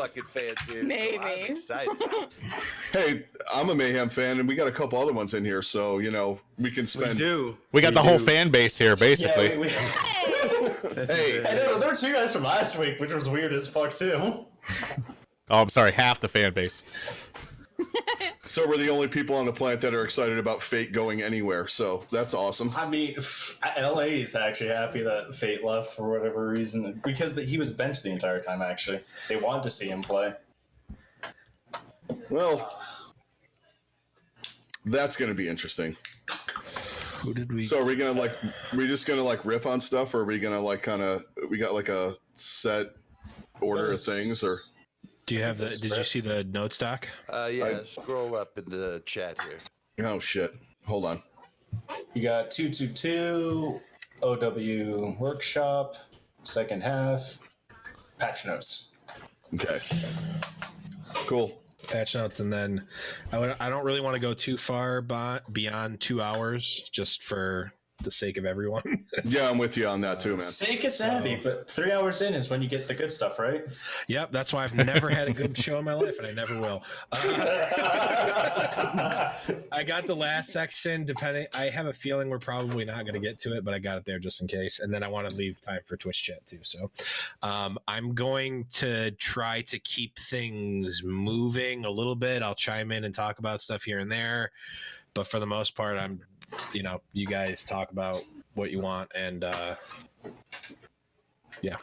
fucking fan too. Maybe. So I'm excited. Hey, I'm a Mayhem fan, and we got a couple other ones in here, so we can spend. We got the whole fan base here, basically. Yeah, Hey, I know, there were 2 guys from last week, which was weird as fuck too. Oh, I'm sorry, half the fan base. so we're the only people on the planet that are excited about Fate going anywhere, so that's awesome. I mean, LA is actually happy that Fate left for whatever reason, because he was benched the entire time, actually. They wanted to see him play. Well, that's going to be interesting. Who did we? So are we just gonna riff on stuff, or are we gonna we got like a set order of things, or? Do you have the? Did you see the notes doc? Yeah, scroll up in the chat here. Oh shit! Hold on. You got 222, OW workshop, second half, patch notes. Okay. Cool. Patch notes, and then I don't really want to go too far beyond 2 hours, just for the sake of everyone. Yeah, I'm with you on that too, man. Sake of sanity, but 3 hours in is when you get the good stuff, right? Yep, that's why I've never had a good show in my life, and I never will. I got the last section. I have a feeling we're probably not going to get to it, but I got it there just in case. And then I want to leave time for Twitch chat too. So I'm going to try to keep things moving a little bit. I'll chime in and talk about stuff here and there, but for the most part, you guys talk about what you want, and yeah.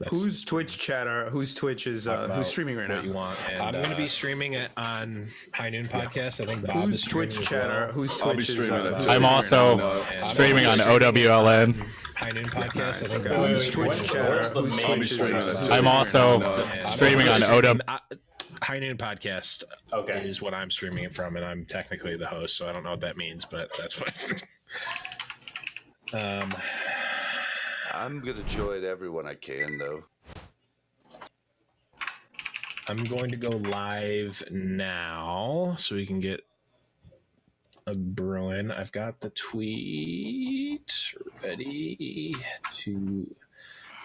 Who's Twitch chatter? Who's Twitch is who's streaming right now? You want, and, I'm going to be streaming it on High Noon Podcast. I think Bob who's is Twitch chatter? well. Who's Twitch I'll be streaming it. I'm also streaming on OWLN. High Noon Podcast. I think Who's Twitch chatter? I'll be streaming it. I'm also streaming on OW. High Noon Podcast. Okay. Is what I'm streaming it from, and I'm technically the host, so I don't know what that means, but that's what. I'm gonna join everyone I can, though. I'm going to go live now so we can get a brewing. I've got the tweet ready to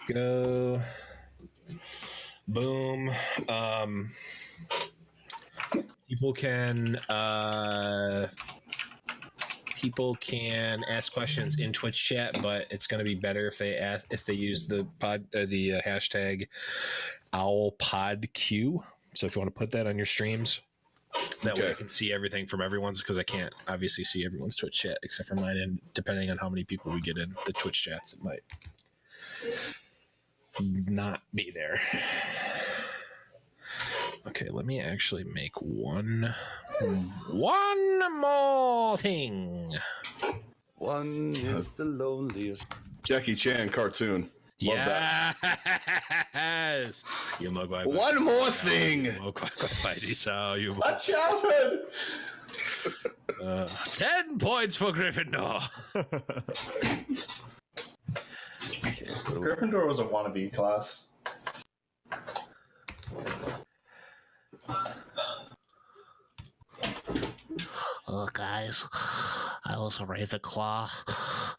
go. Boom. People can ask questions in Twitch chat, but it's going to be better if they use the hashtag OwlPodQ. So if you want to put that on your streams, that way I can see everything from everyone's, because I can't obviously see everyone's Twitch chat except for mine, and depending on how many people we get in the Twitch chats, it might not be there. Okay, let me actually make one more thing. One is the loneliest. Jackie Chan cartoon. Love that. Yes. One more thing. My childhood. 10 points for Gryffindor. Gryffindor was a wannabe class. Oh, guys, I was a Ravenclaw.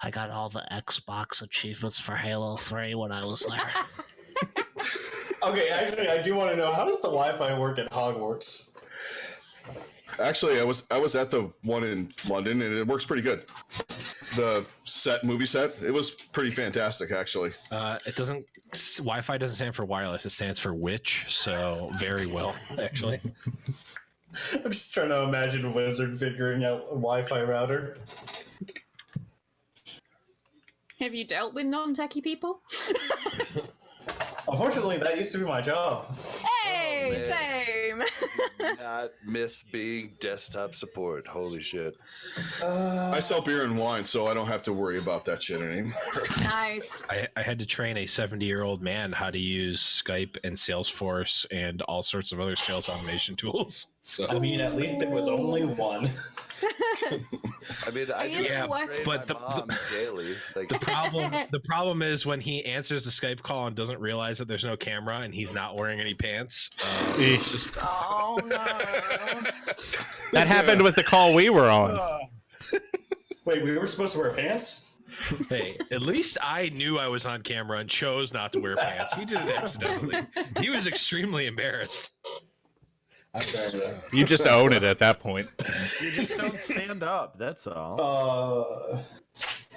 I got all the Xbox achievements for Halo 3 when I was there. Okay, actually, I do want to know, how does the Wi-Fi work at Hogwarts? Actually, I was at the one in London, and it works pretty good. The movie set, it was pretty fantastic, actually. Wi-Fi doesn't stand for wireless. It stands for witch. So very well, actually. I'm just trying to imagine a wizard figuring out a Wi-Fi router. Have you dealt with non-techie people? Unfortunately, that used to be my job. Hey, same. Not miss being desktop support. Holy shit. I sell beer and wine, so I don't have to worry about that shit anymore. Nice. I had to train a 70-year-old man how to use Skype and Salesforce and all sorts of other sales automation tools. So I mean, at least it was only one. I mean, I used to work- but the mom daily. Like, the problem is when he answers the Skype call and doesn't realize that there's no camera and he's not wearing any pants. It's just Oh no. That happened with the call we were on. Wait, we were supposed to wear pants? Hey, at least I knew I was on camera and chose not to wear pants. He did it accidentally. He was extremely embarrassed. You just own it at that point. You just don't stand up. That's all.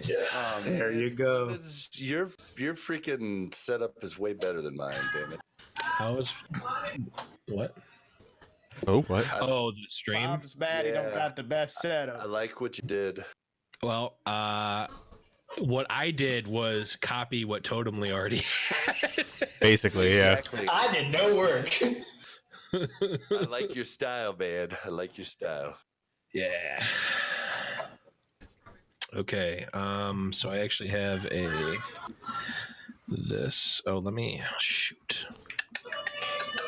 Yeah. There you go. Your freaking setup is way better than mine. Damn it. How was what? Oh, what? Oh, the stream. Bob's bad. He don't Yeah. got the best I setup. like what you did. Well, what I did was copy what Totemly already had. Basically, yeah. Exactly. I did no work. I like your style, man. I like your style. Yeah. Okay. So I actually have this. Oh, let me shoot.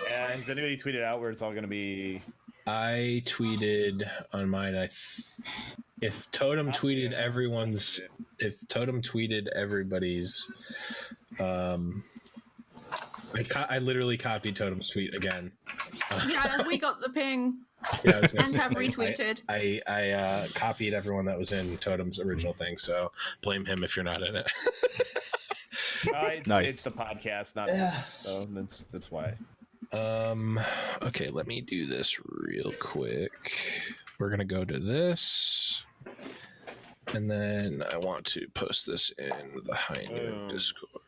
Yeah, has anybody tweeted out where it's all going to be? I tweeted on mine. If Totem tweeted everybody's, I literally copied Totem's tweet again. Yeah, we got the ping Yeah, I was gonna and say, have retweeted. I copied everyone that was in Totem's original thing, so blame him if you're not in it. Nice. It's the podcast, not so that's why. Okay, let me do this real quick. We're gonna go to this, and then I want to post this in the High Noon Discord.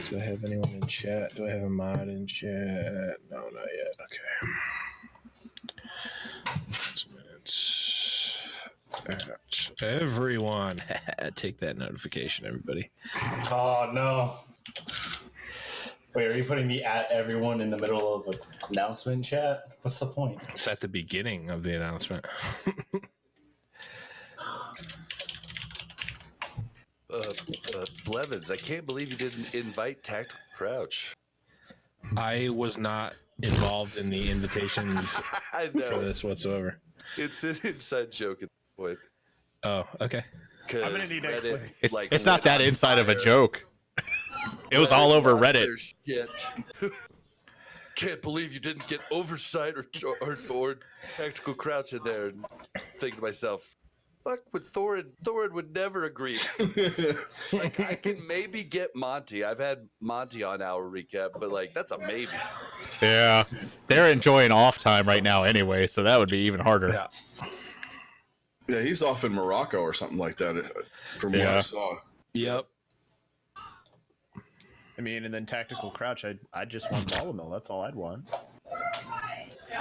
Do I have anyone in chat? Do I have a mod in chat? No, not yet. Okay. 6 minutes. Everyone, take that notification, everybody. Oh no. Wait, are you putting the at everyone in the middle of an announcement chat? What's the point? It's at the beginning of the announcement. Blevins, I can't believe you didn't invite Tactical Crouch. I was not involved in the invitations I for know. this whatsoever. It's an inside joke at this point. Oh, okay. I'm gonna need Reddit, explanation. It's not lit that on inside of a fire. joke. It was all over lost Reddit. their shit. Can't believe you didn't get Oversight or Tactical Crouch in there. And think to myself, fuck with Thorin. Thorin would never agree. Like, I can maybe get Monty. I've had Monty on our recap, but like that's a maybe. Yeah. They're enjoying off time right now anyway, so that would be even harder. Yeah. Yeah, he's off in Morocco or something like that, from what I Yeah. saw. Yep. I mean, and then tactical crouch. I just want Volamil. That's all I'd want.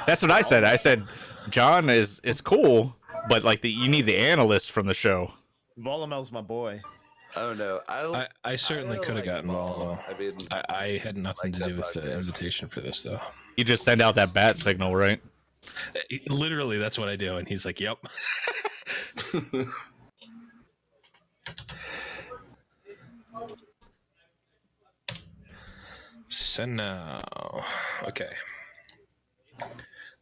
That's what I said. I said John is cool, but like you need the analyst from the show. Volamil's my boy. I don't know. I certainly don't could have like gotten them all. Vol. I mean, I had nothing like to do that with the podcast. invitation for this, though. You just send out that bat signal, right? Literally, that's what I do. And he's like, yep. So now, okay.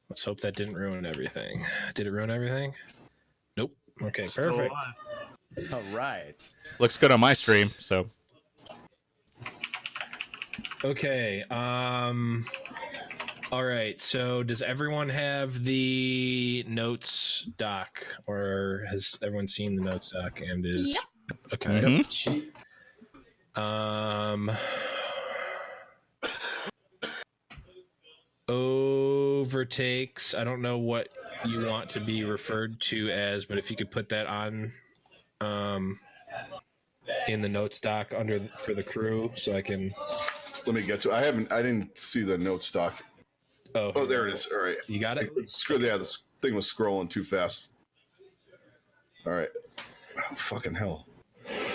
Let's hope that didn't ruin everything. Did it ruin everything? Nope. Okay, perfect. All right. Looks good on my stream, so Okay. All right. So, does everyone have the notes doc, or has everyone seen the notes doc and is Yep. okay? Mhm. Overtakes. I don't know what you want to be referred to as, but if you could put that on in the notes doc for the crew, so I can. Let me get to. I didn't see the note stock. Oh, there it is. All right. You got it. Yeah, this thing was scrolling too fast. All right. Oh, fucking hell.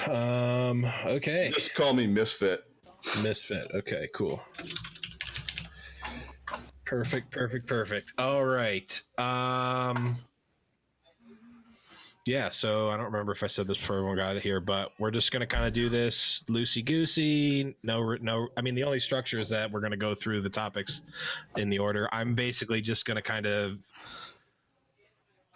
Okay. Just call me Misfit. Misfit. Okay, cool. Perfect. All right. Yeah, so I don't remember if I said this before everyone got it here, but we're just going to kind of do this loosey-goosey. No, I mean, the only structure is that we're going to go through the topics in the order. I'm basically just going to kind of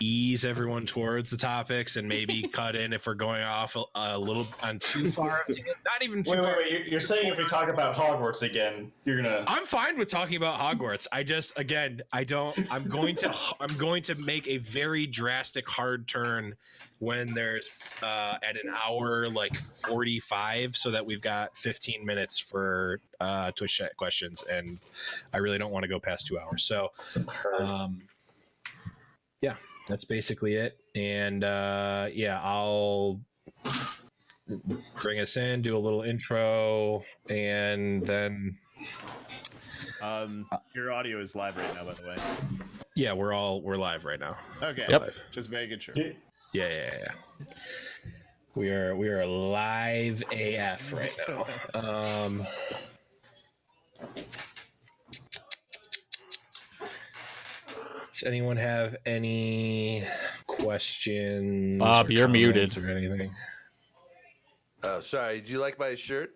ease everyone towards the topics and maybe cut in if we're going off a little on too far. Not even too far. Wait. You're saying if we talk about Hogwarts again, you're gonna? I'm fine with talking about Hogwarts. I'm going to make a very drastic hard turn when there's at an hour like 45, so that we've got 15 minutes for Twitch chat questions, and I really don't want to go past 2 hours. So, yeah, that's basically it. And I'll bring us in, do a little intro, and then your audio is live right now, by the way. yeah, we're live right now. Okay. Yep. Just making sure. Yeah. We are live AF right now. Does anyone have any questions? Bob, or you're comments muted. or anything? Oh, sorry. Do you like my shirt?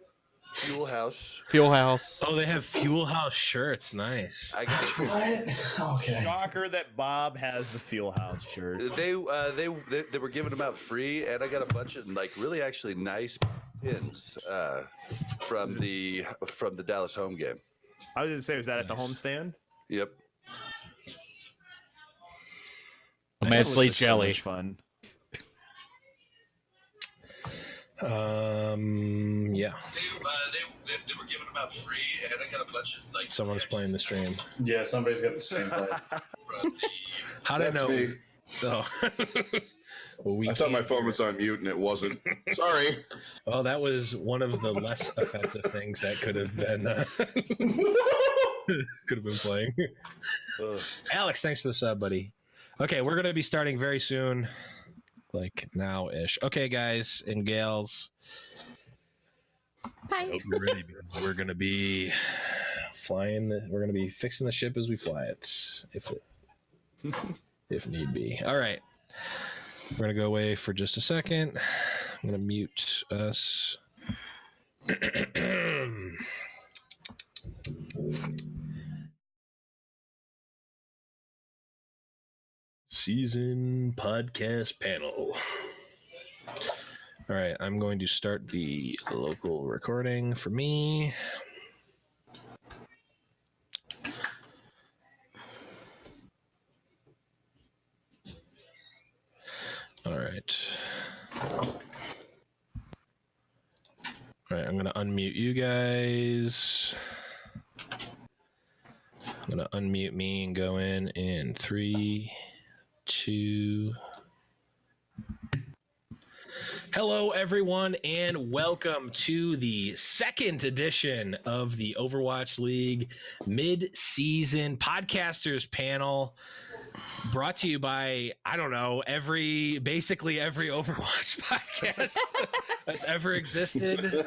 Fuel House. Fuel House. Oh, they have Fuel House shirts. Nice. I got What? Okay. Shocker that Bob has the Fuel House shirt. they were giving them out free, and I got a bunch of like really actually nice pins from the Dallas home game. I was going to say, was that at the Nice. homestand? Yep. Immensely That was so jelly. much fun. Yeah. They were giving them out free, and I got a bunch of like. Someone's playing the stream. Yeah, somebody's got the stream playing. How did I That's know? me. Oh. Well, we I thought my can't- phone was on mute and it wasn't. Sorry. Well, that was one of the less offensive things that could have been playing. Alex, thanks for the sub, buddy. Okay, we're gonna be starting very soon, like now-ish. Okay, guys and gals, Hi. hope you're ready because we're gonna be we're gonna be fixing the ship as we fly it, if need be. All right. We're going to go away for just a second. I'm going to mute us. Season podcast panel. All right, I'm going to start the local recording for me. All right. All right, I'm going to unmute you guys. I'm going to unmute me and go in 3, 2. Hello, everyone, and welcome to the second edition of the Overwatch League Mid-Season Podcasters Panel. Brought to you by, I don't know, basically every Overwatch podcast that's ever existed.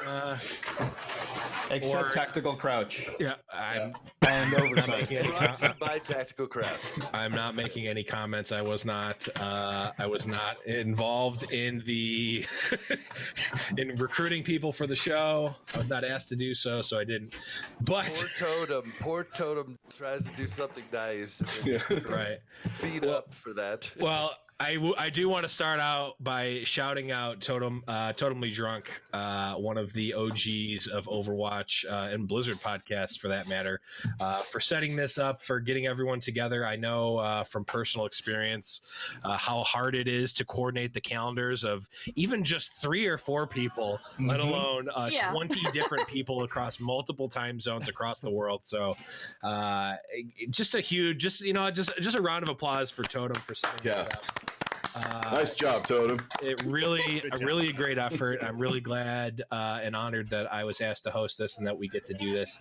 Except Tactical Crouch. Yeah, I'm And not Oversight. making any Brought to you by Tactical Crouch. I'm not making any comments. I was not involved in the in recruiting people for the show. I was not asked to do so, so I didn't. But Poor Totem tries to do something nice. And Yeah. right. beat up for that. Well, I do want to start out by shouting out Totemly Drunk, one of the OGs of Overwatch and Blizzard podcasts, for that matter, for setting this up, for getting everyone together. I know from personal experience how hard it is to coordinate the calendars of even just 3 or 4 people, let alone Yeah. 20 different people across multiple time zones across the world. So just a round of applause for Totem for setting Yeah. this up. Nice job, Totem. It really a great effort. I'm really glad and honored that I was asked to host this and that we get to do this.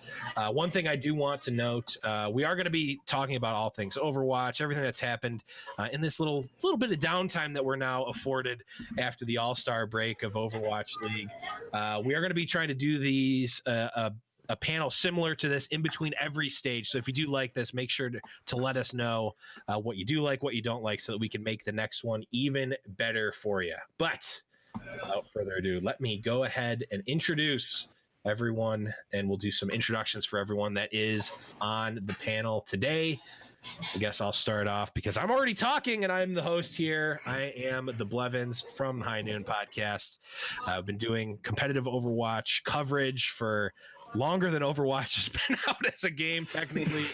One thing I do want to note, we are going to be talking about all things Overwatch, everything that's happened in this little bit of downtime that we're now afforded after the All-Star break of Overwatch League. We are going to be trying to do these a panel similar to this in between every stage. So if you do like this, make sure to let us know what you do like, what you don't like, so that we can make the next one even better for you. But without further ado, let me go ahead and introduce everyone, and we'll do some introductions for everyone that is on the panel today. I guess I'll start off because I'm already talking and I'm the host here. I am the Blevins from High Noon Podcast. I've been doing competitive Overwatch coverage for longer than Overwatch has been out as a game, technically.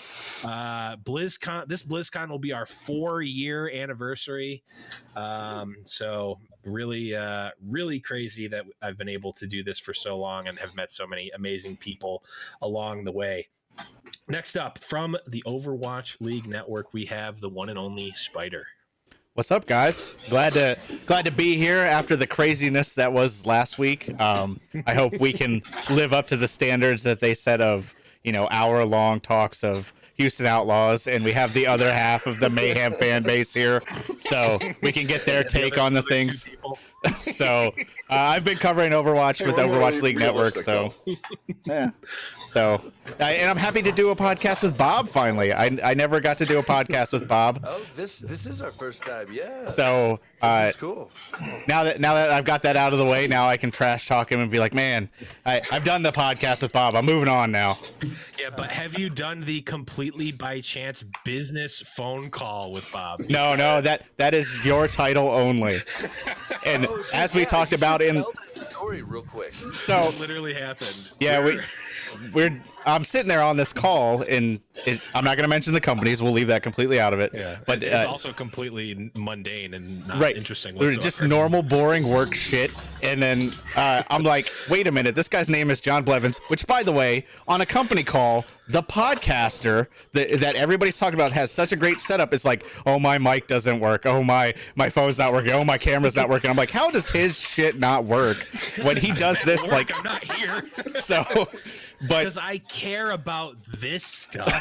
BlizzCon, this BlizzCon will be our 4-year anniversary. So really crazy that I've been able to do this for so long and have met so many amazing people along the way. Next up, from the Overwatch League Network, we have the one and only Spider. What's up, guys? Glad to be here after the craziness that was last week. I hope we can live up to the standards that they set of, hour-long talks of Houston Outlaws, and we have the other half of the Mayhem fan base here, so we can get their take on the things. So I've been covering Overwatch with Overwatch League Network, so yeah. And I'm happy to do a podcast with Bob finally. I never got to do a podcast with Bob. Oh, this is our first time, yeah. So this is cool. Now that I've got that out of the way, now I can trash talk him and be like, man, I've done the podcast with Bob. I'm moving on now. Yeah, but have you done the completely by chance business phone call with Bob? No, that is your title only. And as we talked about in story real quick. So it literally happened. Yeah, I'm sitting there on this call, and I'm not going to mention the companies. We'll leave that completely out of it. Yeah, but it's also completely mundane and not interesting. Just normal, boring work shit. And then I'm like, wait a minute, this guy's name is John Blevins. Which, by the way, on a company call, the podcaster that everybody's talking about has such a great setup. It's like, oh, my mic doesn't work. Oh, my phone's not working. Oh, my camera's not working. I'm like, how does his shit not work when he does this? Like, I'm not here. So, but because I care about this stuff.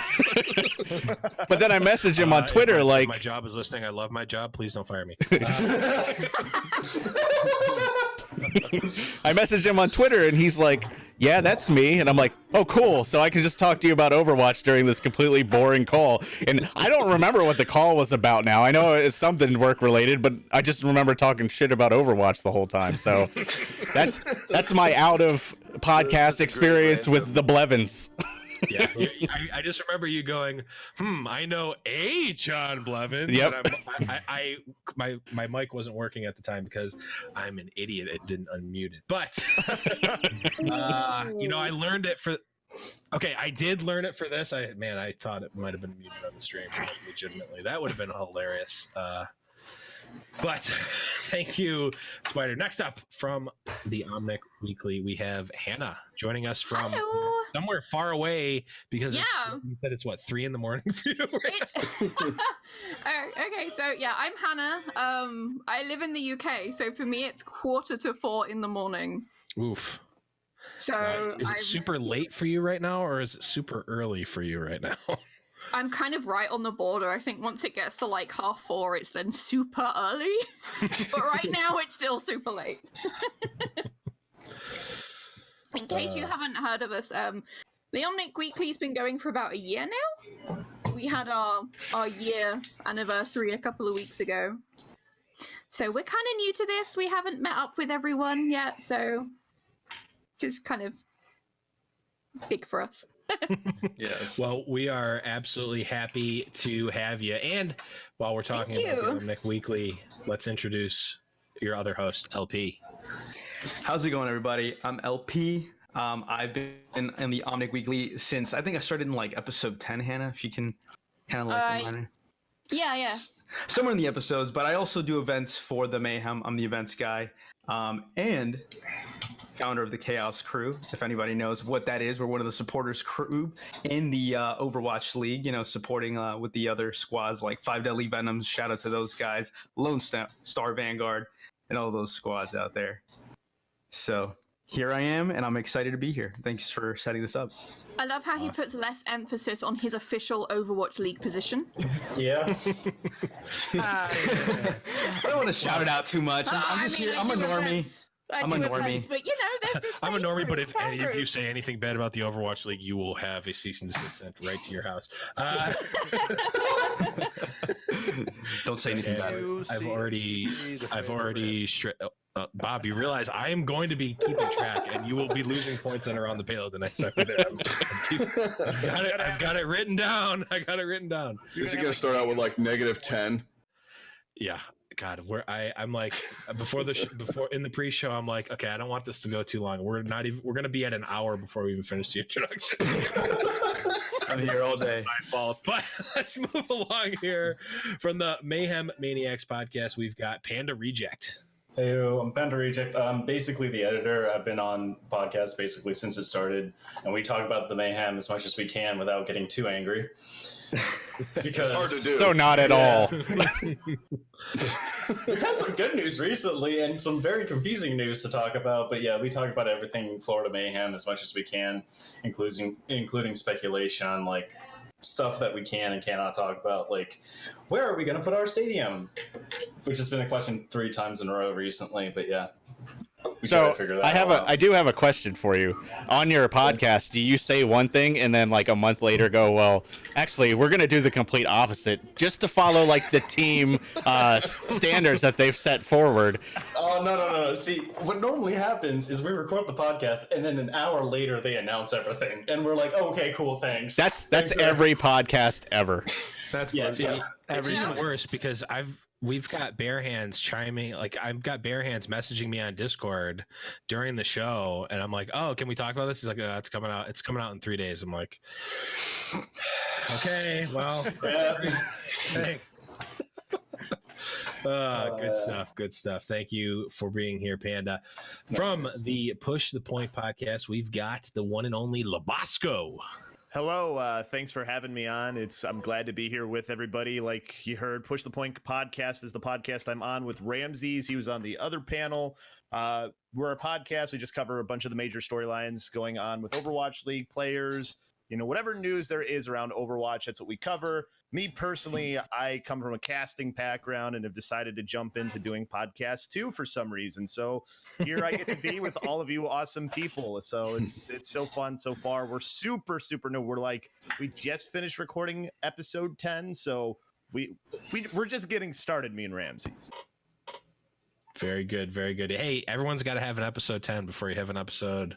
But then I message him on Twitter, if my job is listening. I love my job. Please don't fire me. I messaged him on Twitter, and he's like, yeah, that's me. And I'm like, oh, cool. So I can just talk to you about Overwatch during this completely boring call. And I don't remember what the call was about now. I know it's something work related, but I just remember talking shit about Overwatch the whole time. So that's my out of podcast experience with the Blevins. Yeah, I just remember you going, I know a John Blevins. Yep. My mic wasn't working at the time because I'm an idiot. It didn't unmute it. But, I learned it for... Okay, I did learn it for this. I thought it might have been muted on the stream, legitimately. That would have been hilarious. But thank you, Spider. Next up from the Omnic Weekly, we have Hannah joining us from somewhere far away because you said it's 3 a.m. for you, right? Okay, so I'm Hannah. I live in the UK, so for me it's 3:45 in the morning. Oof. So is it super late for you right now, or is it super early for you right now? I'm kind of right on the border. I think once it gets to 4:30, it's then super early. But right now, it's still super late. In case you haven't heard of us, the Omnic Weekly's been going for about a year now. We had our year anniversary a couple of weeks ago. So we're kind of new to this. We haven't met up with everyone yet, so this is kind of big for us. Yeah. Well, we are absolutely happy to have you. And while we're talking about the Omnic Weekly, let's introduce your other host, LP. How's it going, everybody? I'm LP. I've been in the Omnic Weekly since I think I started in episode 10, Hannah, if you can kind of remind me. Yeah. Somewhere in the episodes, but I also do events for the Mayhem. I'm the events guy. And founder of the Chaos Crew, if anybody knows what that is. We're one of the supporters crew in the Overwatch League, supporting with the other squads like 5 Deadly Venoms. Shout out to those guys, Lone Star Vanguard, and all those squads out there. So here I am, and I'm excited to be here. Thanks for setting this up. I love how he puts less emphasis on his official Overwatch League position. Yeah. I don't want to shout it out too much. I'm just here. I'm a normie. I I'm do a normie. events, but there's this. I'm a fan normie, but group, if fan any of you group. say anything bad about the Overwatch League, you will have a cease and desist sent right to your house. Don't say anything bad. I've already Bob, you realize I am going to be keeping track, and you will be losing points that are on the payload the next time we're there. I've got it written down. I got it written down. Is it going to start out with like -10? Yeah. God, I'm like before in the pre-show, I'm like, okay, I don't want this to go too long. We're going to be at an hour before we even finish the introduction. I'm here all day. My fault. But let's move along here. From the Mayhem Maniacs podcast, we've got Panda Reject. Hey, I'm Panda Reject. I'm basically the editor. I've been on podcasts basically since it started, and we talk about the mayhem as much as we can without getting too angry. Because It's hard to do. So not at all. We've had some good news recently and some very confusing news to talk about, but yeah, we talk about everything Florida Mayhem as much as we can, including speculation on like stuff that we can and cannot talk about, like where are we going to put our stadium, which has been a question 3 times in a row recently. But yeah, So I do have a question for you. On your podcast, do you say one thing and then like a month later go, well, actually, we're going to do the complete opposite just to follow like the team standards that they've set forward? Oh, no. See, what normally happens is we record the podcast and then an hour later they announce everything. And we're like, oh, okay, cool, thanks. That's Thanks for- every podcast ever. That's Yeah, bullshit. yeah. It's even worse because we've got Bare Hands chiming, like I've got Bare Hands messaging me on Discord during the show, and I'm like, "Oh, can we talk about this?" He's like, "No, it's coming out. It's coming out in 3 days." I'm like, "Okay, well, thanks." Good stuff. Thank you for being here, Panda. From the Push the Point podcast, we've got the one and only Labasco. Hello, thanks for having me on. I'm glad to be here with everybody. Like you heard, Push the Point podcast is the podcast I'm on with Ramses. He was on the other panel. We're a podcast. We just cover a bunch of the major storylines going on with Overwatch League players. Whatever news there is around Overwatch, that's what we cover. Me personally, I come from a casting background and have decided to jump into doing podcasts too for some reason. So here I get to be with all of you awesome people. So it's so fun so far. We're super new. We just finished recording episode 10. So we're just getting started, me and Ramses. Very good. Hey, everyone's got to have an episode 10 before you have an episode.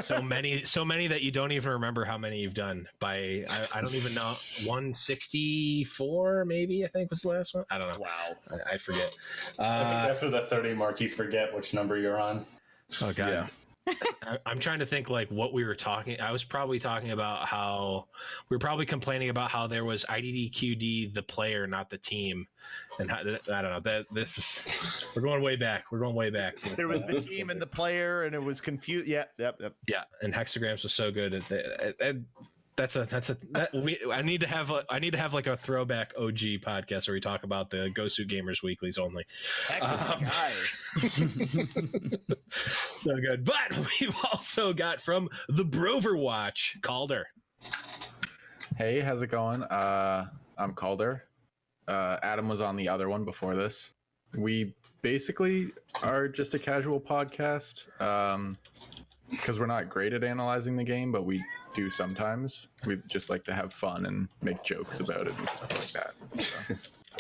So many that you don't even remember how many you've done. I don't even know. 164 maybe, I think was the last one. I don't know. Wow. I forget. I think after the 30 mark, you forget which number you're on. Oh god. Yeah. I'm trying to think like what we were talking. I was probably talking about how we were probably complaining about how there was IDDQD the player, not the team, and how, I don't know. We're going way back. There was the team and the player, and it was confused. Yep. Yeah, and Hexagrams was so good at that. I need to have like a throwback OG podcast where we talk about the Go Suit Gamers weeklies only. So good. But we've also got from the Broverwatch, Calder. Hey, how's it going? I'm Calder. Adam was on the other one before this. We basically are just a casual podcast because we're not great at analyzing the game, but we do sometimes. We just like to have fun and make jokes about it and stuff like that. So,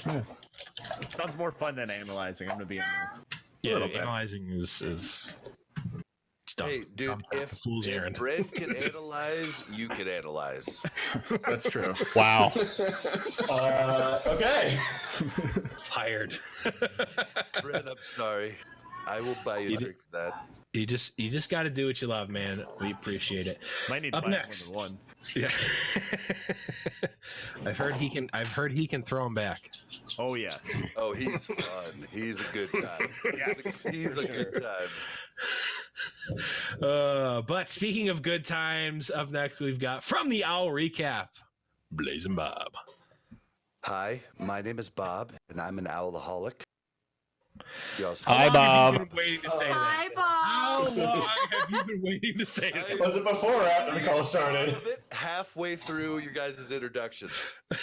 yeah. Sounds more fun than analyzing, I'm going to be honest. Yeah, analyzing is dumb. Hey, dude, if Brent can analyze, you can analyze. That's true. Wow. Okay. Fired. Brent, I'm sorry. I will buy you a drink for that. You just got to do what you love, man. We appreciate it. Might need to Up buy next. more than one. Yeah. I've heard he can throw him back. Oh yes. Oh, he's fun. He's a good time. Yes. He's a good time. But speaking of good times, up next we've got from the Owl Recap, Blazing Bob. Hi, my name is Bob, and I'm an owlaholic. Hi, Bob. Been waiting to say Hi, that? Bob. How long have you been waiting to say that? Was it before or after the call started? A bit halfway through your guys' introduction. I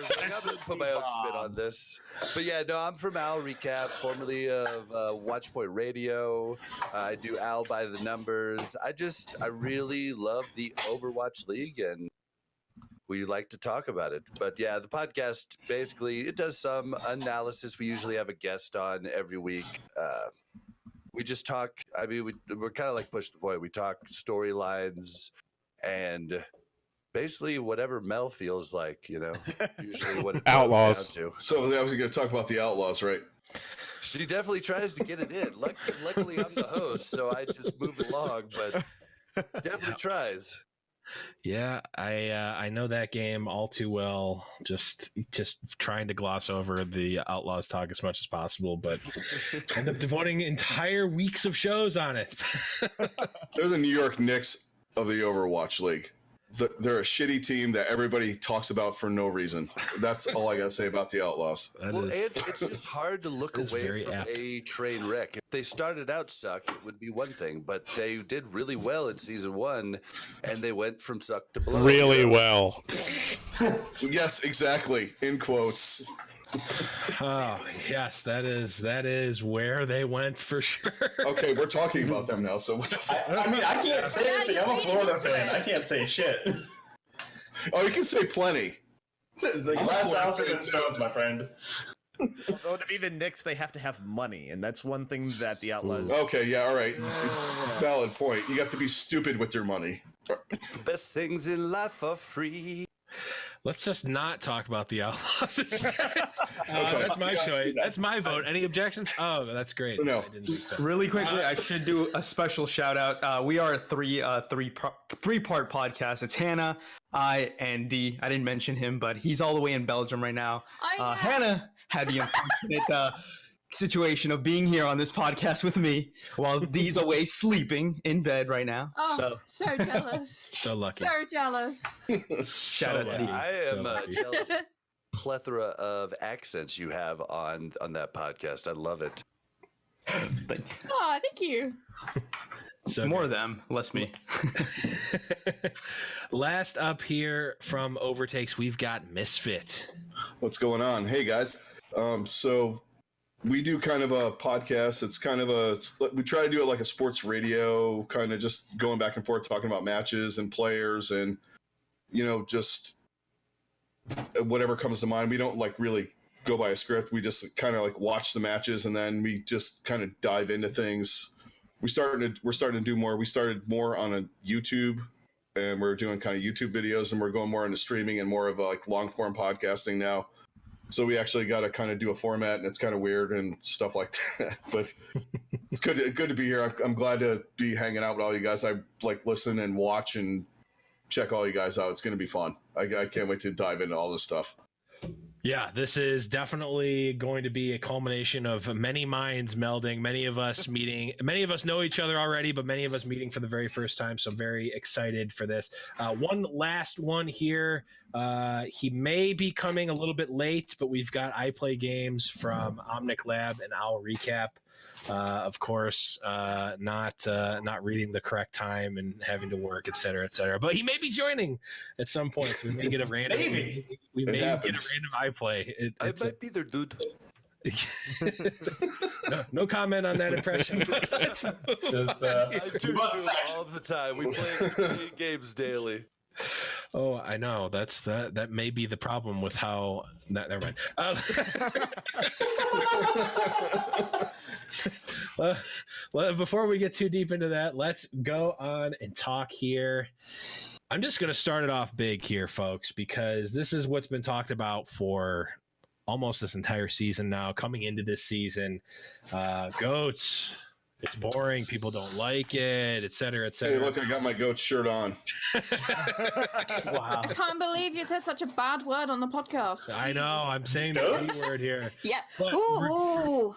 was like, I'm gonna put my own spin on this. But yeah, no, I'm from Al Recap, formerly of Watchpoint Radio. I do Al by the numbers. I really love the Overwatch League, and we like to talk about it. But yeah, the podcast basically it does some analysis. We usually have a guest on every week. We just talk. I mean, we're kind of like Push the Point. We talk storylines and basically whatever Mel feels like, usually what it boils Outlaws. down to. So I was going to talk about the Outlaws, right? She definitely tries to get it in. Luckily, I'm the host, so I just move along, but definitely tries. Yeah, I know that game all too well. Just trying to gloss over the Outlaws talk as much as possible, but end up devoting entire weeks of shows on it. They're the New York Knicks of the Overwatch League. They're a shitty team that everybody talks about for no reason. That's all I gotta say about the Outlaws. And it's just hard to look away very from apt. a train wreck. If they started out suck, it would be one thing, but they did really well in season 1, and they went from suck to blow. Really well. Yes, exactly. In quotes. Oh yes, that is where they went for sure. Okay, we're talking about them now. So what the fuck? I mean, I can't say Yeah, anything. you're I'm a feeding Florida into fan. it. I can't say shit. Oh, you can say plenty. It's like glass houses and stones, my friend. Although to be the Knicks, they have to have money, and that's one thing that the Outlaws. Okay, yeah, all right. Valid point. You have to be stupid with your money. Best things in life are free. Let's just not talk about the Outlaws. Okay. That's my Yeah, choice. do that. That's my vote. Any objections? Oh, that's great. No. I didn't think so. Really quickly, I should do a special shout out. We are a three-part podcast. It's Hannah, I, and D. I didn't mention him, but he's all the way in Belgium right now. Hannah had the unfortunate situation of being here on this podcast with me while D's away sleeping in bed right now. Oh, so jealous. So lucky. So jealous. Shout out to D. I am lucky. jealous. Plethora of accents you have on that podcast. I love it. Oh, thank you. So More good. of them, less me. Last up here from Overtakes, we've got Misfit. What's going on? Hey, guys. So we do kind of a podcast. It's kind of we try to do it like a sports radio, kind of just going back and forth, talking about matches and players and, just whatever comes to mind. We don't like really go by a script. We just kind of like watch the matches and then we just kind of dive into things. We're starting to do more. We started more on a YouTube and we're doing kind of YouTube videos and we're going more into streaming and more of a like long form podcasting now. So we actually got to kind of do a format and it's kind of weird and stuff like that. But it's good to be here. I'm glad to be hanging out with all you guys. I like listen and watch and check all you guys out. It's going to be fun. I can't wait to dive into all this stuff. Yeah, this is definitely going to be a culmination of many minds melding, many of us meeting, many of us know each other already, but many of us meeting for the very first time. So very excited for this. One last one here. He may be coming a little bit late, but we've got I Play Games from Omnic Lab and I'll recap. Of course, not reading the correct time and having to work, et cetera, et cetera. But he may be joining at some point. So we may get a random. We may get a random I Play. I might be there, dude. No comment on that impression. Just, I do all the time. We play games daily. Oh, I know. That may be the problem with how. Never mind. Well, before we get too deep into that, let's go on and talk here. I'm just going to start it off big here, folks, because this is what's been talked about for almost this entire season now. Coming into this season, goats. It's boring. People don't like it, et cetera, et cetera. Hey, look, I got my goat shirt on. Wow. I can't believe you said such a bad word on the podcast. I know. I'm saying the B word here. Yeah. But Ooh.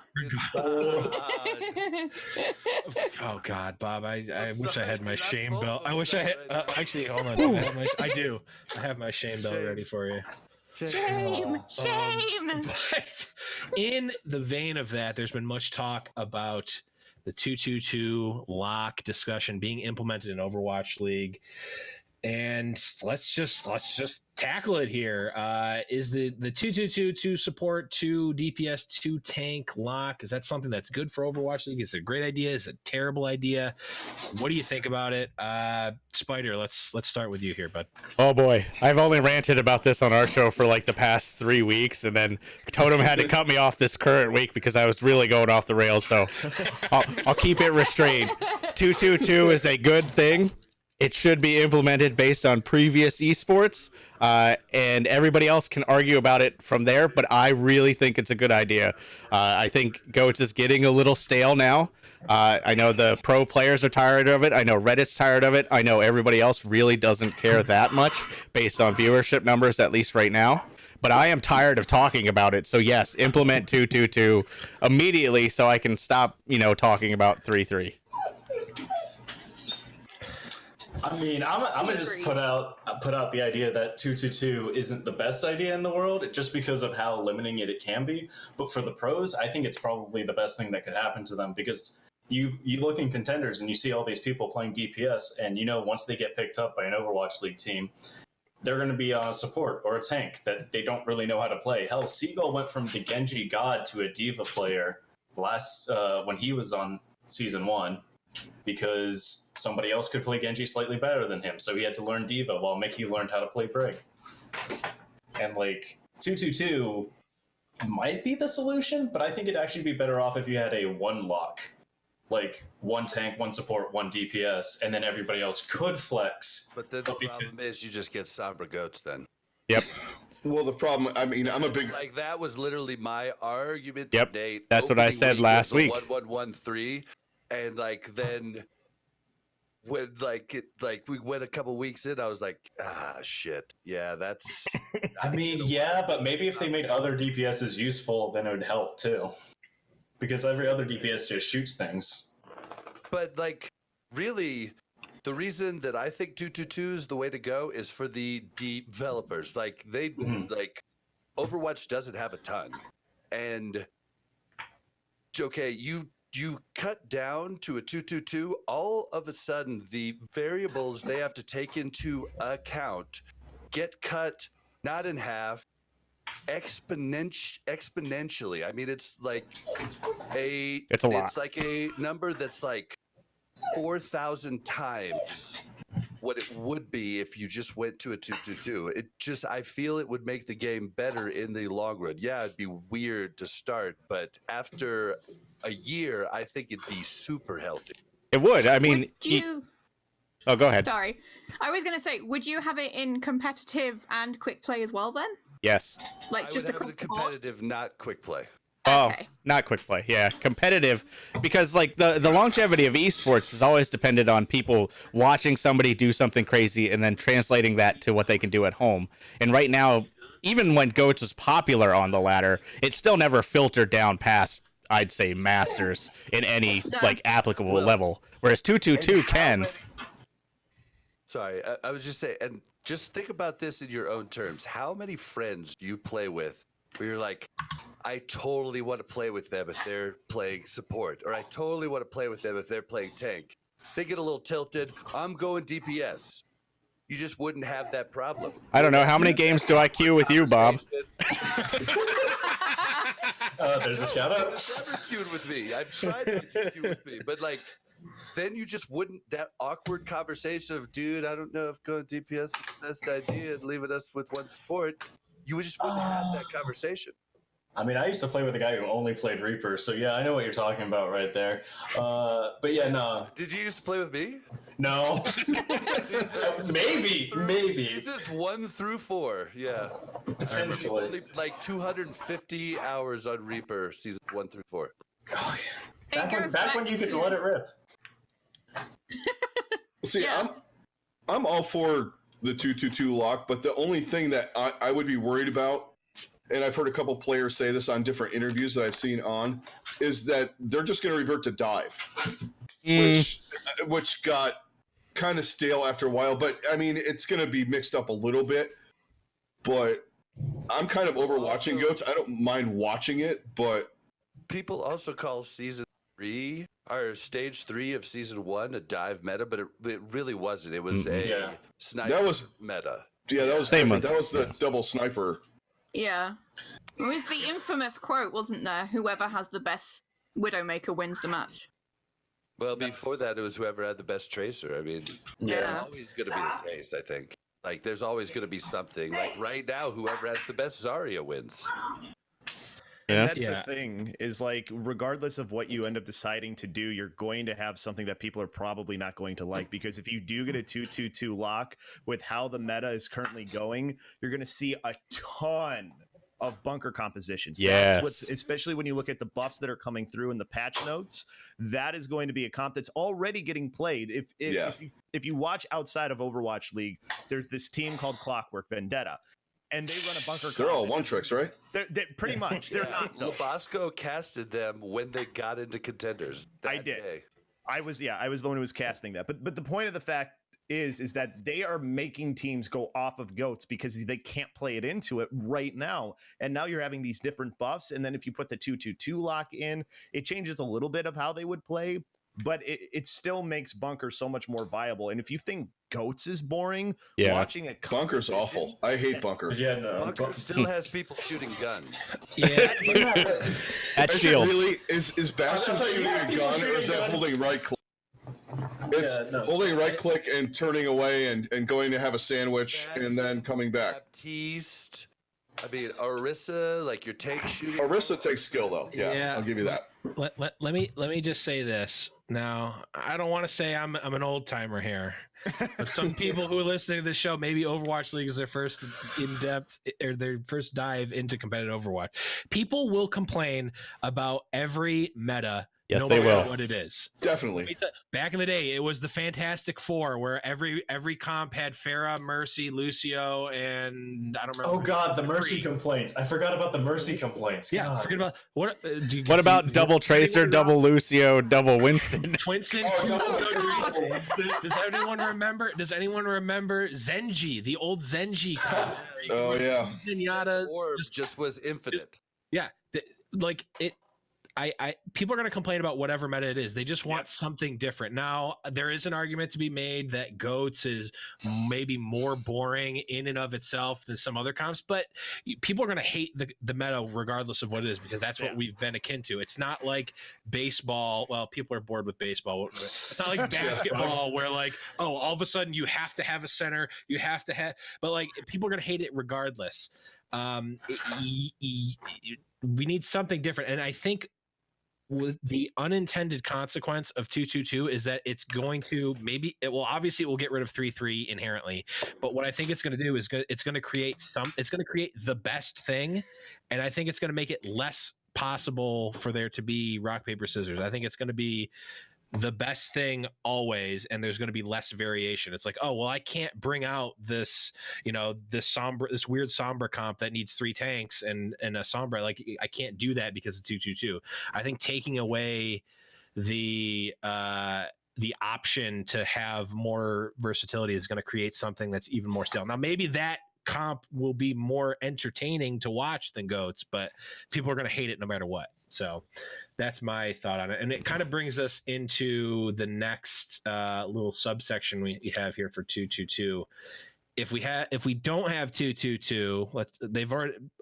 Oh God, Bob! I wish I had my You're not shame belt. I vulnerable wish I had. right now. Actually, hold on. I have my shame belt ready for you. Shame! Shame! But in the vein of that, there's been much talk about the 2-2-2 lock discussion being implemented in Overwatch League. And let's just tackle it here. Is the 2-2-2 support 2 DPS 2 tank lock? Is that something that's good for Overwatch League? Is it a great idea? Is it a terrible idea? What do you think about it? Spider, let's start with you here, bud. Oh boy, I've only ranted about this on our show for like the past 3 weeks, and then Totem had to cut me off this current week because I was really going off the rails. So I'll keep it restrained. 2-2-2 is a good thing. It should be implemented based on previous esports, and everybody else can argue about it from there, but I really think it's a good idea. I think GOATS is getting a little stale now. I know the pro players are tired of it. I know Reddit's tired of it. I know everybody else really doesn't care that much based on viewership numbers, at least right now. But I am tired of talking about it. So yes, implement 2-2-2 immediately so I can stop, talking about 3-3. I mean, I'm gonna just put out the idea that 2-2-2 isn't the best idea in the world, just because of how limiting it can be. But for the pros, I think it's probably the best thing that could happen to them, because you look in contenders and you see all these people playing DPS, and once they get picked up by an Overwatch League team, they're going to be on a support or a tank that they don't really know how to play. Hell, Seagull went from the Genji god to a diva player when he was on Season 1, because somebody else could play Genji slightly better than him, so he had to learn diva while Mickey learned how to play Brig. And 2-2-2 might be the solution, but I think it'd actually be better off if you had a one lock, like one tank, one support, one DPS, and then everybody else could flex. But then the problem is you just get Sombra Goats then. Yep. Well, the problem, I'm a big... that was literally my argument Yep. today. That's what I said last week. 1-1-1-3, and then when we went a couple weeks in, I was like, shit. Yeah, that's... I mean, yeah, but maybe if they made other DPSs useful, then it would help too. Because every other DPS just shoots things. But really, the reason that I think 2-2-2 is the way to go is for the developers. Overwatch doesn't have a ton, and okay, you cut down to a 2-2-2. All of a sudden, the variables they have to take into account get cut not in half, exponentially. I mean, it's like it's a lot. It's like a number that's like 4,000 times what it would be if you just went to a 2-2-2. I feel it would make the game better in the long run. Yeah, it'd be weird to start, but after a year, I think it'd be super healthy. It would. I mean, oh, go ahead. Sorry, I was gonna say, would you have it in competitive and quick play as well then? Yes. Just across the board? Competitive, not quick play. Oh, Okay. not quick play. Yeah, competitive, because the longevity of esports is always dependent on people watching somebody do something crazy and then translating that to what they can do at home. And right now, even when GOATS was popular on the ladder, it still never filtered down past, I'd say, masters in any applicable level. Whereas 2-2-2 can. Sorry, I was just saying, and just think about this in your own terms. How many friends do you play with where you're like, I totally want to play with them if they're playing support, or I totally want to play with them if they're playing tank? They get a little tilted. I'm going DPS. You just wouldn't have that problem. I don't know. How many games do I queue with you, Bob? There's a shout out. Never queued with me. I've tried to queue with me, but then you just wouldn't, that awkward conversation of, dude, I don't know if going DPS is the best idea and leaving us with one support. You just wouldn't have that conversation. I mean, I used to play with a guy who only played Reaper, so yeah, I know what you're talking about right there. But yeah, no. Did you used to play with me? No. Maybe. Seasons 1 through 4, yeah. Potentially. Only 250 hours on Reaper, seasons 1 through 4. Oh, yeah. Back when you could let it rip. See, yeah. I'm all for the 2-2-2 lock, but the only thing that I would be worried about, and I've heard a couple players say this on different interviews that I've seen on, is that they're just going to revert to dive, which got kind of stale after a while. But I mean, it's going to be mixed up a little bit. But I'm kind of overwatching goats. I don't mind watching it, but People also call season 3 or stage 3 of season 1 a dive meta, but it really wasn't. It was a Yeah. sniper That was- meta. that was Same different. with- That was the double sniper. Yeah. It was the infamous quote, wasn't there? Whoever has the best Widowmaker wins the match. Well, before that, it was whoever had the best tracer. I mean, Yeah. it's always going to be the case, I think. Like, there's always going to be something. Like, right now, whoever has the best Zarya wins. Yeah. That's the thing, is like, regardless of what you end up deciding to do, you're going to have something that people are probably not going to like, because if you do get a 2-2-2 lock with how the meta is currently going, you're going to see a ton of bunker compositions. Yes. That's what's, especially when you look at the buffs that are coming through in the patch notes, that is going to be a comp that's already getting played. If you watch outside of Overwatch League, there's this team called Clockwork Vendetta, and they run a bunker. They're all one tricks, right? They're pretty much. They're not, though. Labasco casted them when they got into contenders. I did. Day. I was the one who was casting that. But the point of the fact is that they are making teams go off of goats because they can't play it into it right now. And now you're having these different buffs, and then if you put the 2-2-2 lock in, it changes a little bit of how they would play, but it still makes bunker so much more viable. And if you think goats is boring, watching it, bunker's awful. I hate bunker. Yeah, no. Bunker still has people shooting guns. Yeah. At Is it shields. really is Bastion shooting a gun, or is that holding right click? It's holding right click and turning away and going to have a sandwich and then coming back. Baptiste. I mean, Orisa, like your tank shooting. Orisa takes skill though. Yeah, I'll give you that. Let me just say this. Now, I don't want to say I'm an old timer here, but some people who are listening to this show, maybe Overwatch League is their first in-depth or their first dive into competitive Overwatch. People will complain about every meta. Yes, no they matter will. what it is. Definitely. Back in the day, it was the Fantastic Four, where every comp had Pharah, Mercy, Lucio, and I don't remember. Oh God, the Mercy complaints. I forgot about the Mercy complaints. Yeah, God. forget about what. What about double Tracer, double Lucio, double Winston? Winston? Does anyone remember? Does anyone remember Zenji, the old Zenji? Oh yeah. Zenyatta's Orb just was infinite. Yeah, like it. People are going to complain about whatever meta it is. They just want something different. Now, there is an argument to be made that GOATS is maybe more boring in and of itself than some other comps, but people are going to hate the meta regardless of what it is, because that's what we've been akin to. It's not like baseball. Well, people are bored with baseball. It's not like basketball where like, oh, all of a sudden you have to have a center. You have to have, but like people are going to hate it regardless. We need something different. And I think with the unintended consequence of 2-2-2 is that it's going to it will get rid of 3-3 inherently, but what I think it's going to do is it's going to create the best thing, and I think it's going to make it less possible for there to be rock paper scissors. I think it's going to be the best thing always, and there's going to be less variation. It's like, oh well, I can't bring out this this weird Sombra comp that needs 3 tanks and a Sombra. Like I can't do that because it's 2-2-2. I think taking away the option to have more versatility is going to create something that's even more stale. Now maybe that comp will be more entertaining to watch than GOATS, but people are going to hate it no matter what. So that's my thought on it. And it kind of brings us into the next little subsection we have here for 2-2-2. If we don't have 2-2-2,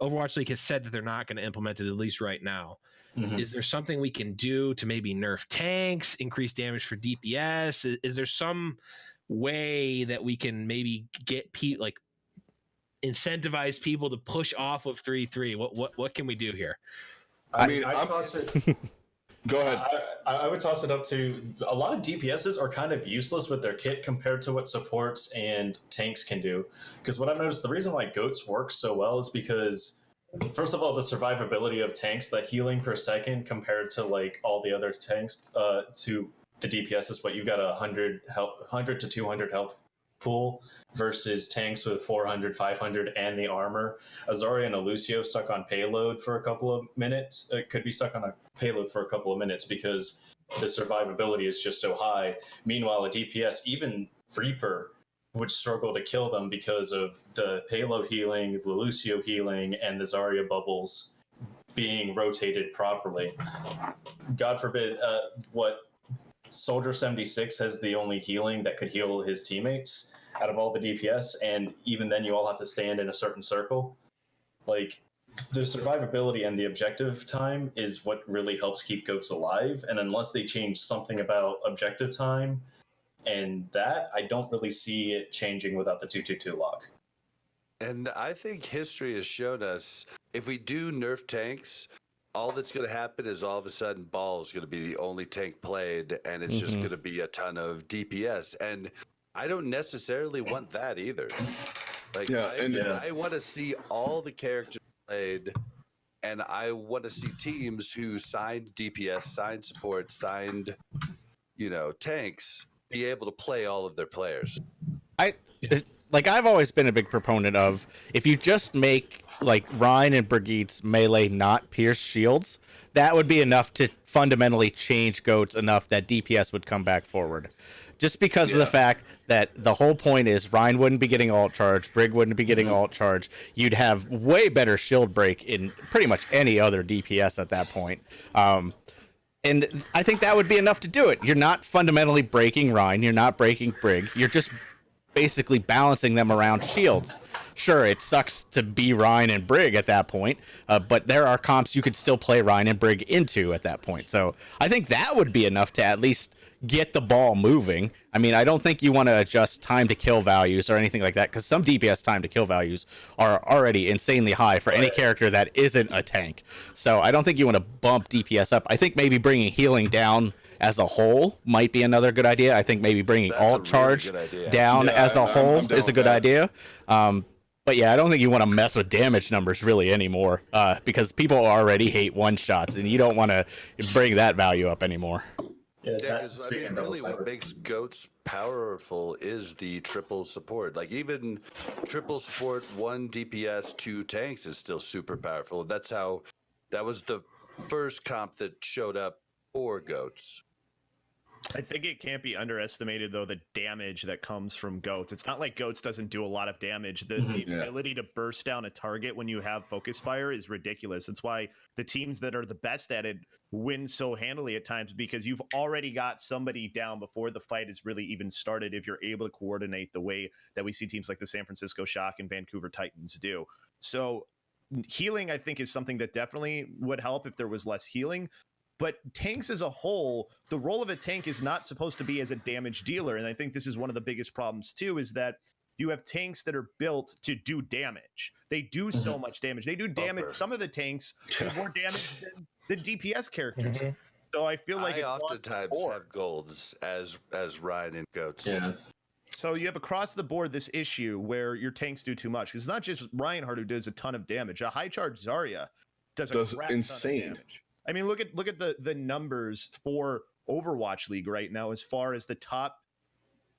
Overwatch League has said that they're not going to implement it, at least right now. Mm-hmm. Is there something we can do to maybe nerf tanks, increase damage for DPS? Is there some way that we can maybe get incentivize people to push off of 3-3? What can we do here? I toss it. Go ahead. I would toss it up to a lot of DPSs are kind of useless with their kit compared to what supports and tanks can do. Because what I've noticed, the reason why GOATS works so well is because, first of all, the survivability of tanks, the healing per second compared to like all the other tanks, to the DPS is what you've got 100 to 200 health pool versus tanks with 400, 500, and the armor. A Zarya and a Lucio stuck on payload for a couple of minutes. It could be stuck on a payload for a couple of minutes because the survivability is just so high. Meanwhile, a DPS, even Reaper, would struggle to kill them because of the Halo healing, the Lucio healing, and the Zarya bubbles being rotated properly. God forbid, what Soldier 76 has the only healing that could heal his teammates out of all the DPS, and even then you all have to stand in a certain circle. Like, the survivability and the objective time is what really helps keep goats alive, and unless they change something about objective time and that, I don't really see it changing without the 222 lock. And I think history has shown us if we do nerf tanks, all that's going to happen is all of a sudden Ball is going to be the only tank played, and it's just going to be a ton of DPS. And I don't necessarily want that either. Like, I want to see all the characters played, and I want to see teams who signed DPS, signed support, signed, tanks, be able to play all of their players. I've always been a big proponent of, if you just make like Rhine and Brigitte's melee not pierce shields, that would be enough to fundamentally change goats enough that DPS would come back forward. Just because of the fact that the whole point is Rhine wouldn't be getting alt charge, Brig wouldn't be getting alt charge. You'd have way better shield break in pretty much any other DPS at that point. And I think that would be enough to do it. You're not fundamentally breaking Rhine. You're not breaking Brig. You're just basically balancing them around shields. Sure, it sucks to be Rhine and Brig at that point, but there are comps you could still play Rhine and Brig into at that point. So I think that would be enough to at least get the ball moving. I mean, I don't think you want to adjust time to kill values or anything like that, because some DPS time to kill values are already insanely high for any character that isn't a tank. So I don't think you want to bump DPS up. I think maybe bringing healing down as a whole might be another good idea. I think maybe bringing alt charge down as a whole is a good idea. But yeah, I don't think you want to mess with damage numbers really anymore, because people already hate one shots, and you don't want to bring that value up anymore. Because really what makes goats powerful is the triple support. Like, even triple support, 1 DPS, 2 tanks is still super powerful. That was the first comp that showed up for goats. I think it can't be underestimated, though, the damage that comes from goats. It's not like goats doesn't do a lot of damage. The ability to burst down a target when you have focus fire is ridiculous. It's why the teams that are the best at it win so handily at times, because you've already got somebody down before the fight has really even started, if you're able to coordinate the way that we see teams like the San Francisco Shock and Vancouver Titans do. So healing, I think, is something that definitely would help if there was less healing. But tanks as a whole, the role of a tank is not supposed to be as a damage dealer. And I think this is one of the biggest problems, too, is that you have tanks that are built to do damage. They do so much damage. They do damage. Some of the tanks do more damage than DPS characters. So I feel like I oftentimes have golds as Ryan and goats. Yeah. So you have across the board this issue where your tanks do too much. Because it's not just Reinhardt who does a ton of damage. A high charge Zarya does insane ton of damage. I mean, look at the numbers for Overwatch League right now as far as the top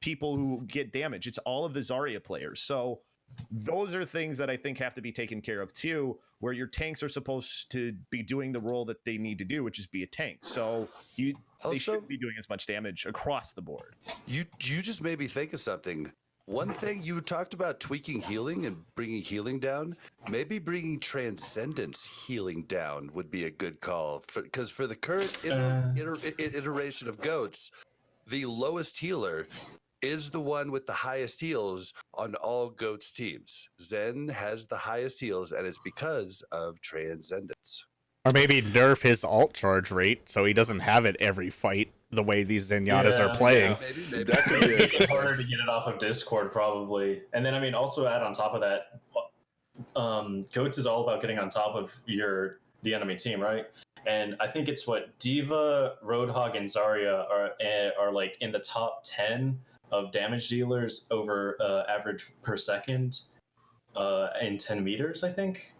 people who get damage. It's all of the Zarya players. So those are things that I think have to be taken care of too, where your tanks are supposed to be doing the role that they need to do, which is be a tank. So they shouldn't be doing as much damage across the board. You just made me think of something. One thing you talked about tweaking healing and bringing healing down, maybe bringing Transcendence healing down would be a good call. Because for the current iteration of goats, the lowest healer is the one with the highest heals on all goats teams. Zen has the highest heals, and it's because of Transcendence. Or maybe nerf his alt charge rate so he doesn't have it every fight the way these Zenyatas are playing. Maybe. That could be harder to get it off of Discord, probably. And then, I mean, also add on top of that, goats is all about getting on top of the enemy team, right? And I think it's what D.Va, Roadhog, and Zarya are like in the top 10 of damage dealers over average per second in 10 meters, I think.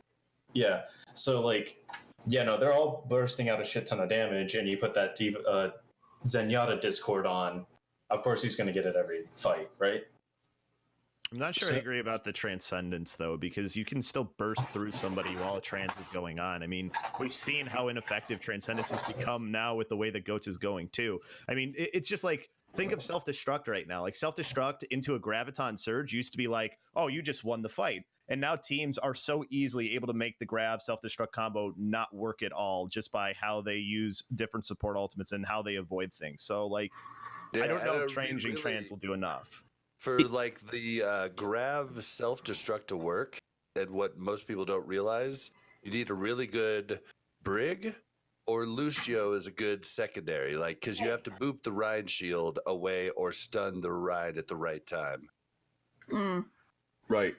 Yeah. So, like, they're all bursting out a shit ton of damage, and you put that Zenyatta Discord on, of course he's going to get it every fight, right? I'm not sure I agree about the Transcendence, though, because you can still burst through somebody while a trans is going on. I mean, we've seen how ineffective Transcendence has become now with the way that GOATS is going, too. I mean, it's just like think of self-destruct right now. Like self-destruct into a graviton surge used to be like, oh, you just won the fight. And now teams are so easily able to make the grav self-destruct combo not work at all just by how they use different support ultimates and how they avoid things. So like, I don't know if changing trans will do enough. For like the grav self-destruct to work, and what most people don't realize, you need a really good Brig, or Lucio is a good secondary, like, because you have to boop the Rhine shield away or stun the Rhine at the right time. Right.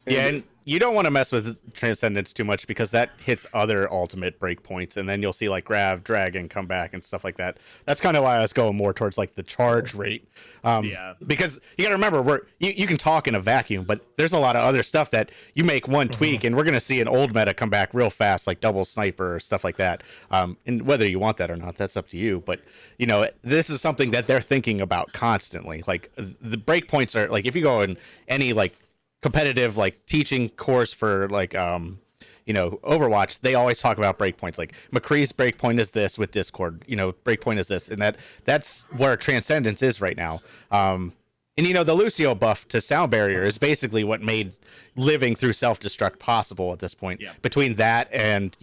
Yeah, and you don't want to mess with Transcendence too much because that hits other ultimate breakpoints, and then you'll see like Grav, Dragon come back and stuff like that. That's kind of why I was going more towards like the charge rate. Because you got to remember, you can talk in a vacuum, but there's a lot of other stuff that you make one tweak, and we're going to see an old meta come back real fast, like double sniper or stuff like that. And whether you want that or not, that's up to you. But you know, this is something that they're thinking about constantly. Like the breakpoints are like if you go in any like competitive like teaching course for like Overwatch, they always talk about breakpoints. Like McCree's breakpoint is this with Discord, breakpoint is this, and that's where Transcendence is right now. And the Lucio buff to sound barrier is basically what made living through self-destruct possible at this point. Yeah. Between that and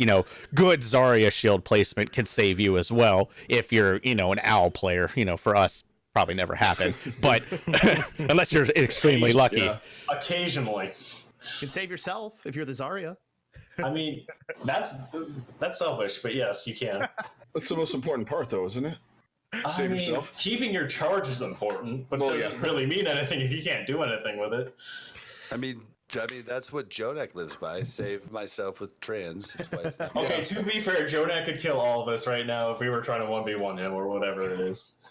good Zarya shield placement can save you as well if you're an owl player. For us, probably never happen, but unless you're extremely lucky. Yeah. Occasionally. You can save yourself if you're the Zarya. I mean, that's selfish, but yes, you can. That's the most important part, though, isn't it? Save yourself. Keeping your charge is important, but it doesn't really mean anything if you can't do anything with it. I mean, that's what Jonak lives by. Save myself with trans. That's why it's not Okay, to be fair, Jonak could kill all of us right now if we were trying to 1v1 him or whatever it is.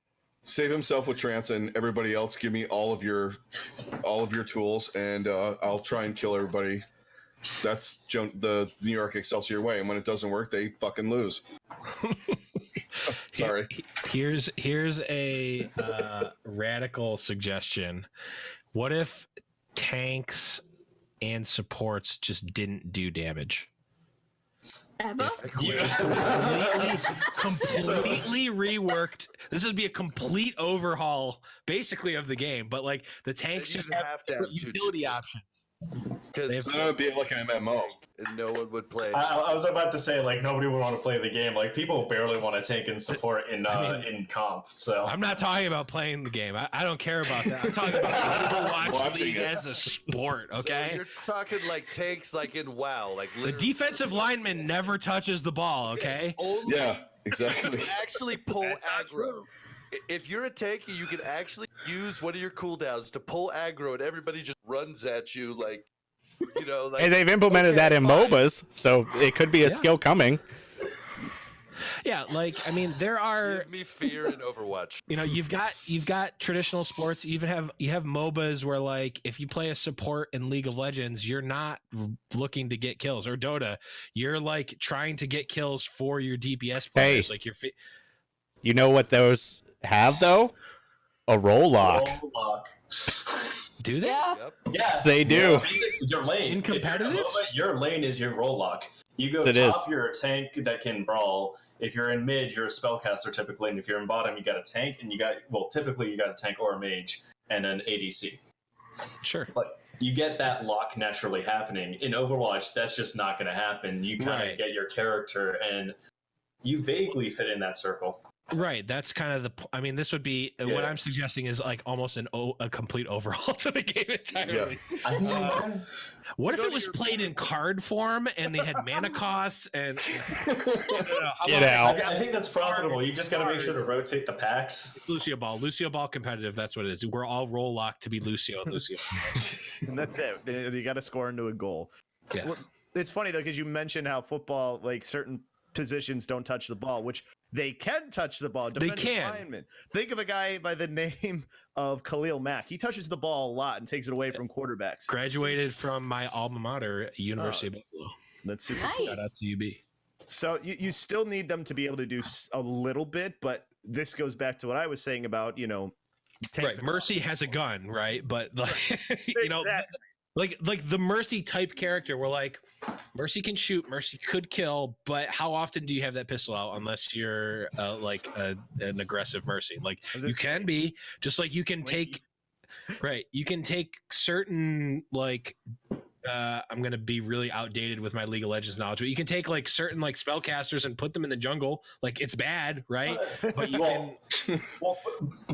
Save himself with trance, and everybody else give me all of your tools, and I'll try and kill everybody. That's the New York Excelsior way, and when it doesn't work, they fucking lose. Sorry. Here's a radical suggestion. What if tanks and supports just didn't do damage? Ever? Completely reworked. This would be a complete overhaul, basically, of the game. But like the tanks just have utility options. Because that would be like an MMO. And no one would play. I was about to say, like, nobody would want to play the game. Like, people barely want to take in support in comp. So I'm not talking about playing the game. I don't care about that. I'm talking about Overwatch League as a sport. Okay. So you're talking like tanks, like in WoW, like the defensive lineman never touches the ball. Okay. Yeah, exactly. Actually, pull aggro. If you're a tank, you can actually use one of your cooldowns to pull aggro, and everybody just runs at you like. Like, and they've implemented that in MOBAs, so it could be a skill coming. Yeah, like there are. Give me fear in Overwatch. You've got traditional sports. You have MOBAs where like if you play a support in League of Legends, you're not looking to get kills, or Dota, you're like trying to get kills for your DPS players. Hey, like you know what those have though? A roll lock. Roll lock. Do they? Yeah. Yeah, Yes, they do. Your lane. In competitive? Your lane is your roll lock. You go top, you're a tank that can brawl. If you're in mid, you're a spellcaster typically, and if you're in bottom, you got a tank, and typically you got a tank or a mage and an ADC. Sure. But you get that lock naturally happening. In Overwatch, that's just not going to happen. You kind of get your character, and you vaguely fit in that circle. Right, that's kind of this would be what I'm suggesting is like almost a complete overhaul to the game entirely. Yeah. What if it was played in card form and they had mana costs and get out? I think that's profitable. You just got to make sure to rotate the packs. Lucio Ball competitive. That's what it is. We're all roll locked to be Lucio. And that's it. You got to score into a goal. Yeah. Well, it's funny though because you mentioned how football, like certain positions don't touch the ball, which they can touch the ball. They can. Lineman. Think of a guy by the name of Khalil Mack. He touches the ball a lot and takes it away from quarterbacks. Graduated from my alma mater, University of Buffalo. That's super Nice. cool. Shout out to UB. So you still need them to be able to do a little bit, but this goes back to what I was saying about, tanks. Right. Mercy has a gun, right? But like, Exactly. like the Mercy type character, where like Mercy can shoot, Mercy could kill, but how often do you have that pistol out unless you're like an aggressive Mercy? Like you can be, just like you can take, right? You can take certain like. I'm gonna be really outdated with my League of Legends knowledge, but you can take like certain like spellcasters and put them in the jungle. Like it's bad, right? But you can. Well,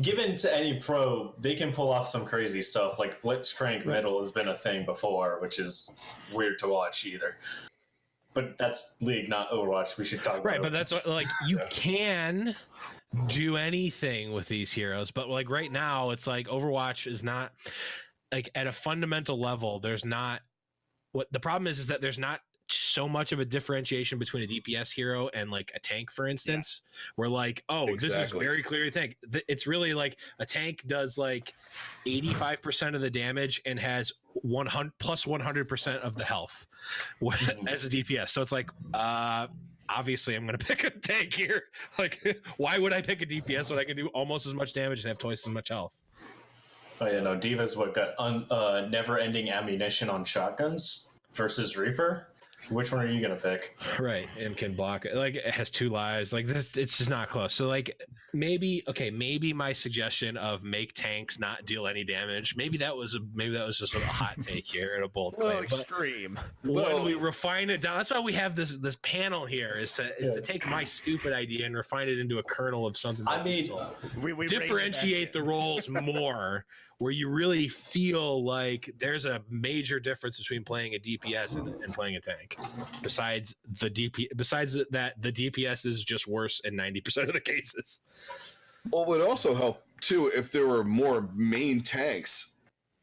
given to any pro, they can pull off some crazy stuff. Like Blitzcrank middle has been a thing before, which is weird to watch either. But that's League, not Overwatch. We should talk about right, but that's what, like you can do anything with these heroes, but like right now, it's like Overwatch is not like at a fundamental level. There's not. What the problem is that there's not so much of a differentiation between a DPS hero and like a tank, for instance, where like, oh, this is very clearly a tank. It's really like a tank does like 85% of the damage and has 100 plus 100% of the health as a DPS. So it's like, obviously I'm going to pick a tank here. Like, why would I pick a DPS when I can do almost as much damage and have twice as much health? Oh yeah, no, Diva's what got never-ending ammunition on shotguns versus Reaper. Which one are you gonna pick? Right, and can block it. Like it has 2 lives. Like this, it's just not close. So like maybe my suggestion of make tanks not deal any damage. Maybe that was just a hot take here and a bold claim. Extreme. When we refine it down, that's why we have this panel here is to take my stupid idea and refine it into a kernel of something. That's we differentiate the roles more. Where you really feel like there's a major difference between playing a DPS and playing a tank. Besides that, the DPS is just worse in 90% of the cases. Well, it would also help too if there were more main tanks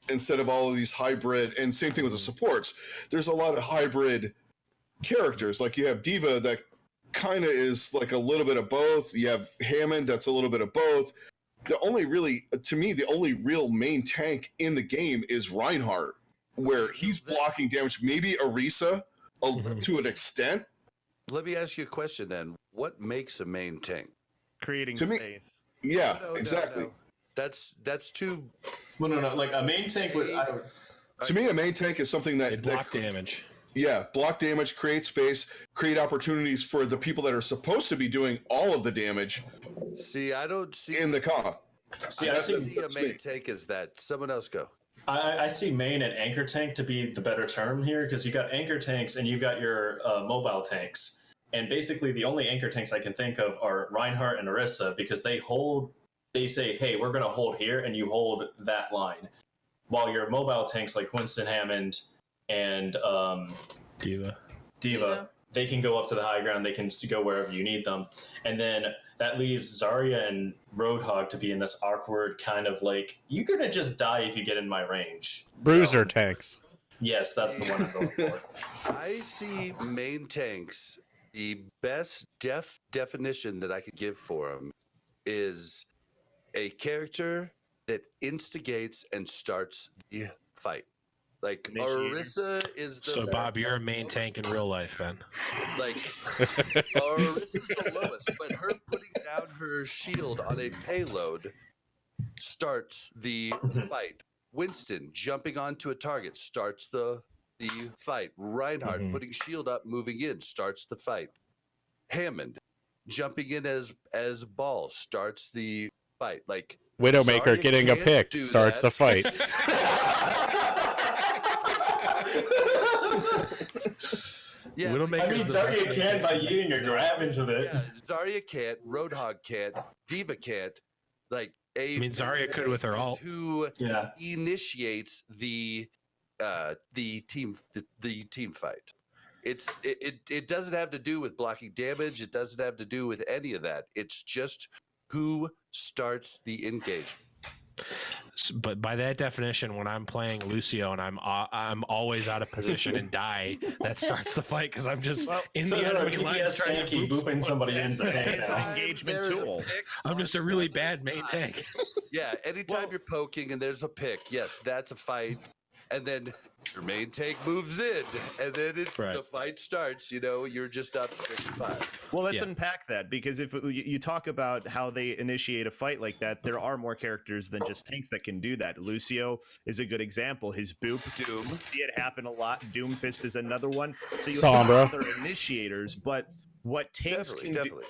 instead of all of these hybrid. And same thing with the supports. There's a lot of hybrid characters. Like you have Diva that kind of is like a little bit of both. You have Hammond that's a little bit of both. The only real main tank in the game is Reinhardt, where he's blocking damage. Maybe Orisa to an extent. Let me ask you a question then. What makes a main tank? Creating to space. Me, yeah, exactly. No. That's too. No. Like a main tank would. To me, a main tank is something that block damage. Yeah, block damage, create space, create opportunities for the people that are supposed to be doing all of the damage. See, I don't see in the comp. See, I see a main tank as that. Someone else go. I see main and anchor tank to be the better term here because you got anchor tanks and you've got your mobile tanks. And basically, the only anchor tanks I can think of are Reinhardt and Orisa because they say, hey, we're going to hold here, and you hold that line. While your mobile tanks like Winston Hammond and Diva, they can go up to the high ground. They can go wherever you need them. And then that leaves Zarya and Roadhog to be in this awkward kind of like, you're going to just die if you get in my range. Bruiser tanks. Yes, that's the one I'm going for. I see main tanks, the best definition that I could give for them is a character that instigates and starts the fight. Like Orisa is the So Bob, you're a main tank in real life, then. Like Orisa's the lowest, but her putting down her shield on a payload starts the fight. Winston jumping onto a target starts the fight. Reinhardt putting shield up, moving in starts the fight. Hammond jumping in as ball starts the fight. Like Widowmaker Zarya getting a can't pick do starts that. a fight. Yeah, Zarya can't by eating a grab into the. Yeah, Zarya can't. Roadhog can't. Diva can't. Like Zarya could with her ult. Who initiates the team fight. It doesn't have to do with blocking damage. It doesn't have to do with any of that. It's just who starts the engagement. But by that definition, when I'm playing Lucio and I'm always out of position and die, that starts the fight because I'm just in the enemy line trying to booping somebody into the tank. Engagement tool. I'm just a really bad main tank. Yeah, anytime you're poking and there's a pick, yes, that's a fight. and then your main tank moves in, and then Right. the fight starts. You're just up 6-5. Well, let's Yeah. unpack that, because if you talk about how they initiate a fight like that, there are more characters than just tanks that can do that. Lucio is a good example. His boop, Doom. see it happen a lot. Doomfist is another one. So you Sombra. have other initiators, but what tanks Definitely.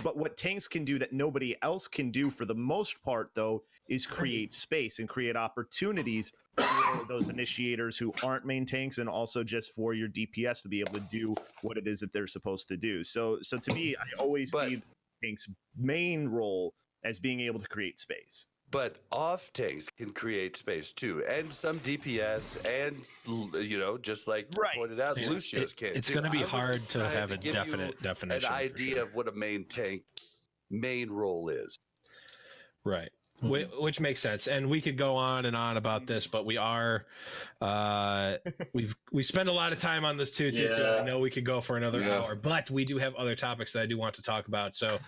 but what tanks can do that nobody else can do for the most part, though, is create space and create opportunities for those initiators who aren't main tanks, and also just for your DPS to be able to do what it is that they're supposed to do. So to me, I always see the tank's main role as being able to create space. But off tanks can create space too, and some DPS, and just like you pointed out, Lucio's can. It's too. going to be I was hard just to trying have a give you definite definition. an for idea sure. of what a main tank main role is. Right. Which makes sense, and we could go on and on about this, but we are we spend a lot of time on this too. I know we could go for another hour, but we do have other topics that I do want to talk about. So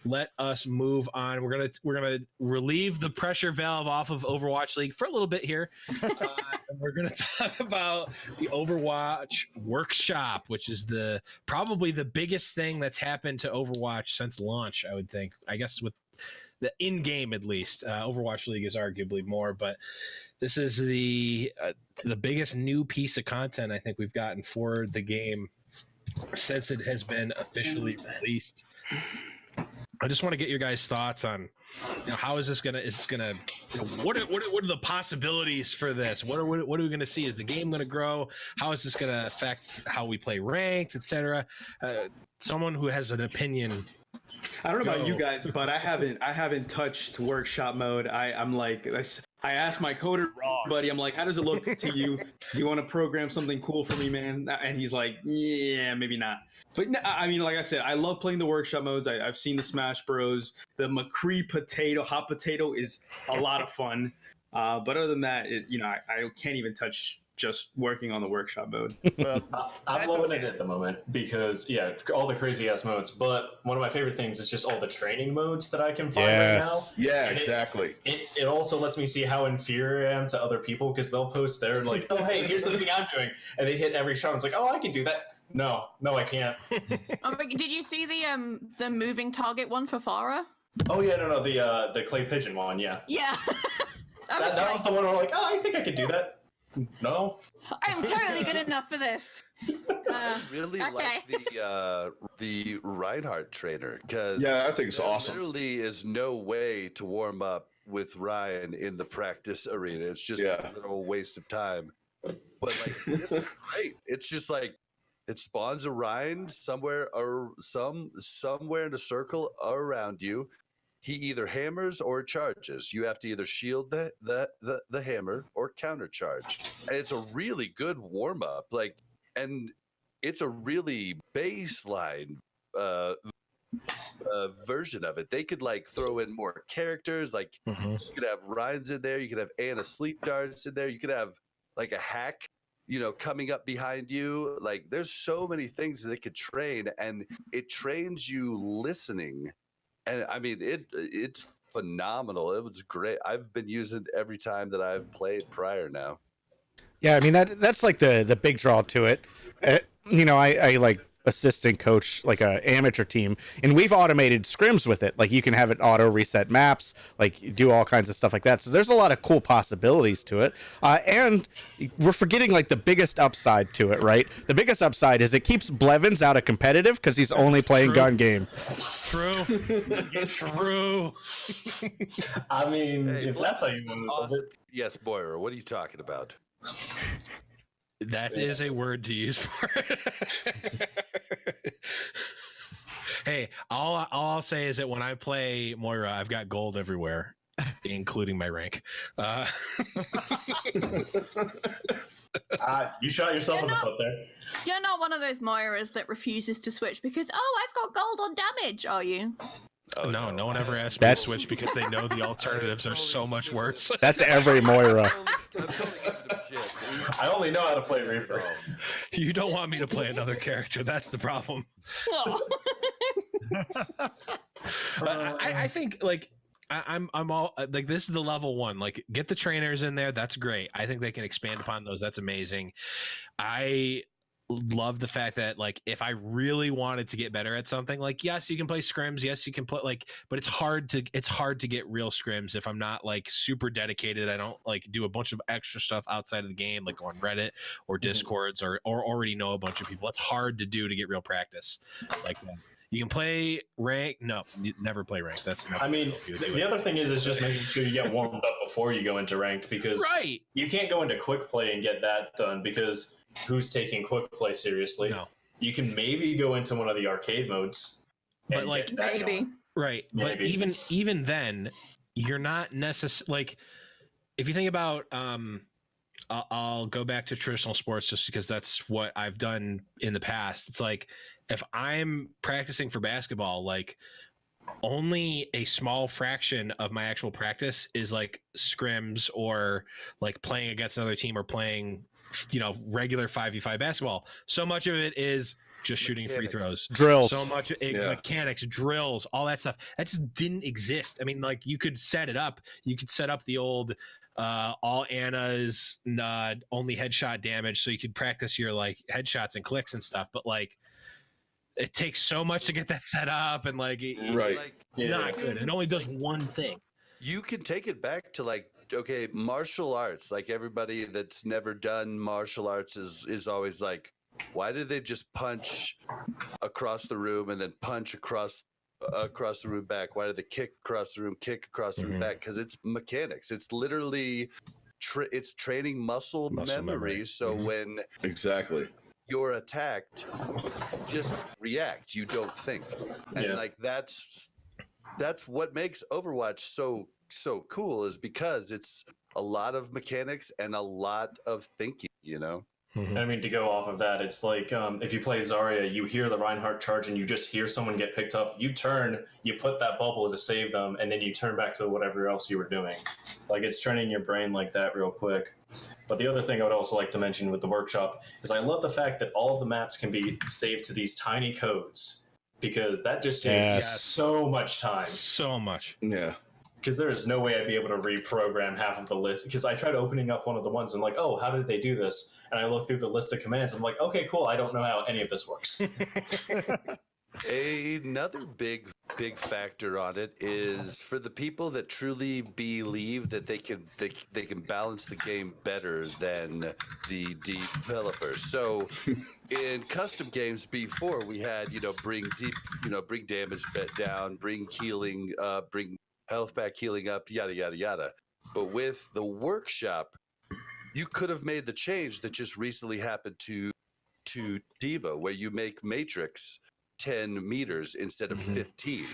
let us move on. We're gonna relieve the pressure valve off of Overwatch League for a little bit here. And we're gonna talk about the Overwatch Workshop, which is probably the biggest thing that's happened to Overwatch since launch. I would think. I guess with the in-game, at least. Overwatch League is arguably more, but this is the biggest new piece of content I think we've gotten for the game since it has been officially released. I just want to get your guys' thoughts on how is this gonna? What are the possibilities for this? What are we gonna see? Is the game gonna grow? How is this gonna affect how we play ranked, etc.? Someone who has an opinion. I don't know about you guys, but I haven't touched workshop mode. I'm like, I asked my coder buddy, I'm like, how does it look to you? Do you want to program something cool for me, man? And he's like, yeah, maybe not. But I mean, like I said, I love playing the workshop modes. I've seen the Smash Bros. The McCree hot potato is a lot of fun. But other than that, I can't even touch just working on the workshop mode. Well, I'm loving it at the moment because, all the crazy ass modes. But one of my favorite things is just all the training modes that I can find right now. Yeah, And exactly. It also lets me see how inferior I am to other people because they'll post their like, oh hey, here's the thing I'm doing, and they hit every shot. And it's like, oh, I can do that. No, I can't. Did you see the moving target one for Farah? Oh yeah, no, the clay pigeon one, yeah. Yeah. That was the one where I'm like, oh, I think I could do that. No. I'm totally good enough for this. I really like the Reinhardt trainer because I think it's awesome. Literally is no way to warm up with Ryan in the practice arena. It's just a little waste of time. But like this is great. It's just like it spawns a Ryan somewhere or somewhere in a circle around you. He either hammers or charges. You have to either shield the hammer or counter charge. And it's a really good warm up. And it's a really baseline version of it. They could throw in more characters. You could have Ryans in there. You could have Anna sleep darts in there. You could have a hack, coming up behind you. There's so many things that it could train, and it trains you listening. And I mean, it's phenomenal. It was great. I've been using it every time that I've played prior now. Yeah, I mean that's the big draw to it. I assistant coach a amateur team, and we've automated scrims with it. You can have it auto reset maps, do all kinds of stuff like that. So there's a lot of cool possibilities to it. And we're forgetting the biggest upside to it, right? The biggest upside is it keeps Blevins out of competitive because he's only playing gun game. True. I mean, if that's how you want to it. Yes, Boyer, what are you talking about? That is a word to use for it. Hey, all I'll say is that when I play Moira, I've got gold everywhere, including my rank. You shot yourself in the foot there. You're not one of those Moiras that refuses to switch because, I've got gold on damage, are you? Oh, no one ever asked me to switch because they know the alternatives are so much worse. That's every Moira. I only know how to play Reaper. You don't want me to play another character. That's the problem. Oh. I think I'm all like, this is the level 1. Like, get the trainers in there. That's great. I think they can expand upon those. That's amazing. I love the fact that, like, if I really wanted to get better at something, like, yes, you can play scrims, yes, you can play, like, but it's hard to get real scrims if I'm not like super dedicated. I don't like do a bunch of extra stuff outside of the game, like go on Reddit or Discords or already know a bunch of people. It's hard to do to get real practice like that. You can play rank. No, you never play rank. That's not. I mean, the other thing is just making sure you get warmed up before you go into ranked, because right. You can't go into quick play and get that done, because who's taking quick play seriously? No. You can maybe go into one of the arcade modes, but like maybe right. Maybe. But even then, you're not necessarily like, if you think about I'll go back to traditional sports just because that's what I've done in the past. It's like, if I'm practicing for basketball, like only a small fraction of my actual practice is like scrims or like playing against another team or playing, regular 5v5 basketball. So much of it is just shooting free throws, drills, so much mechanics, drills, all that stuff. That just didn't exist. I mean, like, you could set it up. You could set up the old all Anna's only headshot damage, so you could practice your like headshots and clicks and stuff. But like, it takes so much to get that set up, and like, it's not good. It only does one thing. You can take it back to like, okay, martial arts. Like, everybody that's never done martial arts is always like, why did they just punch across the room and then punch across the room back? Why did they kick across the room, kick across the room back? Because it's mechanics. It's literally it's training muscle memory. So when you're attacked, just react. You don't think. And like, that's what makes Overwatch so cool, is because it's a lot of mechanics and a lot of thinking, I mean, to go off of that, it's like, if you play Zarya, you hear the Reinhardt charge and you just hear someone get picked up. You turn, you put that bubble to save them, and then you turn back to whatever else you were doing. Like, it's training your brain like that real quick. But the other thing I would also like to mention with the workshop is I love the fact that all of the maps can be saved to these tiny codes, because that just saves so much time. So much. Yeah. Because there is no way I'd be able to reprogram half of the list. Because I tried opening up one of the ones and like, oh, how did they do this? And I look through the list of commands. I'm like, okay, cool. I don't know how any of this works. Another big factor on it is for the people that truly believe that they can balance the game better than the developers. So in custom games before, we had bring damage down, bring healing, bring health back, healing up, yada yada yada. But with the workshop, you could have made the change that just recently happened to Diva, where you make Matrix 10 meters instead of 15.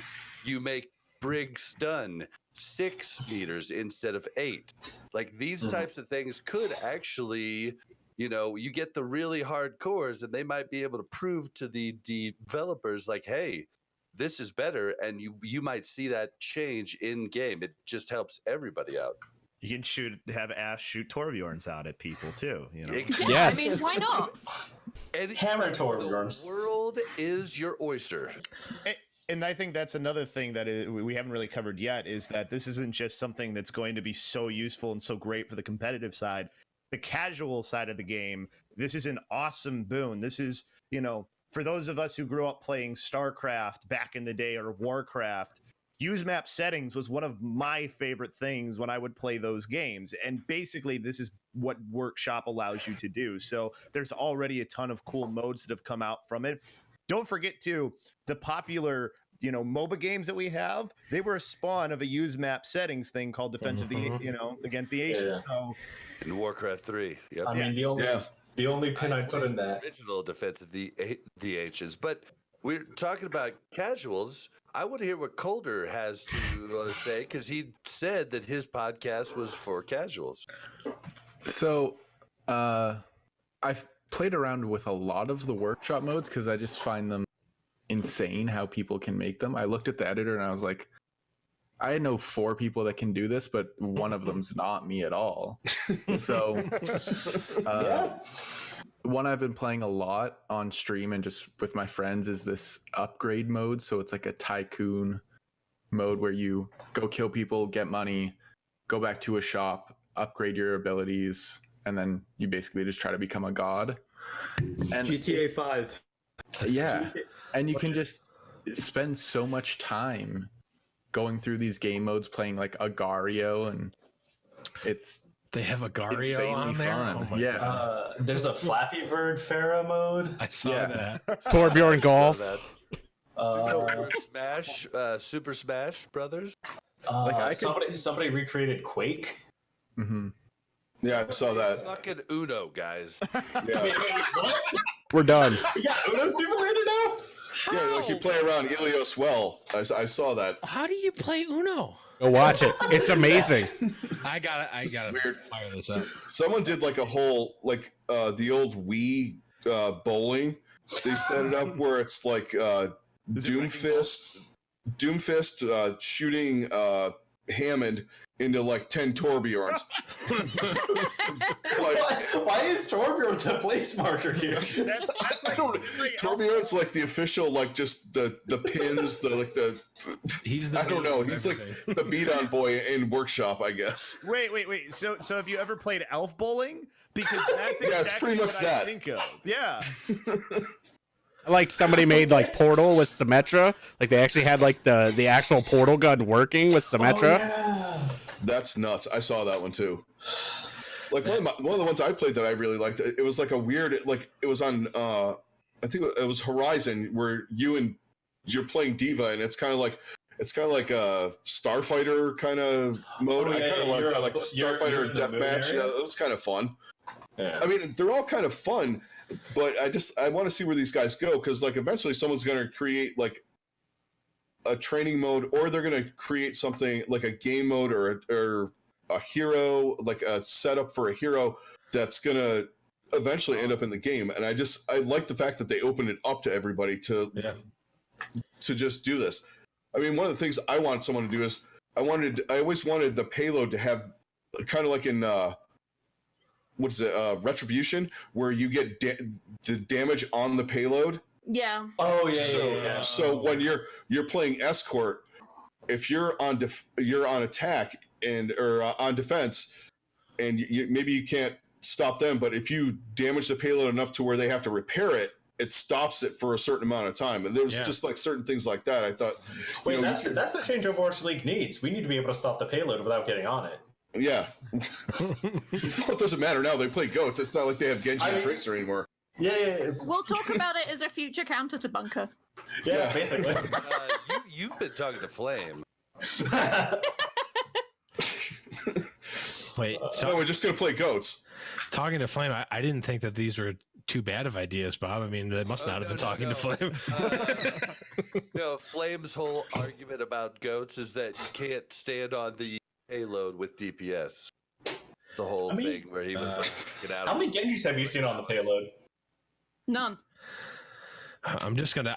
You make Brig stun 6 meters instead of 8. Like, these types of things could actually, you get the really hard cores, and they might be able to prove to the developers, like, hey, this is better, and you might see that change in game. It just helps everybody out. You can have Ash shoot Torbjorns out at people too. Yeah, I mean, why not? And Hammer Torbjorns. The world is your oyster. And I think that's another thing that we haven't really covered yet, is that this isn't just something that's going to be so useful and so great for the competitive side. The casual side of the game, this is an awesome boon. This is, for those of us who grew up playing StarCraft back in the day, or Warcraft, use map settings was one of my favorite things when I would play those games. And basically, this is what Workshop allows you to do. So there's already a ton of cool modes that have come out from it. Don't forget, too, the popular MOBA games that we have, they were a spawn of a use map settings thing called Defense of the, against the Asians. So in Warcraft 3. Yep. I mean, the only pin I put in that original Defense of the Asians. But we're talking about casuals. I want to hear what Calder has to say, because he said that his podcast was for casuals. So, I've played around with a lot of the workshop modes because I just find them insane how people can make them. I looked at the editor and I was like, I know 4 people that can do this, but one of them's not me at all. So, one I've been playing a lot on stream and just with my friends is this upgrade mode. So it's like a tycoon mode where you go kill people, get money, go back to a shop, upgrade your abilities, and then you basically just try to become a god. And GTA 5. yeah, and you can just spend so much time going through these game modes, playing like Agario, and it's They have a Gario insanely on there. fun. Oh my Yeah. God. There's a Flappy Bird Pharaoh mode. I saw Yeah. that. Torbjorn Golf. Super Smash Brothers. Like, I could Somebody recreated Quake. Mm-hmm. Yeah, I saw that. Fucking Uno, guys. Yeah, Wait, what? We're done. We got Uno Simulator now? yeah, like you play around Ilios well. I saw that. How do you play Uno? Go watch it. It's amazing. I gotta Weird. fire this up. Someone did like a whole like the old Wii bowling. They set it up where it's like Doomfist shooting Hammond into like 10 Torbjorns. Why is Torbjorn the place marker here? I don't know. Torbjorn's like the official, like just the pins, He's the I don't know. of He's like everything. the beat on boy in Workshop, I guess. Wait. So have you ever played elf bowling? Because that's exactly Yeah, it's pretty much what that. I think of. Yeah. Like somebody made like Portal with Symmetra. Like they actually had like the actual portal gun working with Symmetra. That's nuts. I saw that one too. Like one of the ones I played that I really liked. It was like a weird, like it was on. I think it was Horizon, where you're playing Diva, and it's kind of like a Starfighter kind of mode. Oh, yeah, I kind of you're like you're Starfighter in the moon Deathmatch. area? Yeah, it was kind of fun. Yeah. I mean, they're all kind of fun, but I want to see where these guys go, because like eventually someone's going to create like a training mode, or they're going to create something like a game mode or a hero, like a setup for a hero that's going to eventually end up in the game. And I like the fact that they opened it up to everybody to just do this. I mean, one of the things I want someone to do is I always wanted the payload to have kind of like in Retribution, where you get the damage on the payload. Yeah. Oh yeah. So when you're playing escort, if you're on attack or on defense, and maybe you can't stop them, but if you damage the payload enough to where they have to repair it, it stops it for a certain amount of time. And there's just like certain things like that. I thought, Wait, that's the change Overwatch League needs. We need to be able to stop the payload without getting on it. yeah. Well, it doesn't matter now. They play goats. It's not like they have Genji and Tracer anymore. Yeah. We'll talk about it as a future counter to Bunker. Yeah, basically. You've been talking to Flame. Wait, No, we're just gonna play goats. talking to Flame, I didn't think that these were too bad of ideas, Bob. I mean, they must not have been talking to Flame. No, Flame's whole argument about goats is that you can't stand on the payload with DPS. The whole thing where he was like, get out. How many Genjis have you seen on the payload? None. I'm just gonna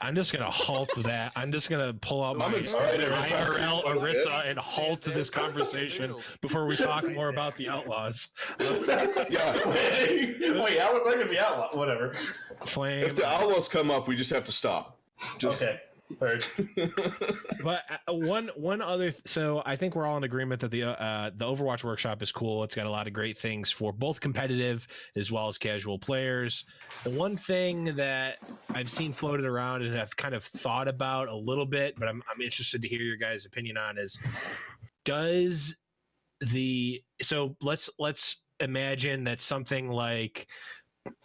halt that. I'm just gonna pull out my I'm excited. IRL Orisa and halt this conversation before we talk more about the Outlaws. Yeah. Wait, how was that gonna be out? Whatever. Flame. If the Outlaws come up, we just have to stop. Okay. Heard. But one other, so I think we're all in agreement that the Overwatch Workshop is cool. It's got a lot of great things for both competitive as well as casual players. The one thing that I've seen floated around and I've kind of thought about a little bit, but I'm interested to hear your guys' opinion on is, so let's imagine that something like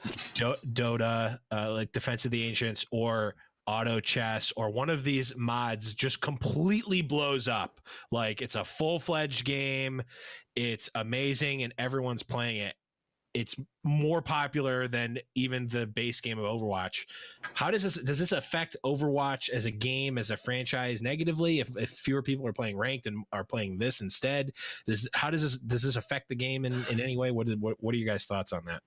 Dota, like Defense of the Ancients, or Auto Chess, or one of these mods just completely blows up. Like it's a full-fledged game, it's amazing, and everyone's playing it. It's more popular than even the base game of Overwatch. How does this affect Overwatch as a game, as a franchise, negatively? If fewer people are playing ranked and are playing this instead, does this affect the game in any way? What are your guys' thoughts on that?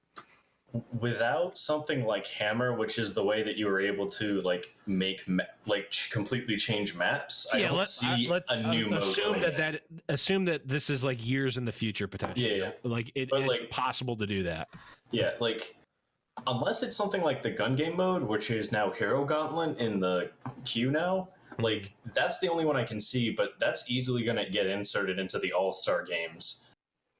Without something like Hammer, which is the way that you were able to like make completely change maps, I don't see a new mode. Assume that this is like years in the future potentially. Yeah. Like it's possible to do that. Yeah, like unless it's something like the gun game mode, which is now Hero Gauntlet in the queue now. Like, that's the only one I can see, but that's easily going to get inserted into the All-Star games.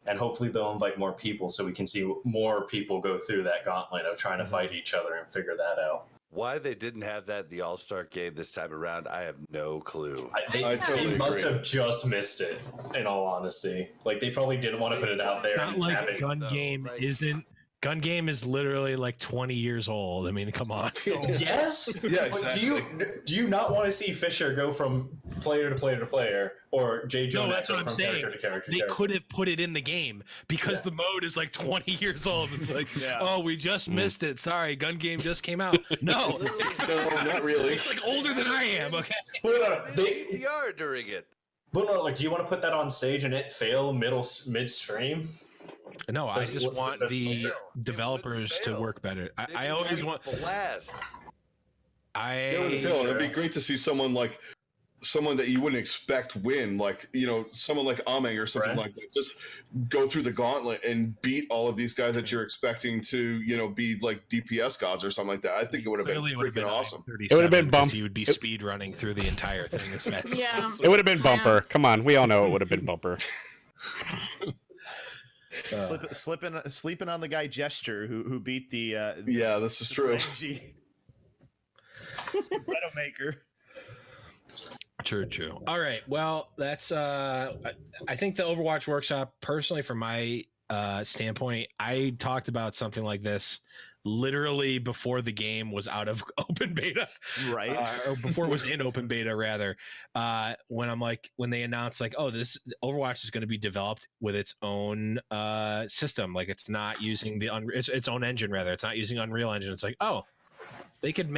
And hopefully they'll invite more people so we can see more people go through that gauntlet of trying to fight each other and figure that out. Why they didn't have that in the All-Star game this time around, I have no clue. They must have just missed it, in all honesty. Like, they probably didn't want to put it out there. It's not like Gun Game isn't. Gun Game is literally like 20 years old. I mean, come on. Yes? Yeah, But exactly. do you not want to see Fisher go from player to player to player, or J. Jonah No, that's go what I'm from saying. character to character? They could have put it in the game because the mode is like 20 years old. It's like, oh, we just missed it. Sorry, Gun Game just came out. No, No, not really. it's like older than I am. Okay. They are during it. But no, like, do you want to put that on stage and it fail midstream? No, I Does it just look want like the there's developers to work better. I They'd always be want. blast. It would feel. It'd be great to see someone that you wouldn't expect win, like, you know, someone like Ameng or something like that. Just go through the gauntlet and beat all of these guys that you're expecting to, you know, be like DPS gods or something like that. I think it would have been freaking awesome. It would have been bump. He would be speed running through the entire thing as fast. Yeah. It would have been bumper. Come on, we all know it would have been bumper. Sleeping on the guy Gesture who beat the yeah, this is true. Maker. True. All right. Well, that's I think the Overwatch workshop, personally, from my standpoint, I talked about something like this literally before the game was out of open beta, right? Or before it was in open beta, rather. When they announced, like, oh, this Overwatch is going to be developed with its own system, like it's not using its own engine, rather, it's not using Unreal Engine. It's like, oh, they could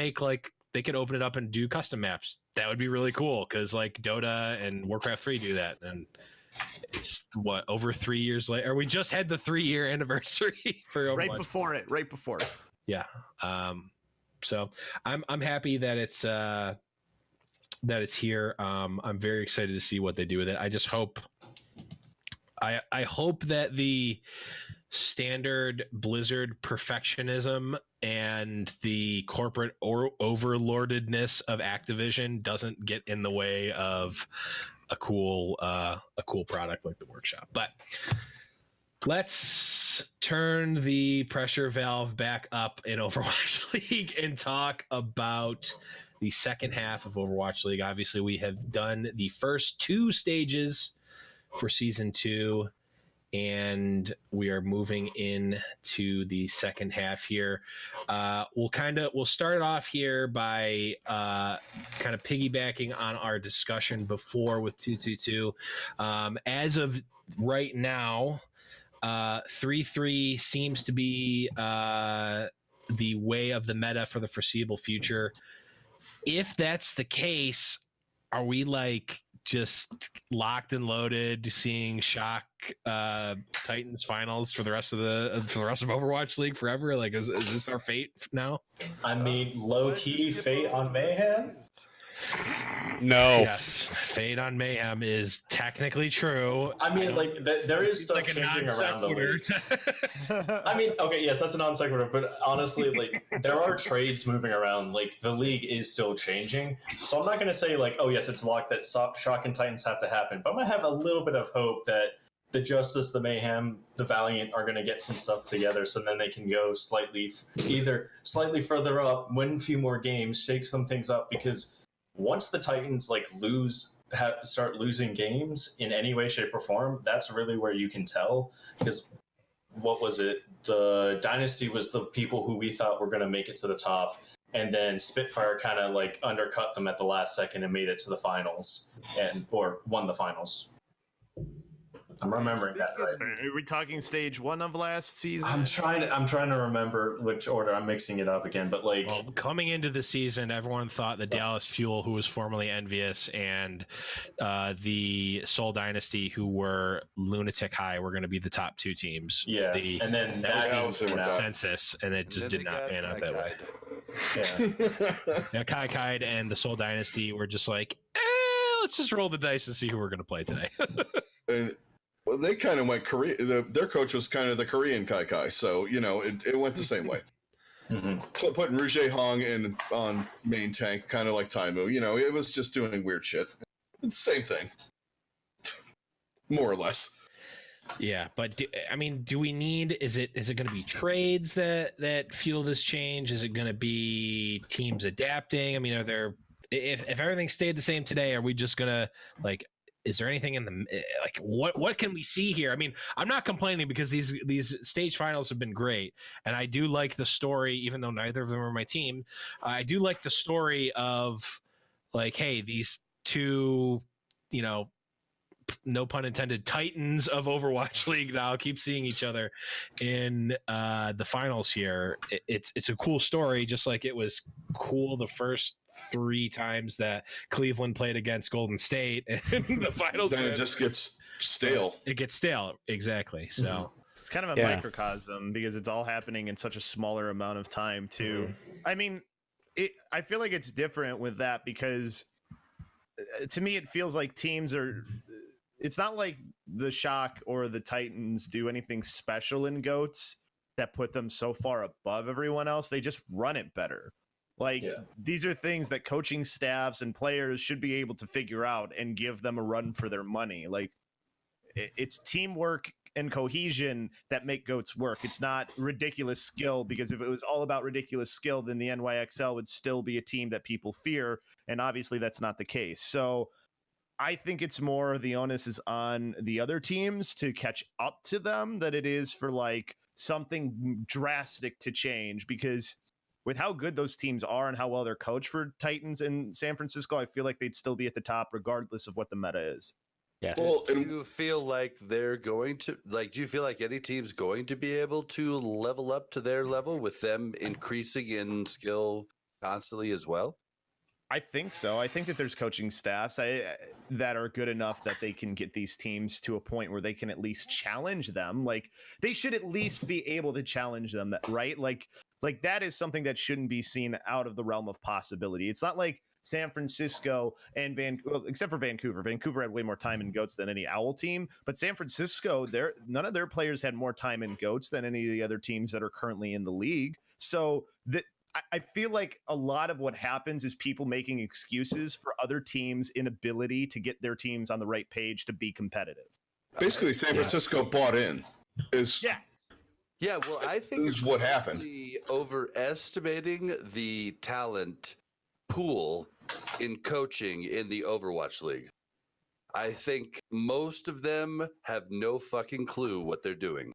open it up and do custom maps. That would be really cool, because like Dota and Warcraft 3 do that, and it's what, over 3 years later. We just had the 3-year anniversary for Overwatch. Right before it. Yeah. So I'm happy that it's here. I'm very excited to see what they do with it. I just hope I hope that the standard Blizzard perfectionism and the corporate overlordedness of Activision doesn't get in the way of a cool product like the workshop. But let's turn the pressure valve back up in Overwatch League and talk about the second half of Overwatch League. Obviously, we have done the first 2 stages for season 2, and we are moving into the second half here. We'll start off here by kind of piggybacking on our discussion before with 222. As of right now, 3-3 seems to be the way of the meta for the foreseeable future. If that's the case, are we like just locked and loaded seeing Shock Titans finals for the rest of Overwatch League forever? Like, is this our fate now? I mean, low-key fate on Mayhem? No. Yes, fate on Mayhem is technically true. I mean, like, there is stuff like changing around the league. I mean, okay, yes, that's a non sequitur, but honestly, like, there are trades moving around. Like, the league is still changing. So I'm not going to say, like, oh, yes, it's locked that Shock and Titans have to happen. But I'm going to have a little bit of hope that the Justice, the Mayhem, the Valiant are going to get some stuff together, so then they can go either slightly further up, win a few more games, shake some things up, because once the Titans like start losing games in any way, shape, or form, that's really where you can tell. Because what was it? The Dynasty was the people who we thought were going to make it to the top, and then Spitfire kind of like undercut them at the last second and made it to the finals or won the finals. I'm remembering that right. Are we talking stage 1 of last season? I'm trying to remember which order. I'm mixing it up again, but like, well, coming into the season, everyone thought the Dallas Fuel, who was formerly Envious, and the Seoul Dynasty, who were Lunatic High, were going to be the top 2 teams. Yeah, and then that was was the consensus, and it just did not pan out that way. Yeah, Kai and the Seoul Dynasty were just like, let's just roll the dice and see who we're going to play today. And well, they kind of went Korea. Their coach was kind of the Korean Kai, so you know it went the same way. putting Rouge Hong in on main tank, kind of like Taimu. It was just doing weird shit. It's the same thing, more or less. Yeah, but do we need? Is it going to be trades that fuel this change? Is it going to be teams adapting? I mean, are there? If everything stayed the same today, are we just gonna like? Is there anything in the like? What can we see here? I mean, I'm not complaining because these stage finals have been great, and I do like the story, even though neither of them are my team. I do like the story of like, hey, these two, no pun intended, titans of Overwatch League now keep seeing each other in the finals here. It's a cool story, just like it was cool the first 3 times that Cleveland played against Golden State in the finals. Then it just gets stale. It gets stale, exactly. So it's kind of a microcosm because it's all happening in such a smaller amount of time too. I mean, I feel like it's different with that because to me it feels like teams are. It's not like the Shock or the Titans do anything special in GOATs that put them so far above everyone else. They just run it better. These are things that coaching staffs and players should be able to figure out and give them a run for their money. Like, it's teamwork and cohesion that make GOATs work. It's not ridiculous skill, because if it was all about ridiculous skill, then the NYXL would still be a team that people fear. And obviously that's not the case. So I think it's more the onus is on the other teams to catch up to them than it is for like something drastic to change, because with how good those teams are and how well they're coached for Titans in San Francisco, I feel like they'd still be at the top regardless of what the meta is. Yes. Well, do you feel like they're going to do you feel like any team's going to be able to level up to their level with them increasing in skill constantly as well? I think so. I think that there's coaching staffs that are good enough that they can get these teams to a point where they can at least challenge them. Like, they should at least be able to challenge them, right? Like that is something that shouldn't be seen out of the realm of possibility. It's not like San Francisco and except for Vancouver. Vancouver had way more time in GOATs than any Owl team, but San Francisco, none of their players had more time in GOATs than any of the other teams that are currently in the league. So I feel like a lot of what happens is people making excuses for other teams' inability to get their teams on the right page to be competitive. Basically, San Francisco bought in. Yes. Yeah, well, I think is what happened. Overestimating the talent pool in coaching in the Overwatch League. I think most of them have no fucking clue what they're doing.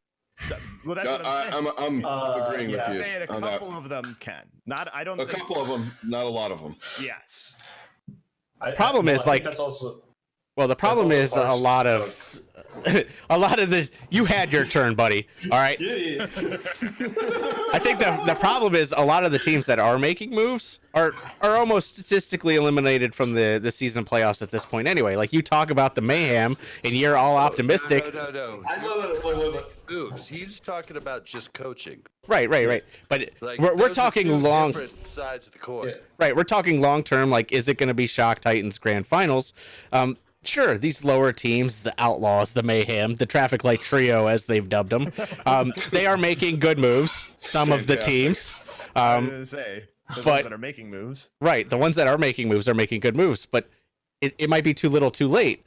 Well, that's what I'm saying. I'm agreeing with you. Saying a couple of them can. A couple of them, not a lot of them. Yes. The problem is a lot of the you had your turn, buddy. All right. Yeah. I think the problem is a lot of the teams that are making moves are almost statistically eliminated from the season playoffs at this point anyway. Like, you talk about the mayhem and you're all optimistic. No. I love it. Moves. He's talking about just coaching. Right. But Like, we're talking long different sides of the coin. Yeah. Right, we're talking long term. Like, is it going to be Shock Titans Grand Finals? Sure, these lower teams, the Outlaws, the Mayhem, the Traffic Light Trio, as they've dubbed them, they are making good moves. Some of the teams, I was gonna say, the ones that are making moves. Right, the ones that are making moves are making good moves, but it might be too little, too late.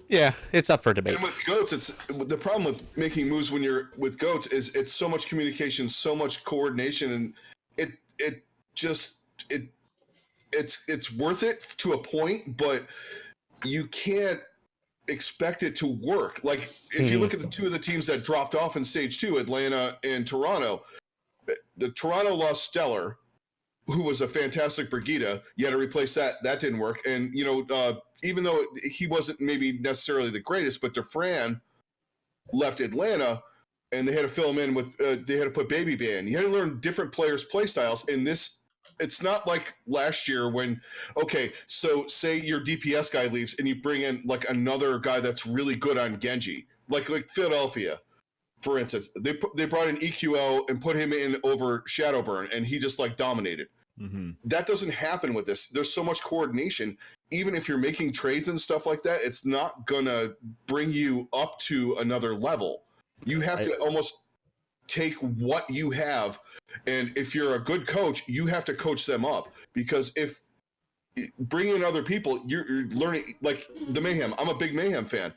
Yeah, it's up for debate. And with GOATs, it's the problem with making moves when you're with GOATs is it's so much communication, so much coordination, and it's worth it to a point, but you can't expect it to work. Like, if you look at the two of the teams that dropped off in stage 2, Atlanta and Toronto, the Toronto lost Stellar, who was a fantastic Brigida. You had to replace that. That didn't work. And, even though he wasn't maybe necessarily the greatest, but DeFran left Atlanta, and they had to fill him in with, they had to put Baby Band. You had to learn different players' play styles. In this, it's not like last year when, okay, so say your DPS guy leaves and you bring in like another guy that's really good on Genji, like Philadelphia, for instance. They brought in EQL and put him in over Shadowburn, and he just like dominated. Mm-hmm. That doesn't happen with this. There's so much coordination. Even if you're making trades and stuff like that, it's not gonna bring you up to another level. You have to almost take what you have, and if you're a good coach, you have to coach them up, because if bring in other people, you're learning, like the Mayhem. I'm a big Mayhem fan.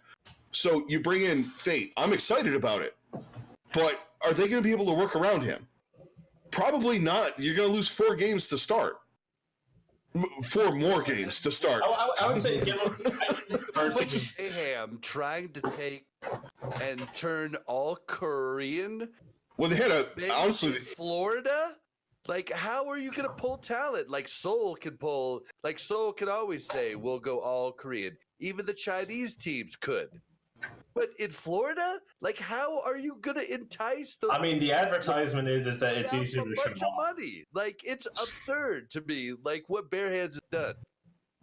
So you bring in Fate. I'm excited about it. But are they going to be able to work around him? Probably not. You're going to lose 4 games to start. 4 more games to start. I would say give him Mayhem trying to take and turn all Korean. Well, they had honestly, Florida. Like, how are you gonna pull talent? Like Seoul can pull. Like Seoul can always say, "We'll go all Korean." Even the Chinese teams could. But in Florida, like, how are you gonna entice those? I mean, the advertisement is that it's down easier for a to bunch of money. Like, it's absurd to me. Like what Bare Hands has done.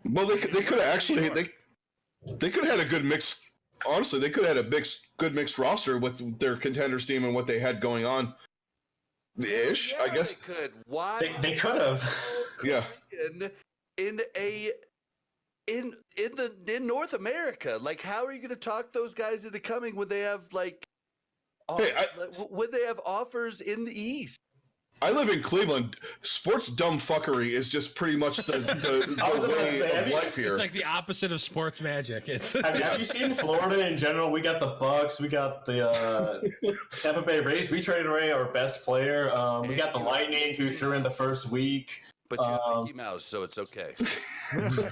well, they could have actually they could have had a good mix. Honestly, they could have had a good mixed roster with their contenders team and what they had going on. Ish, Yeah, I guess. they could. Why? They could have. Yeah. In North America, like, how are you going to talk those guys into coming when they have when they have offers in the East? I live in Cleveland. Sports dumb fuckery is just pretty much the way of life here. It's like the opposite of sports magic. It's Have you seen Florida in general? We got the Bucks. We got the Tampa Bay Rays. We traded away our best player. We got the Lightning, who threw in the first week. But you have Mickey Mouse, so it's okay.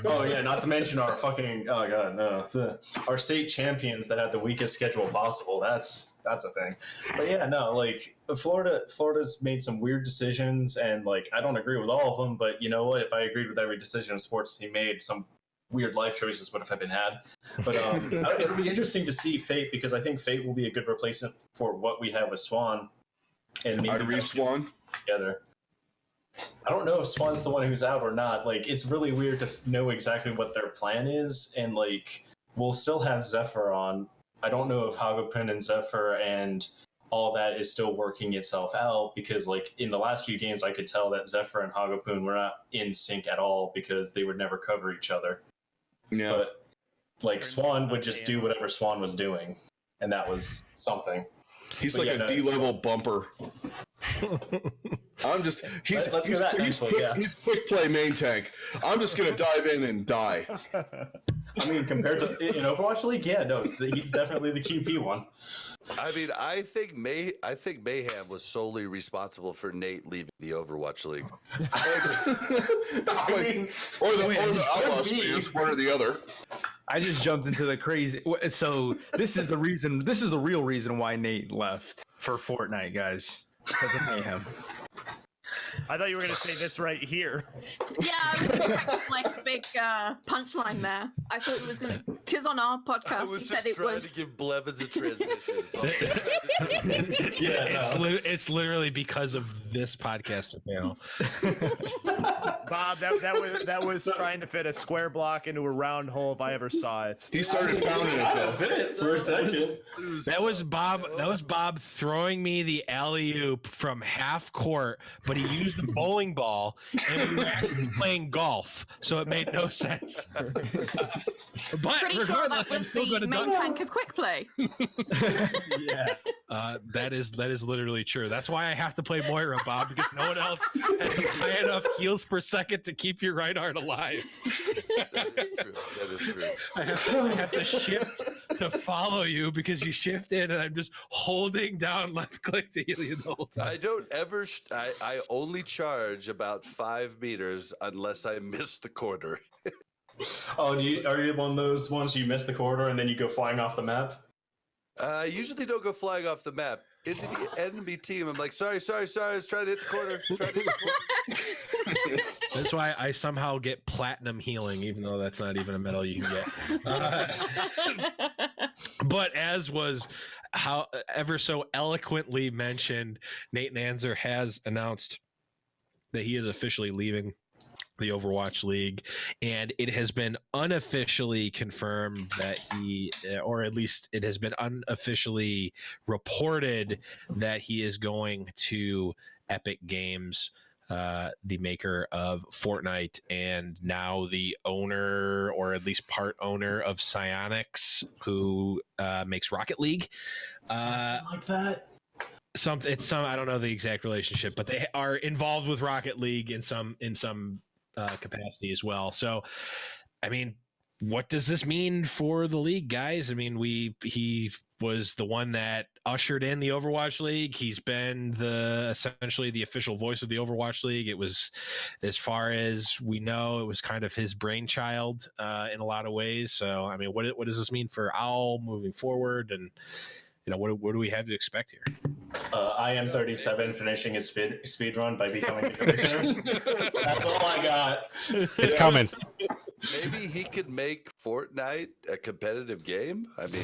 Oh yeah, not to mention our fucking our state champions that had the weakest schedule possible. That's a thing. But yeah, no, like Florida's made some weird decisions, and like I don't agree with all of them. But you know what? If I agreed with every decision in sports he made, some weird life choices would have been had. But it'll be interesting to see Fate, because I think Fate will be a good replacement for what we have with Swan. And maybe Swan together. I don't know if Swan's the one who's out or not. Like, it's really weird to know exactly what their plan is, and like we'll still have Zephyr on. I don't know if Hagopin and Zephyr and all that is still working itself out, because like in the last few games I could tell that Zephyr and Hagopin were not in sync at all, because they would never cover each other. Yeah. But like Swan would just do whatever Swan was doing, and that was something. He's like a D-level bumper. I'm just he's quick play main tank. I'm just gonna dive in and die. I mean, compared to in Overwatch League, yeah, no, he's definitely the QP one. I mean, I think Mayhem was solely responsible for Nate leaving the Overwatch League. I mean, or the Outlaws fans, one or the other. I just jumped into the crazy. So this is the reason. This is the real reason why Nate left for Fortnite, guys. Because of Mayhem. I thought you were going to say this right here. Yeah, I was expecting like a big punchline there. I thought it was going to, because on our I podcast was he just said it trying was. to give Blevins a transition. It's literally because of this podcaster panel. Bob, that was trying to fit a square block into a round hole if I ever saw it. He started pounding it. Fit it for a second. That was Bob. That was Bob throwing me the alley oop from half court, but he used the bowling ball and we were actually playing golf, so it made no sense. But Pretty sure that regardless, I'm was still the going to main dunk. tank of quick play. Yeah. That is literally true. That's why I have to play Moira, Bob, because no one else has high enough heals per second to keep your right heart alive. That is true. I have to shift to follow you because you shift in, and I'm just holding down left click to heal you the whole time. I don't ever. I only charge about 5 meters unless I miss the corner. Oh, are you one of those ones you miss the corridor and then you go flying off the map? I usually don't go flying off the map. Into the enemy team, I'm like, sorry. I was trying to hit the corner. That's why I somehow get platinum healing, even though that's not even a medal you can get. But as was how ever so eloquently mentioned, Nate Nanzer has announced that he is officially leaving the Overwatch League, and it has been unofficially confirmed that he, or at least it has been unofficially reported that he is going to Epic Games, the maker of Fortnite, and now the owner, or at least part owner, of Psyonix, who makes Rocket League. Something like that. I don't know the exact relationship, but they are involved with Rocket League in some capacity as well. So, I mean, what does this mean for the league, guys? I mean, he was the one that ushered in the Overwatch League. He's been essentially the official voice of the Overwatch League. It was, as far as we know, it was kind of his brainchild in a lot of ways. So, I mean, what does this mean for OWL moving forward? And what do we have to expect here? I am 37 finishing his speed run by becoming the commissioner. That's all I got. It's coming. Maybe he could make Fortnite a competitive game. I mean,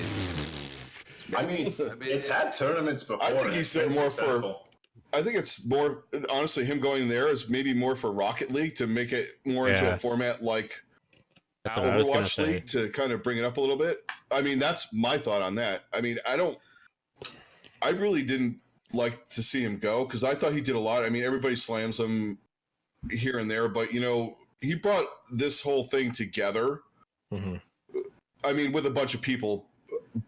It's had tournaments before. I think he's there more for. I think it's more honestly him going there is maybe more for Rocket League to make it more into a Yes. format like That's what I was gonna Overwatch say. League to kind of bring it up a little bit. I mean, that's my thought on that. I mean, I really didn't like to see him go because I thought he did a lot. I mean, everybody slams him here and there, but he brought this whole thing together. Mm-hmm. I mean, with a bunch of people,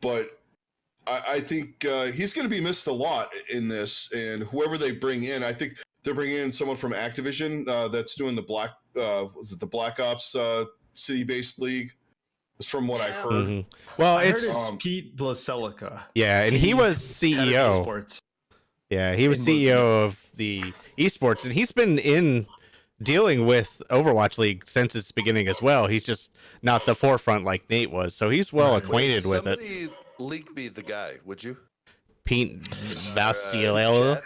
but I think he's going to be missed a lot in this. And whoever they bring in, I think they're bringing in someone from Activision that's doing the Black Ops city-based league. From what I've heard. Mm-hmm. Well, I heard it's Pete Blaselica. yeah, and he was Head of CEO. esports. Yeah, he was CEO of the esports, and he's been dealing with Overwatch League since its beginning as well. He's just not the forefront like Nate was, so he's well acquainted with it. Somebody link me the guy, would you? Pete Bastiello.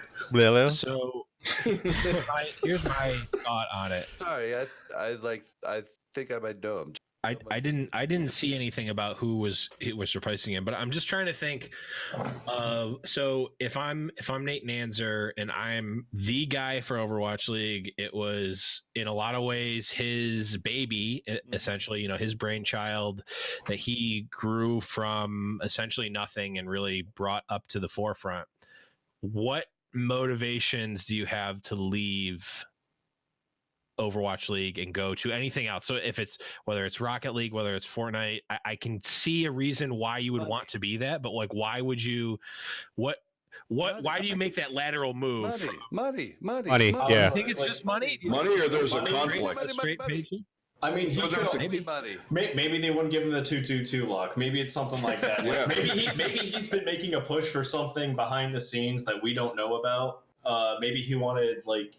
So here's my thought on it. Sorry, I think I might know him. I didn't see anything about who was replacing him, but I'm just trying to think. So if I'm Nate Nanzer and I'm the guy for Overwatch League, it was in a lot of ways his baby, essentially, his brainchild that he grew from essentially nothing and really brought up to the forefront. What motivations do you have to leave Overwatch League and go to anything else? So if it's whether it's Rocket League, whether it's Fortnite, I can see a reason why you would want to be that, but like, why would you? Why do you make that lateral move? Money. Yeah. I think it's just money. Money, or there's a Money, conflict. money. I mean, he could, Money. maybe they wouldn't give him the 222 lock. Maybe it's something like that. Yeah. Maybe he's been making a push for something behind the scenes that we don't know about. Maybe he wanted the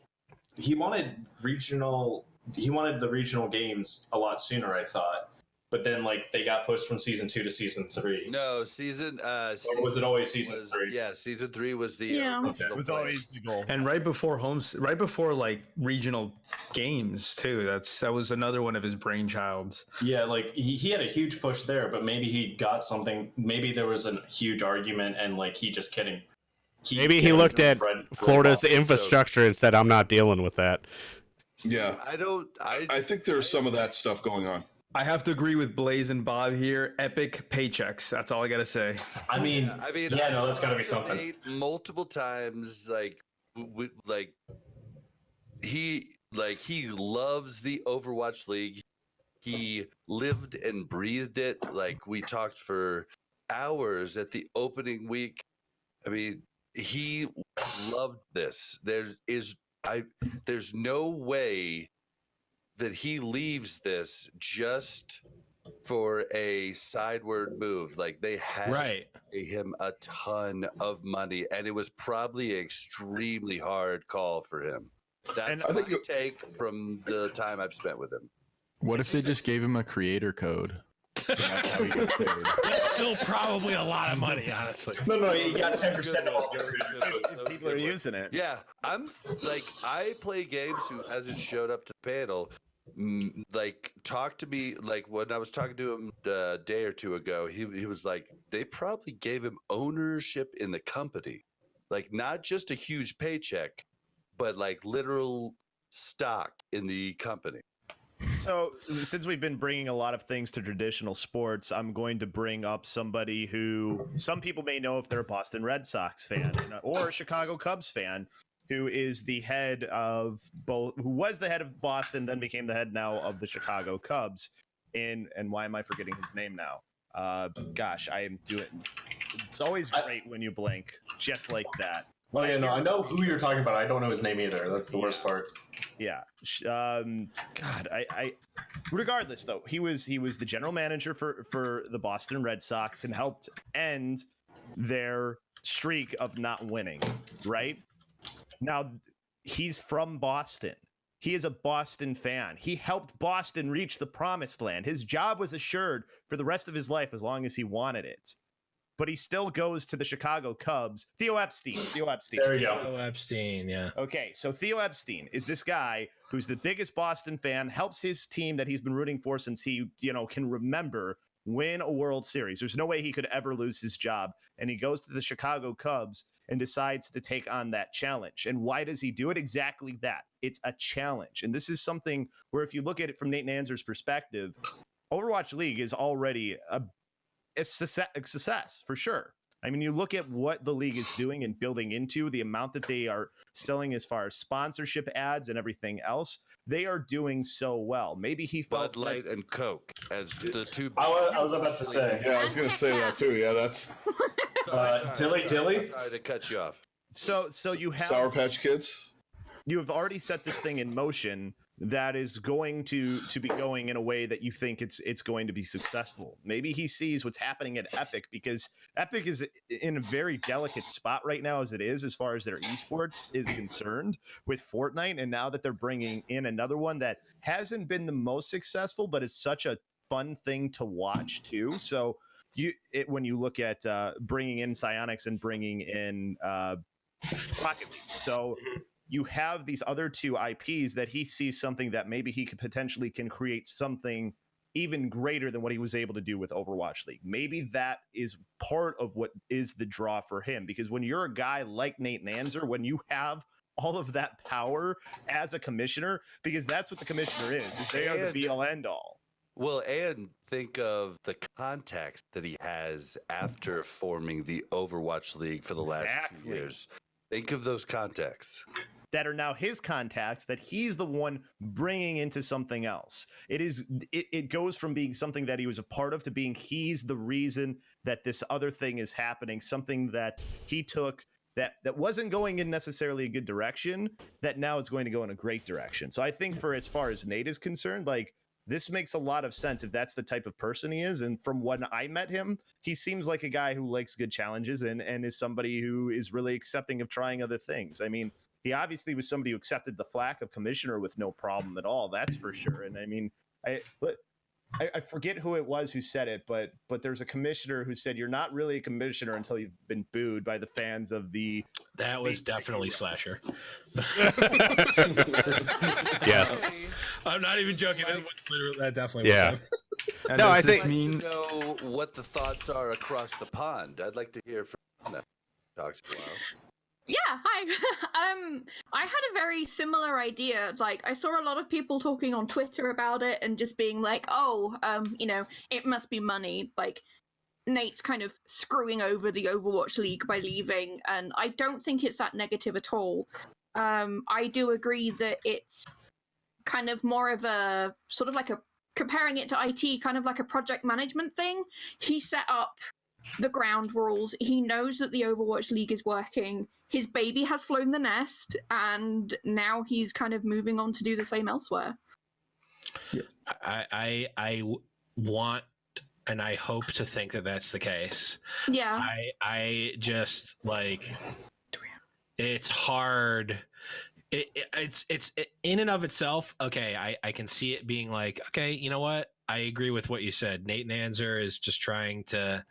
regional games a lot sooner, I thought. But then they got pushed from season 2 to season 3. No, season. Or was it always season 3? Yeah, season 3 was the. Yeah. It was always the goal. And right before regional games too. That was another one of his brainchilds. Yeah, he had a huge push there, but maybe he got something. Maybe there was a huge argument, and he just kidding. Maybe he looked at Florida's infrastructure and said, "I'm not dealing with that." Yeah, I think there's some of that stuff going on. I have to agree with Blaze and Bob here. Epic paychecks. That's all I gotta say. I mean, that's gotta be something. Multiple times, he loves the Overwatch League. He lived and breathed it. We talked for hours at the opening week. I mean, he loved this. There's no way that he leaves this just for a sideward move. They had to pay him a ton of money, and it was probably an extremely hard call for him. That's my take from the time I've spent with him. What if they just gave him a creator code? That's how he gets paid. That's still probably a lot of money, honestly. No, you got 10% off. People are using it. Yeah, I play games who hasn't showed up to the panel. Talk to me when I was talking to him a day or two ago. He was like, they probably gave him ownership in the company, not just a huge paycheck, but literal stock in the company. So, since we've been bringing a lot of things to traditional sports, I'm going to bring up somebody who some people may know if they're a Boston Red Sox fan or a Chicago Cubs fan, who is the head of both, who was the head of Boston, then became the head now of the Chicago Cubs. And why am I forgetting his name now? Gosh, I am doing. It's always great when you blink just like that. Well, yeah, no, I know who you're talking about. I don't know his name either. That's the worst part. Yeah. God, I regardless though, he was the general manager for the Boston Red Sox and helped end their streak of not winning, right? Now he's from Boston. He is a Boston fan. He helped Boston reach the promised land. His job was assured for the rest of his life as long as he wanted it. But he still goes to the Chicago Cubs. Theo Epstein. There you go. Oh, Epstein, yeah. Okay, so Theo Epstein is this guy who's the biggest Boston fan, helps his team that he's been rooting for since he, can remember, win a World Series. There's no way he could ever lose his job. And he goes to the Chicago Cubs and decides to take on that challenge. And why does he do it? Exactly that. It's a challenge. And this is something where if you look at it from Nate Nanzer's perspective, Overwatch League is already a success for sure. I mean, you look at what the league is doing and building into, the amount that they are selling as far as sponsorship ads and everything else, they are doing so well. Maybe he felt Bud Light and Coke as the two. I was about to say. Yeah, I was going to say that too. Yeah, that's Dilly. Sorry to cut you off. so you have Sour Patch Kids. you have already set this thing in motion that is going to be going in a way that you think it's going to be successful. Maybe he sees what's happening at Epic, because Epic is in a very delicate spot right now as it is, as far as their esports is concerned with Fortnite. And now that they're bringing in another one that hasn't been the most successful, but is such a fun thing to watch too. So when you look at bringing in Psyonix and bringing in Rocket League. So you have these other two IPs that he sees something that maybe he could potentially can create something even greater than what he was able to do with Overwatch League. Maybe that is part of what is the draw for him, because when you're a guy like Nate Nanzer, when you have all of that power as a commissioner, because that's what the commissioner is they are the be all end all. Well, and think of the contacts that he has after forming the Overwatch League for the last 2 years. Think of those contacts that are now his contacts that he's the one bringing into something else. It goes from being something that he was a part of to being he's the reason that this other thing is happening, something that he took that wasn't going in necessarily a good direction, that now is going to go in a great direction. So I think for as far as Nate is concerned, like, this makes a lot of sense if that's the type of person he is. And from when I met him, he seems like a guy who likes good challenges and is somebody who is really accepting of trying other things. I mean, he obviously was somebody who accepted the flack of commissioner with no problem at all. That's for sure. And I mean, I forget who it was who said it, but there's a commissioner who said, you're not really a commissioner until you've been booed by the fans of the... That was definitely Slasher. Yes. I'm not even joking. That definitely Yeah. was him. No, I I'd think like to know what the thoughts are across the pond. I'd like to hear from them. Talk to you a while. Yeah, hi. I had a very similar idea. Like, I saw a lot of people talking on Twitter about it and just being like, "Oh, it must be money." Like, Nate's kind of screwing over the Overwatch League by leaving, and I don't think it's that negative at all. I do agree that it's kind of more of a sort of like a, comparing it to IT, kind of like a project management thing. He set up the ground rules. He knows that the Overwatch League is working. His baby has flown the nest, and now he's kind of moving on to do the same elsewhere. I want and I hope to think that that's the case. Yeah. I just like, it's hard. It's in and of itself. Okay. I can see it being like, okay, you know what? I agree with what you said. Nate Nanzer is just trying to,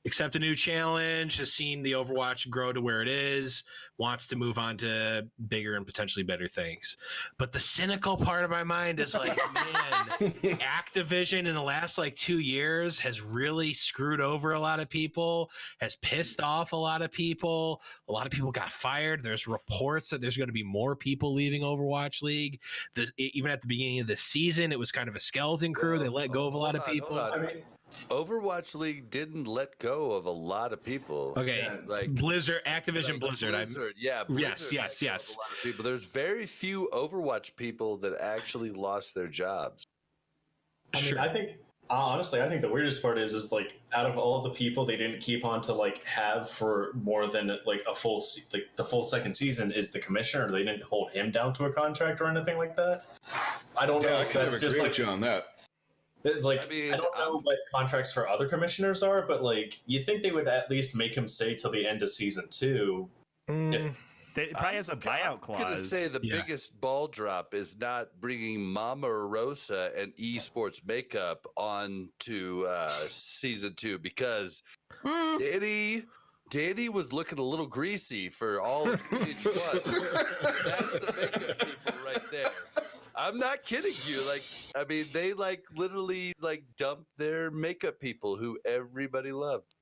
accept a new challenge, has seen the Overwatch grow to where it is, wants to move on to bigger and potentially better things. But the cynical part of my mind is like, man, Activision in the last 2 years has really screwed over a lot of people, has pissed off a lot of people. A lot of people got fired. There's reports that there's going to be more people leaving Overwatch League. Even at the beginning of the season, it was kind of a skeleton crew. They let go of a lot of people. I mean, Overwatch League didn't let go of a lot of people. Okay, Blizzard, Activision Blizzard. Blizzard. Yes. A lot of people. There's very few Overwatch people that actually lost their jobs. I mean, I think Honestly, I think the weirdest part is like out of all the people they didn't keep on to like have for more than like a full like the full second season is the commissioner. They didn't hold him down to a contract or anything like that. I don't know Yeah, I if kind of that's agree just like with you on that. it's like I mean, I don't know what contracts for other commissioners are, but like you think they would at least make him stay till the end of season 2. If It probably has a buyout I'm gonna clause. say the Yeah. biggest ball drop is not bringing Mama Rosa and esports makeup on to season 2 because Danny was looking a little greasy for all of stage 1. That's the makeup people right there. I'm not kidding you. Like, I mean, they like literally like dumped their makeup people who everybody loved.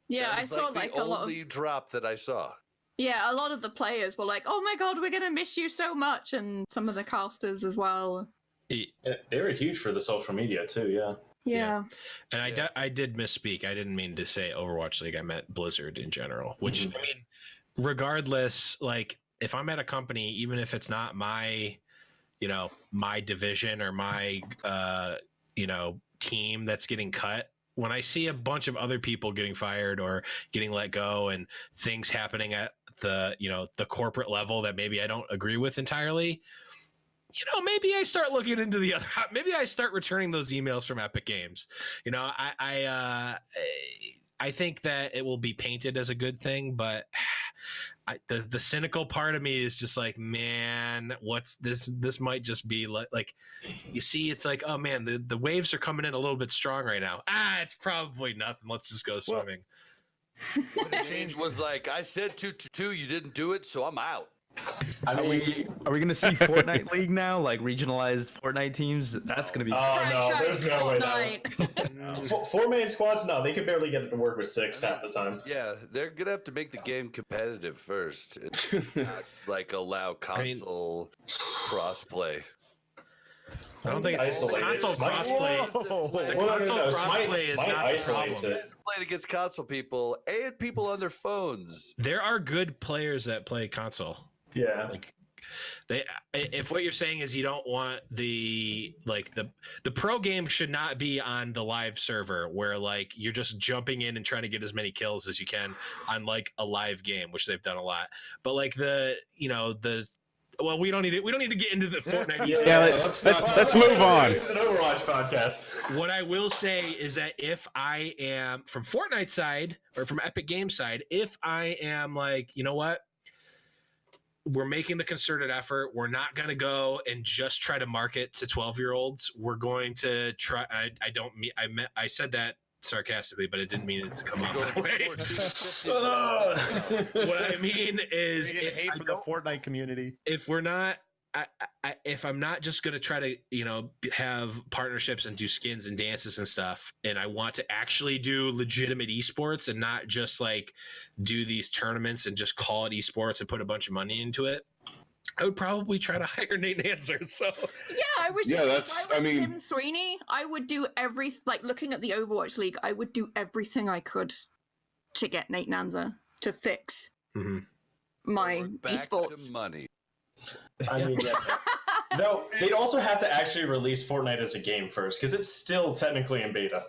Yeah, That I was, saw the like a lot only of drop that I saw. yeah, a lot of the players were like, "Oh my god, we're gonna miss you so much," and some of the casters as well. they were huge for the social media too, yeah. Yeah, And Yeah. I did misspeak. I didn't mean to say Overwatch League. I meant Blizzard in general. Which Mhm. I mean, regardless, like if I'm at a company, even if it's not my, my division or my, team that's getting cut. When I see a bunch of other people getting fired or getting let go and things happening at the, the corporate level that maybe I don't agree with entirely, maybe I start looking into the other. Maybe I start returning those emails from Epic Games. I think that it will be painted as a good thing, but the cynical part of me is just like, man, what's this? This might just be like you see, it's like, oh man, the waves are coming in a little bit strong right now. It's probably nothing. Let's just go swimming. What it changed was like, I said 2-2, you didn't do it, so I'm out. I mean, Are we going to see Fortnite League now, like regionalized Fortnite teams? That's going to be. oh no, Franchise there's no way Fortnite. Four-man squads, no, they could barely get it to work with 6 half the time. Yeah, they're gonna have to make the game competitive first, and not like allow console crossplay. I don't think it's Isolated. console Smite- crossplay. Whoa. The Well, console no, crossplay is Smite not the isolates problem. it. Playing against console people and people on their phones. There are good players that play console. Yeah. Like if what you're saying is you don't want the pro game should not be on the live server where like you're just jumping in and trying to get as many kills as you can on like a live game, which they've done a lot. But like well, we don't need to get into the Fortnite. Yeah, let's move on. This is an Overwatch podcast. What I will say is that if I am from Fortnite side or from Epic Games side, if I am like, you know what? We're making the concerted effort. We're not going to go and just try to market to 12-year-olds. We're going to try. I said that sarcastically, but I didn't mean it to come out that way. What I mean is, You get hate from the Fortnite community. if we're not, if I'm not just going to try to, have partnerships and do skins and dances and stuff, and I want to actually do legitimate esports and not just like do these tournaments and just call it esports and put a bunch of money into it, I would probably try to hire Nate Nanzer. So yeah, I would. Yeah, if I was Tim Sweeney, I would do looking at the Overwatch League, I would do everything I could to get Nate Nanzer to fix my Back esports. to money. I mean, yeah. Though they'd also have to actually release Fortnite as a game first, because it's still technically in beta.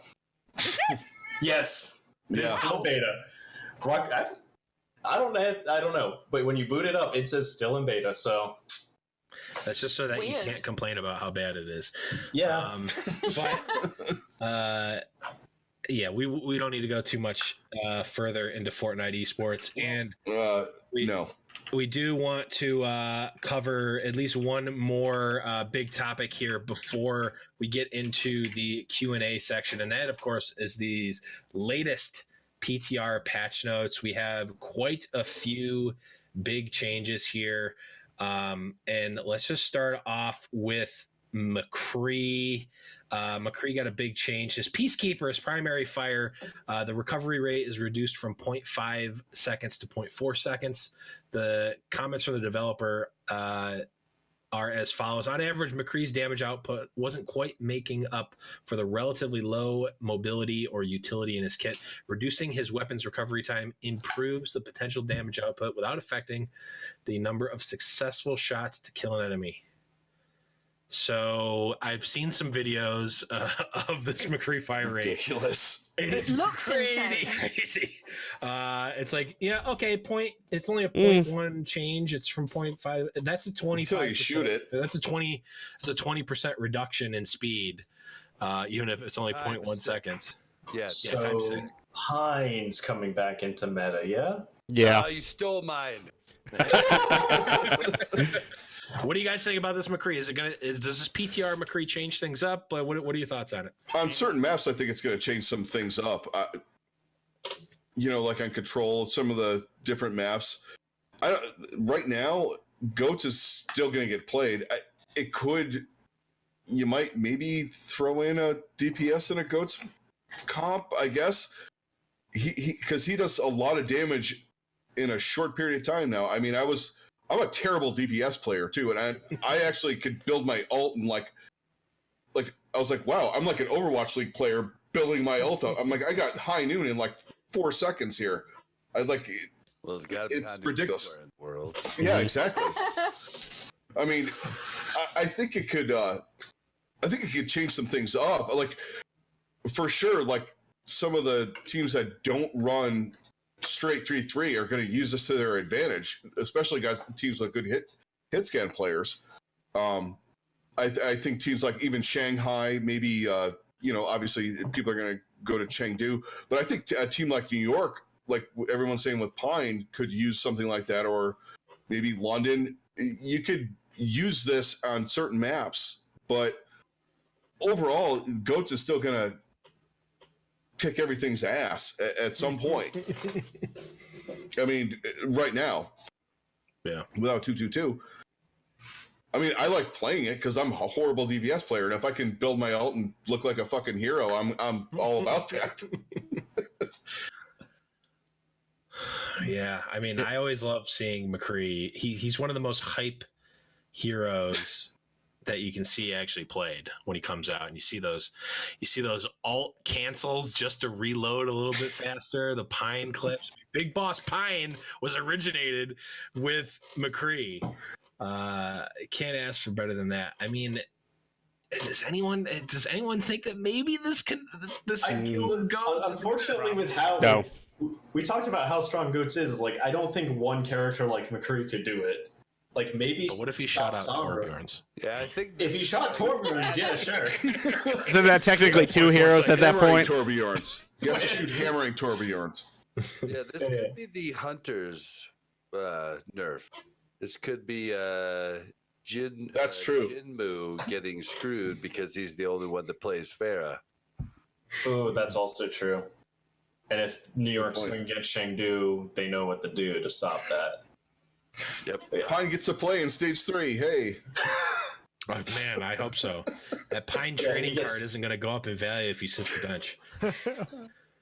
Yes, it's Yeah. still beta. I don't know, but when you boot it up, it says still in beta. So that's just so that you Weird. can't complain about how bad it is. yeah, Yeah, we don't need to go too much further into Fortnite esports, and No. we do want to cover at least one more big topic here before we get into the Q&A section, and that, of course, is these latest PTR patch notes. We have quite a few big changes here, and let's just start off with McCree. McCree got a big change. His Peacekeeper, his primary fire, the recovery rate is reduced from 0.5 seconds to 0.4 seconds. The comments from the developer are as follows. On average, McCree's damage output wasn't quite making up for the relatively low mobility or utility in his kit. Reducing his weapon's recovery time improves the potential damage output without affecting the number of successful shots to kill an enemy. So I've seen some videos of this McCree fire rate. Ridiculous. It's Looks crazy, insane. crazy. It's like, yeah, okay, point. It's only a Mm. 0.1 change. It's from 0.5. That's a 25. Until you shoot it. That's a 20. It's a 20% reduction in speed, even if it's only Times 0.1 six. seconds. Yeah. times So six. Pine's coming back into meta, yeah? Yeah. You stole mine. What do you guys think about this McCree? Does this PTR McCree change things up? What are your thoughts on it? On certain maps, I think it's going to change some things up. Like on Control, some of the different maps. Right now, Goats is still going to get played. You might maybe throw in a DPS in a Goats comp, I guess. Because he does a lot of damage in a short period of time now. I mean, I'm a terrible DPS player too, and I actually could build my ult and like I was like, wow, I'm like an Overwatch League player building my ult up. I'm like, I got high noon in like 4 seconds here. Well, it's got to be It's Handu ridiculous. somewhere in the world. Yeah, exactly. I mean, I think it could. I think it could change some things up. Like for sure, like some of the teams that don't run straight 3-3 are going to use this to their advantage, especially teams with good hit scan players. I think teams like even Shanghai, maybe obviously people are going to go to Chengdu, but I think a team like New York, like everyone's saying with Pine, could use something like that, or maybe London. You could use this on certain maps, but overall, Goats is still going to kick everything's ass at some point. I mean, right now. Yeah. Without 2-2-2. I mean, I like playing it because I'm a horrible DPS player, and if I can build my ult and look like a fucking hero, I'm all about that. Yeah, I mean, I always love seeing McCree. He's one of the most hype heroes that you can see actually played when he comes out, and you see those alt cancels just to reload a little bit faster. The Pine clips, Big Boss Pine was originated with McCree. Can't ask for better than that. I mean, does anyone think that maybe this can kill Goats? Unfortunately, with how No. we talked about how strong Goats is, like I don't think one character like McCree could do it. Like maybe. But what if he stop shot out Sombra. Torbjorn's? Yeah, I think If he shot Torbjorn, yeah, sure. Isn't that technically 2 heroes at that Hammering point? Torbjorns. You have to shoot hammering Torbjorns. Yeah, this could be the Hunter's nerf. This could be Jin. That's true. Jinmu getting screwed because he's the only one that plays Pharah. Oh, that's also true. And if New York's point. going to get Chengdu, they know what to do to stop that. Yep. Yeah. Pine gets to play in stage 3. Hey. Oh, man, I hope so. That Pine Yeah, trading he gets- card isn't going to go up in value if he sits the bench.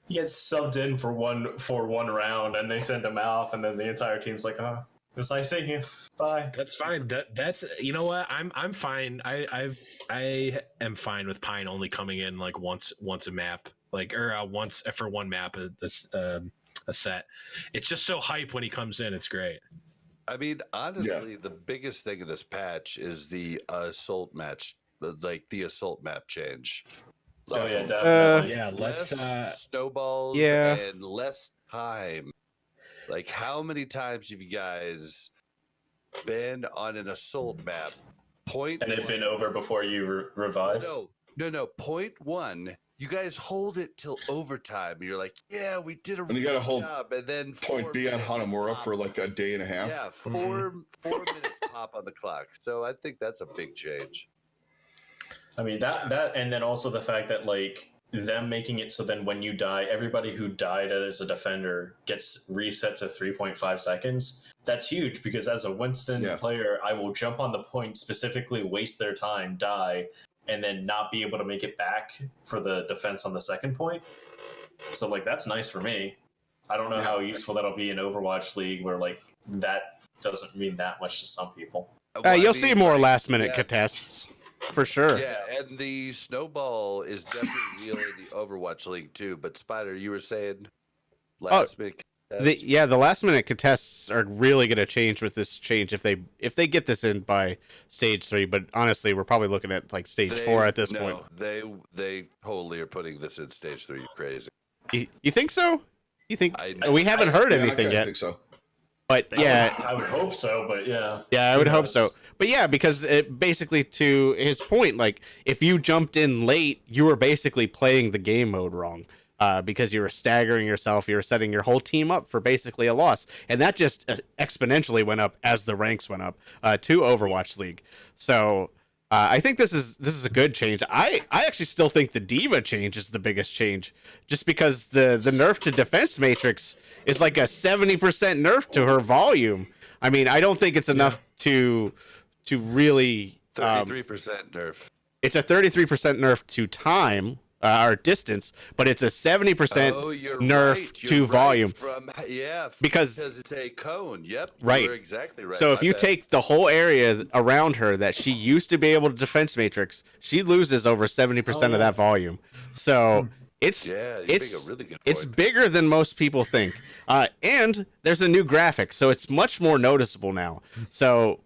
He gets subbed in for one round, and they send him off, and then the entire team's like, "Oh, it was nice seeing you. Bye." That's fine. That's you know what? I'm fine. I am fine with Pine only coming in like once a map, like or once for one map a set. It's just so hype when he comes in. It's great. I mean, honestly, the biggest thing in this patch is the assault match, the assault map change. Oh yeah, definitely. Yeah, let's. Less snowballs yeah. and less time. Like, how many times have you guys been on an assault map? Point And it'd one- been over before you revive. No. Point one. You guys hold it till overtime. You're like, yeah, we did a And you gotta good hold job. And then Point B on Hanamura for like a day and a half. yeah, 4 minutes pop on the clock. So I think that's a big change. I mean that, and then also the fact that like them making it so then when you die, everybody who died as a defender gets reset to 3.5 seconds. That's huge because as a Winston player, I will jump on the point, specifically waste their time, die, and then not be able to make it back for the defense on the second point. So like that's nice for me. I don't know how useful that'll be in Overwatch League where like that doesn't mean that much to some people. You'll see more last minute contests for sure. Yeah, and the snowball is definitely real in the Overwatch League too. But Spider, you were saying last minute. The last minute contests are really going to change with this change if they get this in by stage 3. But honestly, we're probably looking at like stage 4 at this point. They totally are putting this in stage 3. You're crazy. You think so? You think I- we haven't heard I anything yet? think so. But yeah, I would hope so, but yeah. yeah, I would hope so. But yeah, because it basically, to his point, like if you jumped in late, you were basically playing the game mode wrong. Because you were staggering yourself, you were setting your whole team up for basically a loss, and that just exponentially went up as the ranks went up to Overwatch League. So I think this is a good change. I actually still think the Diva change is the biggest change, just because the nerf to defense matrix is like a 70% nerf to her volume. I mean, I don't think it's enough to really 33% nerf. It's a 33% nerf to time. Or distance, but it's a 70% nerf to volume. Because it's a cone. Yep. Right. You're exactly right. So if you take the whole area around her that she used to be able to defense matrix, she loses over 70% of that volume. So it's a really good it's point. bigger than most people think. And there's a new graphic, so it's much more noticeable now. So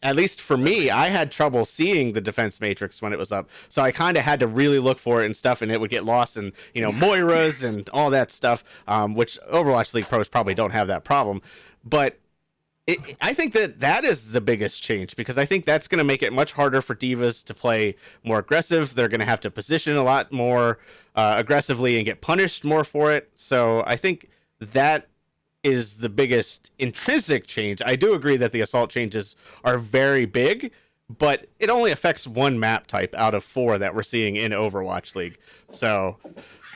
at least for me, I had trouble seeing the defense matrix when it was up, so I kind of had to really look for it and stuff, and it would get lost in Moiras and all that stuff, which Overwatch League pros probably don't have that problem. But I think that is the biggest change, because I think that's going to make it much harder for divas to play more aggressive. They're going to have to position a lot more aggressively and get punished more for it. So I think that is the biggest intrinsic change. I do agree that the assault changes are very big, but it only affects one map type out of 4 that we're seeing in Overwatch League. So,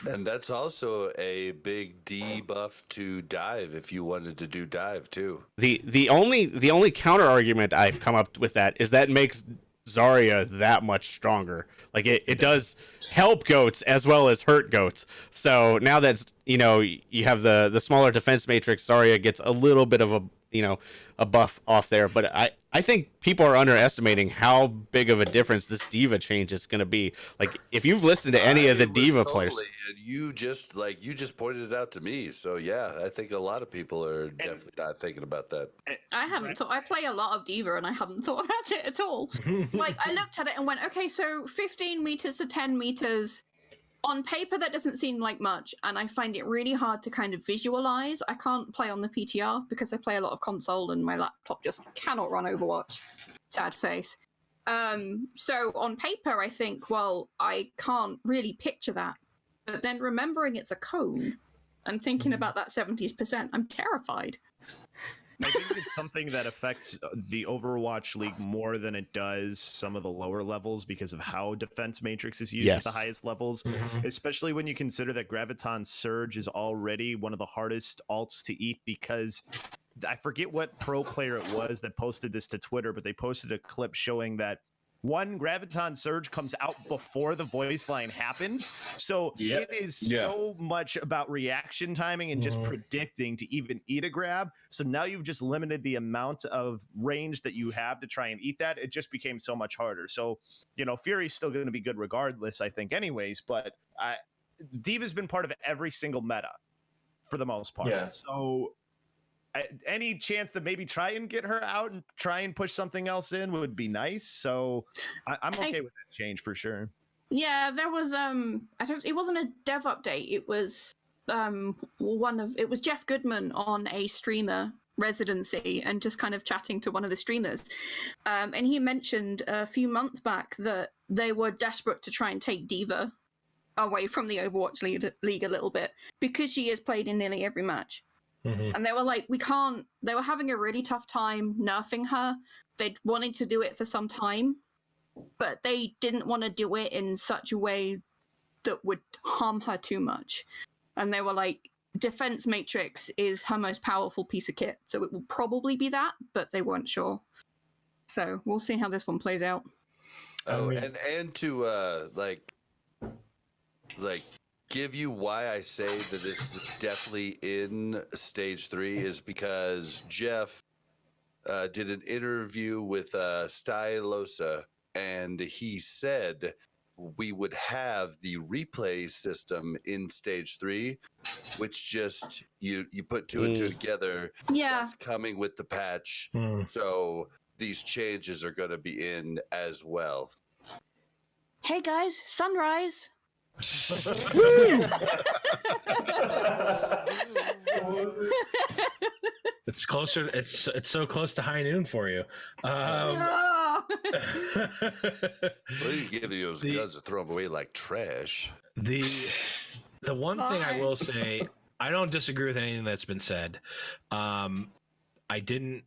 and that's also a big debuff to dive if you wanted to do dive too. The only counter argument I've come up with that is that makes Zarya that much stronger. Like it does help goats as well as hurt goats. So now that you have the smaller defense matrix, Zarya gets a little bit of a buff off there. But I think people are underestimating how big of a difference this diva change is going to be. Like if you've listened to any of the diva players, and you just pointed it out to me. So yeah, I think a lot of people are definitely not thinking about that. I hadn't thought. I play a lot of diva, and I hadn't thought about it at all. Like I looked at it and went, okay, so 15 meters to 10 meters. On paper, that doesn't seem like much, and I find it really hard to kind of visualize. I can't play on the PTR because I play a lot of console, and my laptop just cannot run Overwatch. Sad face. So on paper, I think, well, I can't really picture that. But then remembering it's a cone and thinking about that 70%, I'm terrified. I think it's something that affects the Overwatch League more than it does some of the lower levels because of how defense matrix is used at the highest levels, especially when you consider that Graviton Surge is already one of the hardest alts to eat, because I forget what pro player it was that posted this to Twitter, but they posted a clip showing that Graviton Surge comes out before the voice line happens. So it is so much about reaction timing and just predicting to even eat a grab. So now you've just limited the amount of range that you have to try and eat that. It just became so much harder. So, Fury's still going to be good regardless, I think, anyways. But Diva's been part of every single meta for the most part. Yeah. So any chance to maybe try and get her out and try and push something else in would be nice. So I'm okay with that change for sure. Yeah, there was it wasn't a dev update. It was it was Jeff Goodman on a streamer residency and just kind of chatting to one of the streamers. And he mentioned a few months back that they were desperate to try and take Diva away from the Overwatch League a little bit because she is played in nearly every match. And they were like, they were having a really tough time nerfing her. They'd wanted to do it for some time, but they didn't want to do it in such a way that would harm her too much. And they were like, defense matrix is her most powerful piece of kit, so it will probably be that, but they weren't sure. So we'll see how this one plays out. Oh, and to give you why I say that this is definitely in stage 3 is because Jeff did an interview with Stylosa, and he said we would have the replay system in stage 3, which just you put 2 and 2 together. Yeah. That's coming with the patch. So these changes are going to be in as well. Hey guys, sunrise. It's closer. It's so close to high noon for you. Oh. Well, you give those guns to throw them away like trash. The one thing I will say, I don't disagree with anything that's been said. I didn't.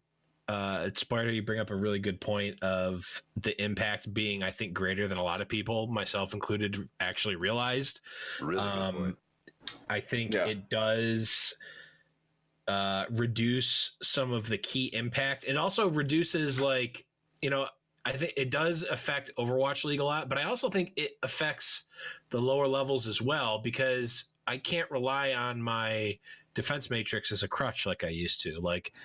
Spider, you bring up a really good point of the impact being, I think, greater than a lot of people, myself included, actually realized. Really good point. I think it does reduce some of the key impact. It also reduces, like, you know, I think it does affect Overwatch League a lot, but I also think it affects the lower levels as well, because I can't rely on my defense matrix as a crutch like I used to. Like,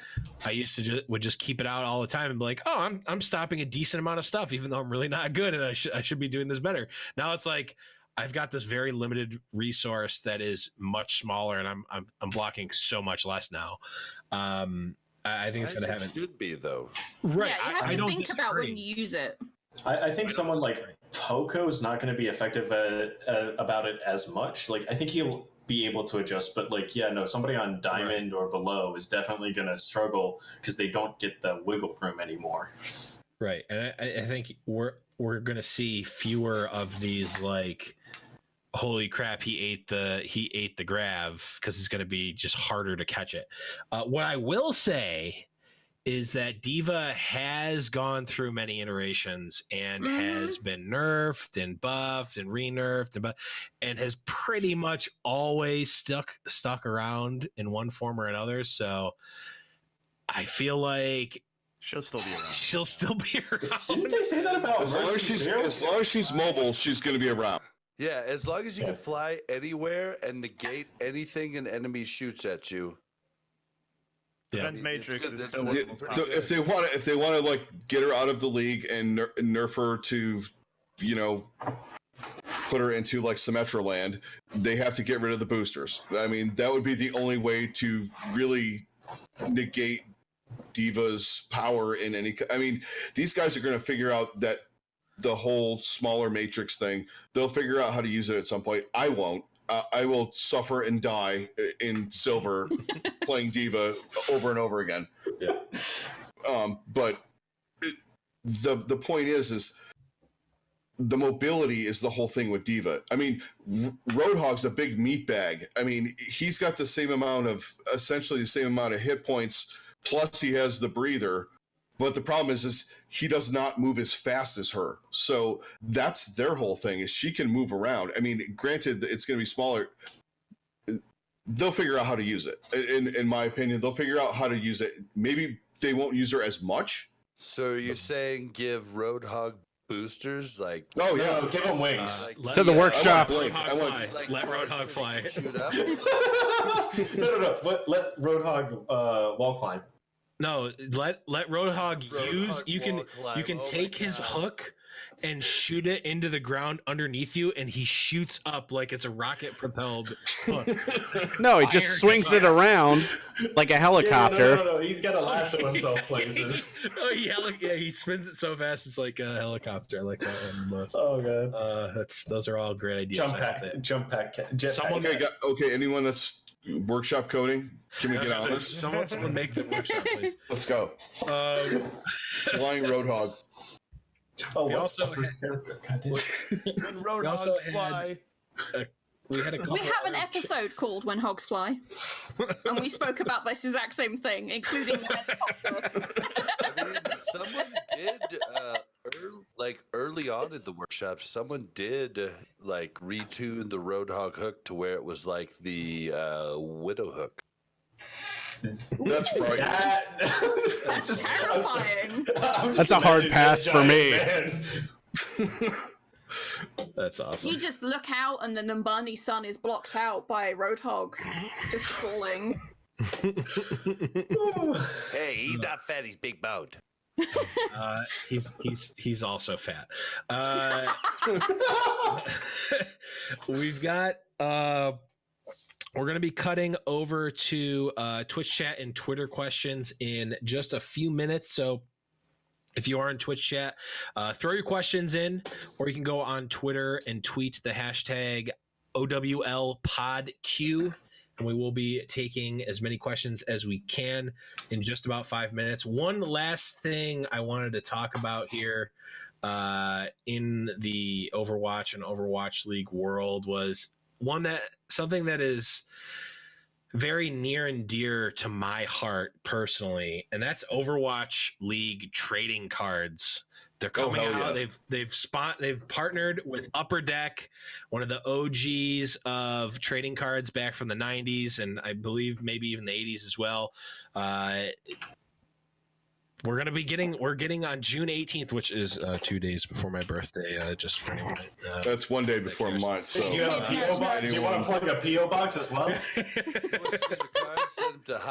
I used to would just keep it out all the time and be like, oh, I'm stopping a decent amount of stuff, even though I'm really not good and I should be doing this better. Now it's like I've got this very limited resource that is much smaller, and I'm blocking so much less now. I think it's going to have it. Should be though. Right. Yeah, you have to think about when you use it. I think someone like Poco is not going to be effective about it as much. Like, I think he'll be able to adjust, but like, yeah, no, somebody on Diamond or below is definitely going to struggle because they don't get the wiggle room anymore. Right, and I think we're going to see fewer of these, like, holy crap, he ate the grav, because it's going to be just harder to catch it. What I will say is that D.Va has gone through many iterations and has been nerfed and buffed and re-nerfed and has pretty much always stuck around in one form or another. So I feel like she'll still be around. She'll still be around. Didn't they say that about as long as she's mobile, she's going to be around. Yeah, as long as you can fly anywhere and negate anything an enemy shoots at you. Defense matrix is still if they want to like get her out of the league and nerf her to, you know, put her into like Symmetra land, they have to get rid of the boosters. I mean, that would be the only way to really negate D.Va's power in any. I mean, these guys are going to figure out that the whole smaller matrix thing. They'll figure out how to use it at some point. I won't. I will suffer and die in silver playing D.Va over and over again. Yeah. But the point is the mobility is the whole thing with D.Va. I mean, Roadhog's a big meat bag. I mean, he's got essentially the same amount of hit points, plus he has the breather. But the problem is he does not move as fast as her. So that's their whole thing, is she can move around. I mean, granted, it's going to be smaller. They'll figure out how to use it. In my opinion, they'll figure out how to use it. Maybe they won't use her as much. So are you saying give Roadhog boosters? Like, oh yeah, no, give them wings. To the workshop. Let Roadhog fly. Shoot up? No. Let Roadhog wall climb. No, let Roadhog use. You can take his hook and shoot it into the ground underneath you, and he shoots up like it's a rocket propelled hook. No, he just swings it around like a helicopter. No. He's got to lasso himself places. He spins it so fast it's like a helicopter. I like that one the most. Oh god. Those are all great ideas. Jump pack. Okay. Anyone that's workshop coding, can we get on this? Someone make the workshop, please. Let's go. Flying Roadhog. Oh, what's the first character? When Roadhogs fly. We have an episode called When Hogs Fly, and we spoke about this exact same thing, including the helicopter. I mean, someone did, early on in the workshop, someone did, retune the Roadhog hook to where it was like the Widow hook. That's frightening. That's terrifying. That's a hard pass for me. That's awesome. You just look out and the Numbani sun is blocked out by Roadhog just falling. Hey, he's not fat, he's big boned. He's also fat. We've got we're going to be cutting over to Twitch chat and Twitter questions in just a few minutes. So if you are in Twitch chat, throw your questions in, or you can go on Twitter and tweet the hashtag OWLPodQ, and we will be taking as many questions as we can in just about 5 minutes. One last thing I wanted to talk about here in the Overwatch and Overwatch League world was something that is very near and dear to my heart personally, and that's Overwatch League trading cards. They're coming out. Yeah. They've partnered with Upper Deck, one of the OGs of trading cards back from the 90s, and I believe maybe even the 80s as well. We're getting on June 18th, which is 2 days before my birthday. Just for anyone. That's 1 day before mine. So do you have a PO box? Do you want to plug a PO box as well?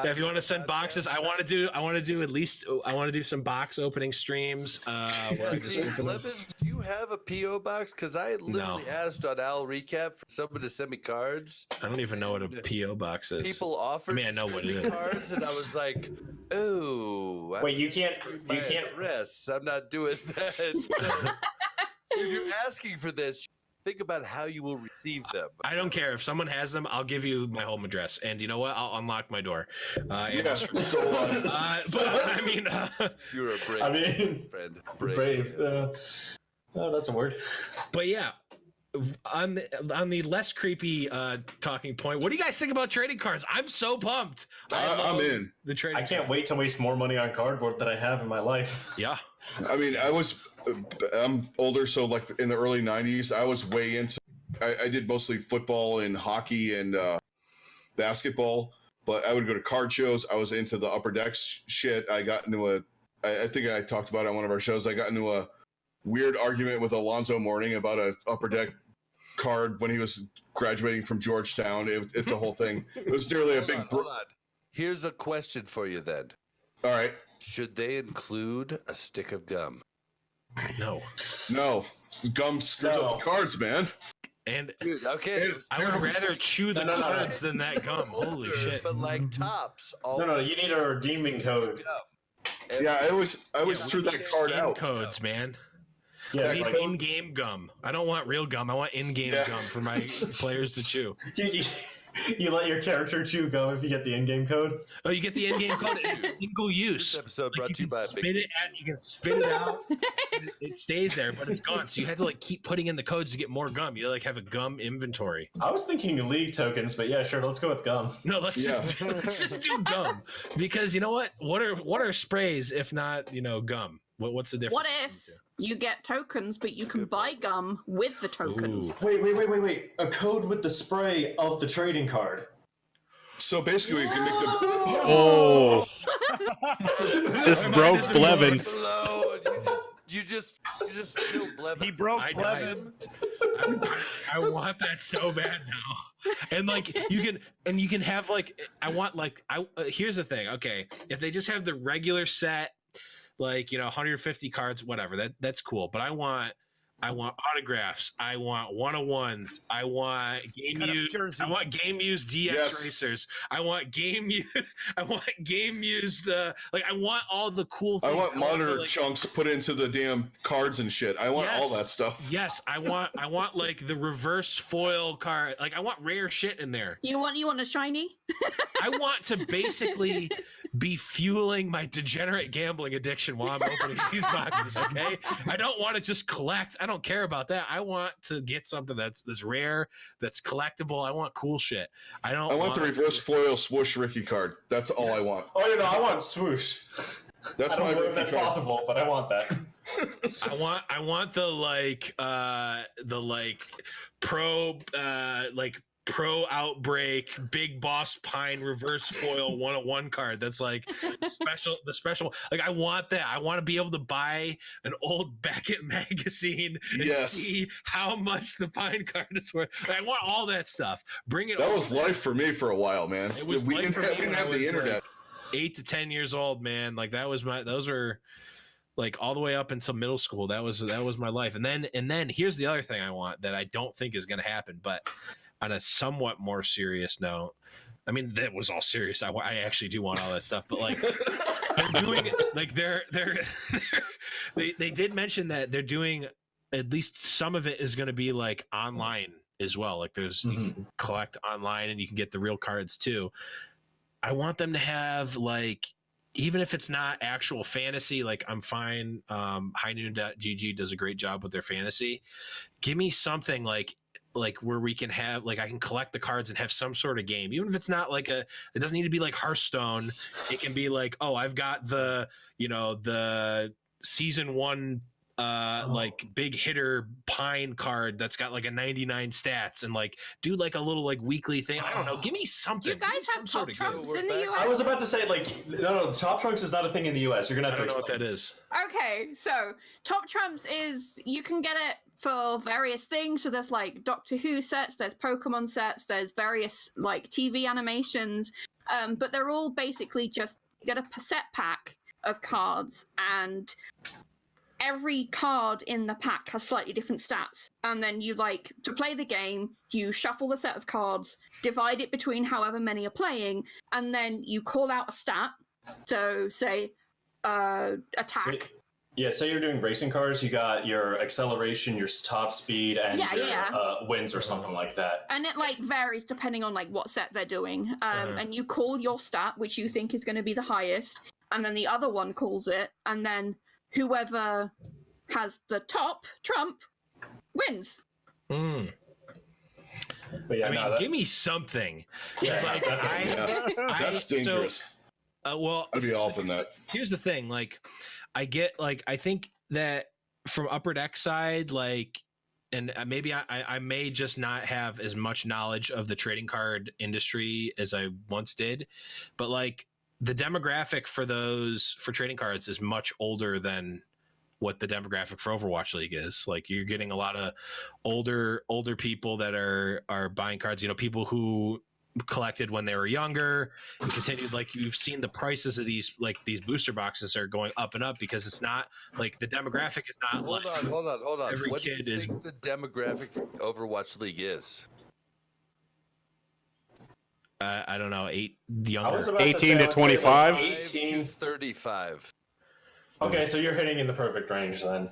If you want to send boxes, I want to do some box opening streams. Levins, do you have a PO box? Because I literally asked on Al Recap for someone to send me cards. I don't even know what a PO box is. People offered. I know what it is. Cards, and I was like, "Oh, wait, you can't address. I'm not doing that." So, if you're asking for this, think about how you will receive them. I don't care if someone has them. I'll give you my home address, and you know what? I'll unlock my door. But I mean, you're a brave friend. Brave. That's a word. But yeah. On the less creepy talking point, what do you guys think about trading cards? I'm so pumped. I'm in the trading. I can't wait to waste more money on cardboard than I have in my life. Yeah. I mean, I'm older, so like in the early 90s, I was way into. I did mostly football and hockey and basketball, but I would go to card shows. I was into the Upper Decks shit. I got into I think I talked about it on one of our shows. I got into a weird argument with Alonzo Mourning about a Upper Deck card when he was graduating from Georgetown. It's a whole thing. It was nearly a big. Hold on. Here's a question for you then. All right. Should they include a stick of gum? No. Gum screws up the cards, man. And dude, okay, I would rather chew the cards than that gum. Holy shit! But like Tops. No, you need a redeeming code. Yeah, I always threw that card out. Codes, man. Yeah, I need in-game gum. I don't want real gum. I want in-game gum for my players to chew. You let your character chew gum if you get the in-game code? Oh, you get the in-game code. It's single use. This episode brought to you by you can spit it out. It stays there, but it's gone. So you have to keep putting in the codes to get more gum. You have a gum inventory. I was thinking league tokens, but yeah, sure. Let's go with gum. No, let's just do gum, because you know what? What are sprays if not gum? What's the difference? What if you get tokens, but you can buy gum with the tokens? Ooh. Wait. A code with the spray of the trading card. So basically, you can make the. Oh. This broke Blevins. You just killed Blevins. He broke Blevin. I want that so bad now. And you can have here's the thing. Okay, if they just have the regular set, 150 cards, whatever, that's cool. But I want autographs. I want one-on-ones. I want game used. I want game used DX racers. I want game used. I want all the cool things. I want monitor chunks put into the damn cards and shit. I want all that stuff. Yes, I want the reverse foil card. I want rare shit in there. You want a shiny? I want to basically be fueling my degenerate gambling addiction while I'm opening these boxes. Okay, I don't want to just collect. I don't care about that. I want to get something that's rare, that's collectible. I want cool shit. I want the reverse foil swoosh Ricky card. That's all I want. Oh, I want swoosh. That's I don't know if that's possible, but I want that. I want pro outbreak big boss pine reverse foil 101 card that's the special. I want that. I want to be able to buy an old Beckett magazine and see how much the pine card is worth. I want all that stuff. Bring it. That was life for me for a while, man. We didn't have the internet. 8 to 10 years old, man. Those were like all the way up until middle school. That was my life. And then here's the other thing I want that I don't think is going to happen, but on a somewhat more serious note. I mean, that was all serious. I actually do want all that stuff, but like they're doing like they did mention that they're doing at least some of it is going to be like online as well. Like there's you can collect online and you can get the real cards too. I want them to have like, even if it's not actual fantasy, like I'm fine. HighNoon.gg does a great job with their fantasy. Give me something like where we can have like I can collect the cards and have some sort of game, even if it's not like it doesn't need to be like Hearthstone. It can be like, oh, I've got the season 1 like big hitter Pine card that's got like a 99 stats and like do like a little like weekly thing. I don't know. Give me something. You guys have Top Trumps in the US? I was about to say, like, no, Top Trunks is not a thing in the US. You're gonna have to know what explain. that is. Okay, so Top Trumps is you can get it for various things. So there's like Doctor Who sets, there's Pokemon sets, there's various like TV animations, but they're all basically just you get a set pack of cards, and every card in the pack has slightly different stats. And then you like to play the game, you shuffle the set of cards, divide it between however many are playing, and then you call out a stat. So say attack. So you're doing racing cars, you got your acceleration, your top speed, and your wins or something like that. And it like varies depending on like what set they're doing. And you call your stat, which you think is going to be the highest, and then the other one calls it, and then whoever has the top trump wins. But yeah, I mean, give me something. It's like that's dangerous. Well, I'd be all in that. Here's the thing, like I get like I think that from Upper Deck side, like, and maybe I may just not have as much knowledge of the trading card industry as I once did, but like the demographic for trading cards is much older than what the demographic for Overwatch League is. Like you're getting a lot of older people that are buying cards, people who collected when they were younger and continued. Like you've seen the prices of these booster boxes are going up and up because it's not like the demographic is not Hold on. every What kid do you is think the demographic for Overwatch League is? I don't know, 18 to 25, 18 to 35. Okay, so you're hitting in the perfect range then.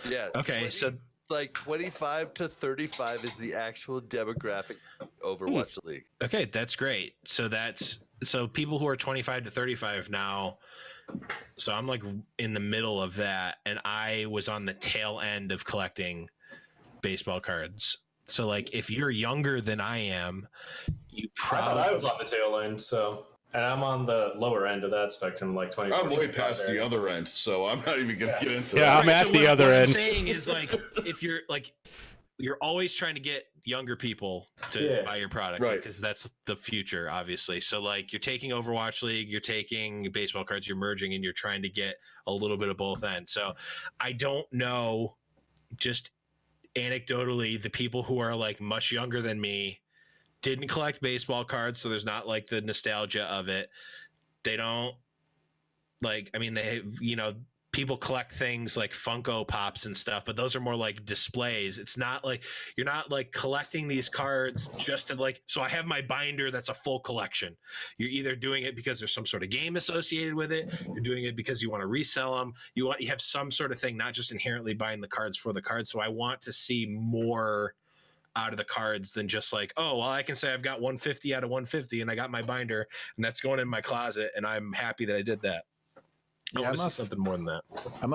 Yeah. Okay, so like 25 to 35 is the actual demographic Overwatch League. Okay, that's great. So people who are 25 to 35 now. So I'm like in the middle of that, and I was on the tail end of collecting baseball cards. So like if you're younger than I am, you probably... I thought I was on the tail end, and I'm on the lower end of that spectrum, like 20. I'm way past the other end, so I'm not even gonna get into that. Yeah, I'm at the other end. What I'm saying is like if you're like you're always trying to get younger people to buy your product, right? Because that's the future, obviously. So like you're taking Overwatch League, you're taking baseball cards, you're merging, and you're trying to get a little bit of both ends. So I don't know, just anecdotally, the people who are like much younger than me didn't collect baseball cards, so there's not like the nostalgia of it. They don't like, I mean, they, people collect things like Funko Pops and stuff, but those are more like displays. It's not like you're not like collecting these cards just to like, so I have my binder that's a full collection. You're either doing it because there's some sort of game associated with it, you're doing it because you want to resell them, you have some sort of thing, not just inherently buying the cards for the cards. So I want to see more out of the cards than just like, oh, well, I can say I've got 150 out of 150 and I got my binder and that's going in my closet and I'm happy that I did that. I want to see something more than that. I'm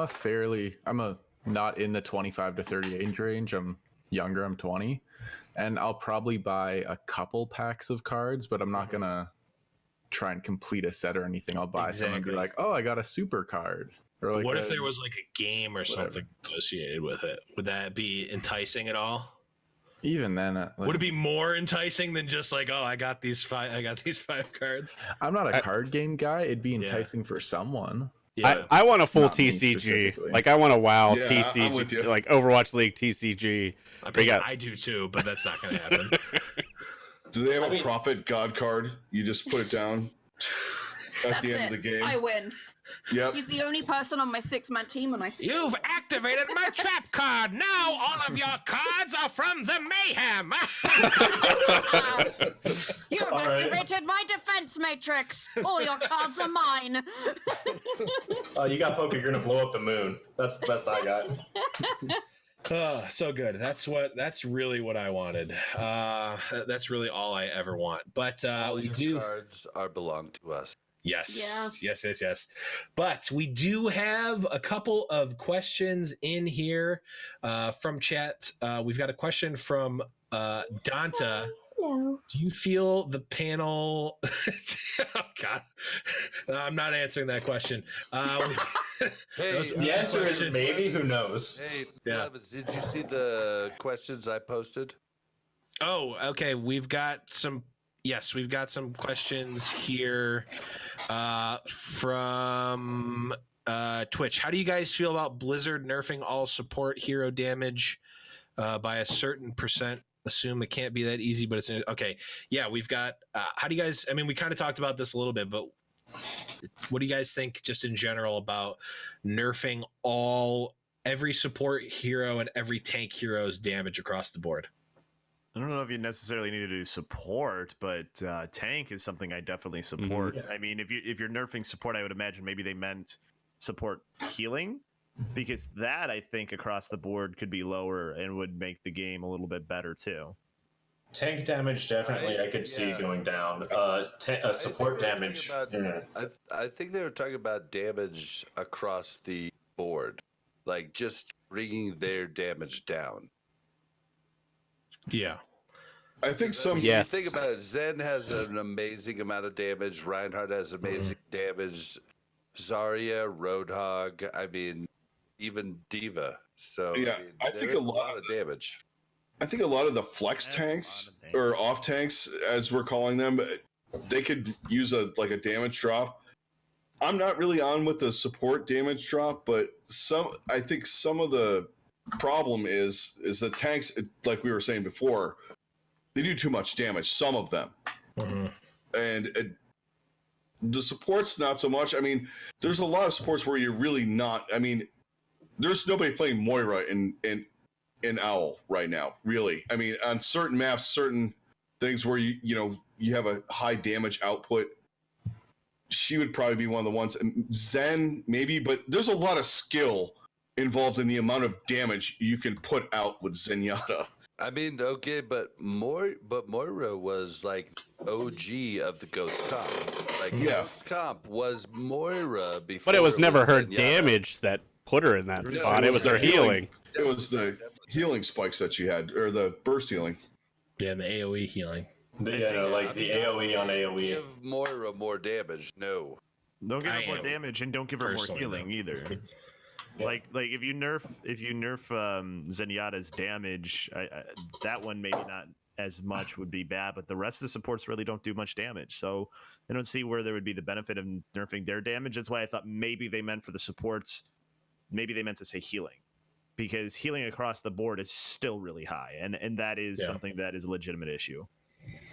not in the 25 to 30 age range. I'm younger. I'm 20, and I'll probably buy a couple packs of cards, but I'm not gonna try and complete a set or anything. I'll buy some and be like, oh, I got a super card. Or like, what if there was like a game or something associated with it? Would that be enticing at all? Even then, would it be more enticing than just like, oh, I got these 5 cards? I'm not a card game guy. It'd be enticing for someone. Yeah. I want a full TCG. Like I want a WoW TCG, like Overwatch League TCG. I do too, but that's not going to happen. Do they have a Prophet God card? You just put it down at the end of the game. I win. Yep. He's the only person on my 6-man team, and I still... You've activated my trap card. Now all of your cards are from the Mayhem. You've All right. activated my defense matrix. All your cards are mine. You got Poke, you're gonna blow up the moon. That's the best I got. Oh, so good. That's really what I wanted. That's really all I ever want. But we do cards belong to us. yes. But we do have a couple of questions in here from chat. We've got a question from Danta. Hello. Do you feel the panel? Oh God, I'm not answering that question. Hey, The answer is maybe. Who knows? Hey, Yeah. Levis, did you see the questions I posted? Oh, okay. We've got some questions here from Twitch. How do you guys feel about Blizzard nerfing all support hero damage by a certain percent? Assume it can't be that easy, but it's okay. Yeah, we've got. How do you guys? I mean, we kind of talked about this a little bit, but what do you guys think, just in general, about nerfing every support hero and every tank hero's damage across the board? I don't know if you necessarily need to do support, but tank is something I definitely support. Mm-hmm. I mean, if you're nerfing support, I would imagine maybe they meant support healing, because that I think across the board could be lower and would make the game a little bit better too. Tank damage definitely I could see going down. Support damage. I think they were talking about damage across the board, like just bringing their damage down. Yeah. I think some. Yes. You think about it, Zen has an amazing amount of damage. Reinhardt has amazing damage. Zarya, Roadhog. I mean, even Diva. So Yeah, I think a lot of damage. I think a lot of the flex tanks or off tanks, as we're calling them, they could use a damage drop. I'm not really on with the support damage drop, but I think some of the problem is the tanks, like we were saying before, they do too much damage. Some of them, and the supports not so much. I mean, there's a lot of supports where you're really not. I mean, there's nobody playing Moira in Owl right now, really. I mean, on certain maps, certain things where you have a high damage output, she would probably be one of the ones. And Zen maybe, but there's a lot of skill involved in the amount of damage you can put out with Zenyatta. I mean, okay, but Moira was like OG of the Goats comp. Like Goats comp was Moira before. But it was never her Zenyatta. damage that put her in that No, spot. It was her healing. It was the healing spikes that she had, or the burst healing. Yeah, and the AoE healing. The AoE on AoE. Give Moira more damage. No. Don't give her more damage, and don't give her more healing either. Like if you nerf Zenyatta's damage, that one maybe not as much would be bad, but the rest of the supports really don't do much damage. So I don't see where there would be the benefit of nerfing their damage. That's why I thought maybe they meant for the supports, maybe they meant to say healing, because healing across the board is still really high, and that is something that is a legitimate issue.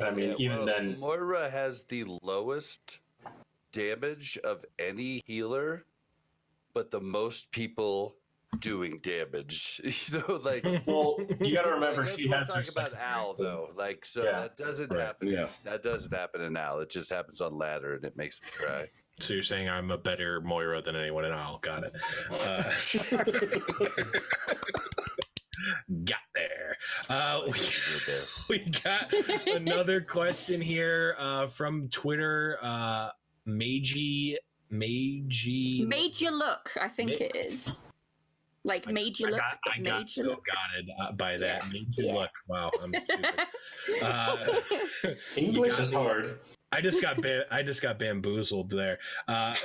I mean, then Moira has the lowest damage of any healer, but the most people doing damage. Well, you got to remember she has her talking about Al though. That doesn't happen. Yeah, that doesn't happen in Al. It just happens on ladder, and it makes me cry. So you're saying I'm a better Moira than anyone in Owl. Got it. Got there. We got another question here from Twitter. Made you look, I think it is. Like made you look. I got so got it by that. Made you look. Wow, I'm stupid. English is hard. I just got bamboozled there.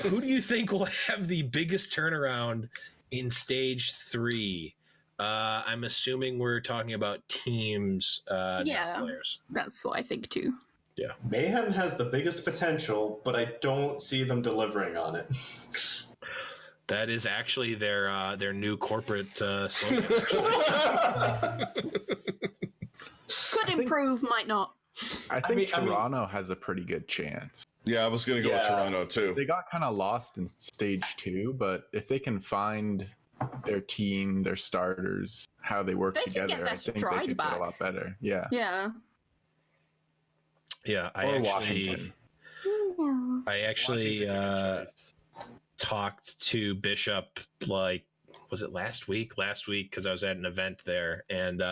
Who do you think will have the biggest turnaround in stage 3? I'm assuming we're talking about teams, not players. That's what I think too. Yeah, Mayhem has the biggest potential, but I don't see them delivering on it. That is actually their new corporate slogan. Could improve, might not. I think Toronto has a pretty good chance. Yeah, I was going to go with Yeah. Toronto too. They got kind of lost in stage 2, but if they can find their team, their starters, how they work They can get together, their I think they stride could back. get a lot better. Yeah. Yeah. Yeah, Or Washington. I actually Washington's a good choice. talked to Bishop, like, was it last week? Last week, because I was at an event there, and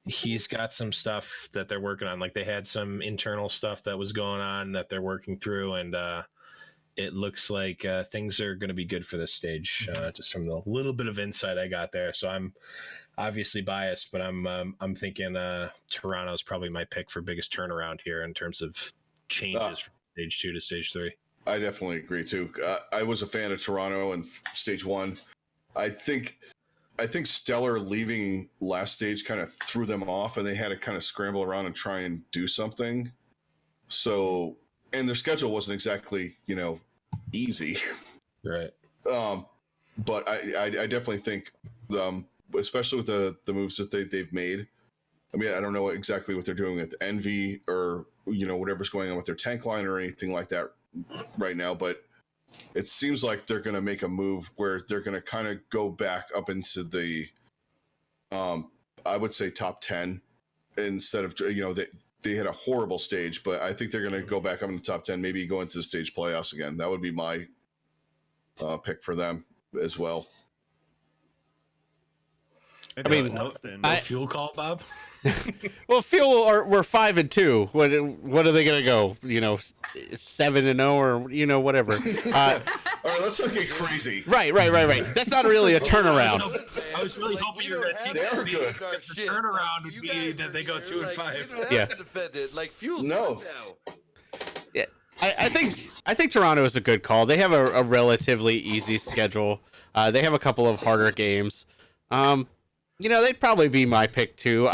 he's got some stuff that they're working on. Like, they had some internal stuff that was going on that they're working through, and it looks like things are going to be good for this stage, just from the little bit of insight I got there. So I'm obviously biased, but I'm thinking Toronto's probably my pick for biggest turnaround here in terms of changes from stage 2 to stage 3. I definitely agree too. I was a fan of Toronto in stage 1. I think Stellar leaving last stage kind of threw them off, and they had to kind of scramble around and try and do something. So, and their schedule wasn't exactly, easy. Right. But I definitely think, especially with the moves that they've made. I mean, I don't know exactly what they're doing with Envy or whatever's going on with their tank line or anything like that right now, but it seems like they're going to make a move where they're going to kind of go back up into the, I would say top 10 instead of they had a horrible stage, but I think they're going to go back up in the top 10, maybe go into the stage playoffs again. That would be my pick for them as well. I mean, No fuel call, Bob? Well, we're 5-2. What are they gonna go? 7-0 or whatever. All right, let's not get crazy. Right. That's not really a turnaround. I was really hoping you were going to take They are good. the turnaround would be that they go 2 and 5. You don't have Yeah. to defend it. Like, Fuel's No. good now. Yeah, I think Toronto is a good call. They have a relatively easy schedule. They have a couple of harder games. They'd probably be my pick too.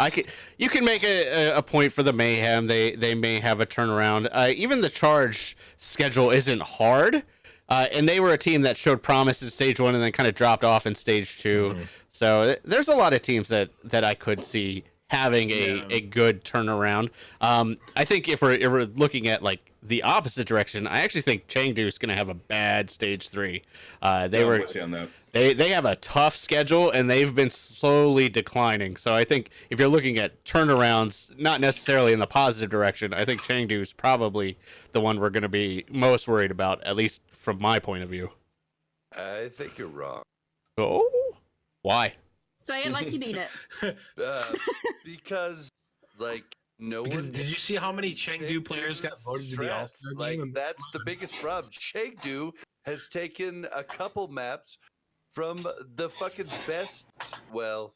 You can make a point for the Mayhem. They may have a turnaround. Even the Charge schedule isn't hard, and they were a team that showed promise in stage 1 and then kind of dropped off in stage 2. Mm-hmm. So there's a lot of teams that I could see having a good turnaround. I think if we're looking at like the opposite direction, I actually think Chengdu is going to have a bad stage 3. I'm with you on that. They have a tough schedule, and they've been slowly declining. So I think if you're looking at turnarounds, not necessarily in the positive direction, I think Chengdu is probably the one we're going to be most worried about, at least from my point of view. I think you're wrong. Oh, why? Say it like you mean it. Because, like, no Because one. did you see how many Chengdu players got voted to the stressed. All-Star Like, game? that's the biggest problem. Chengdu has taken a couple maps from the fucking best. Well,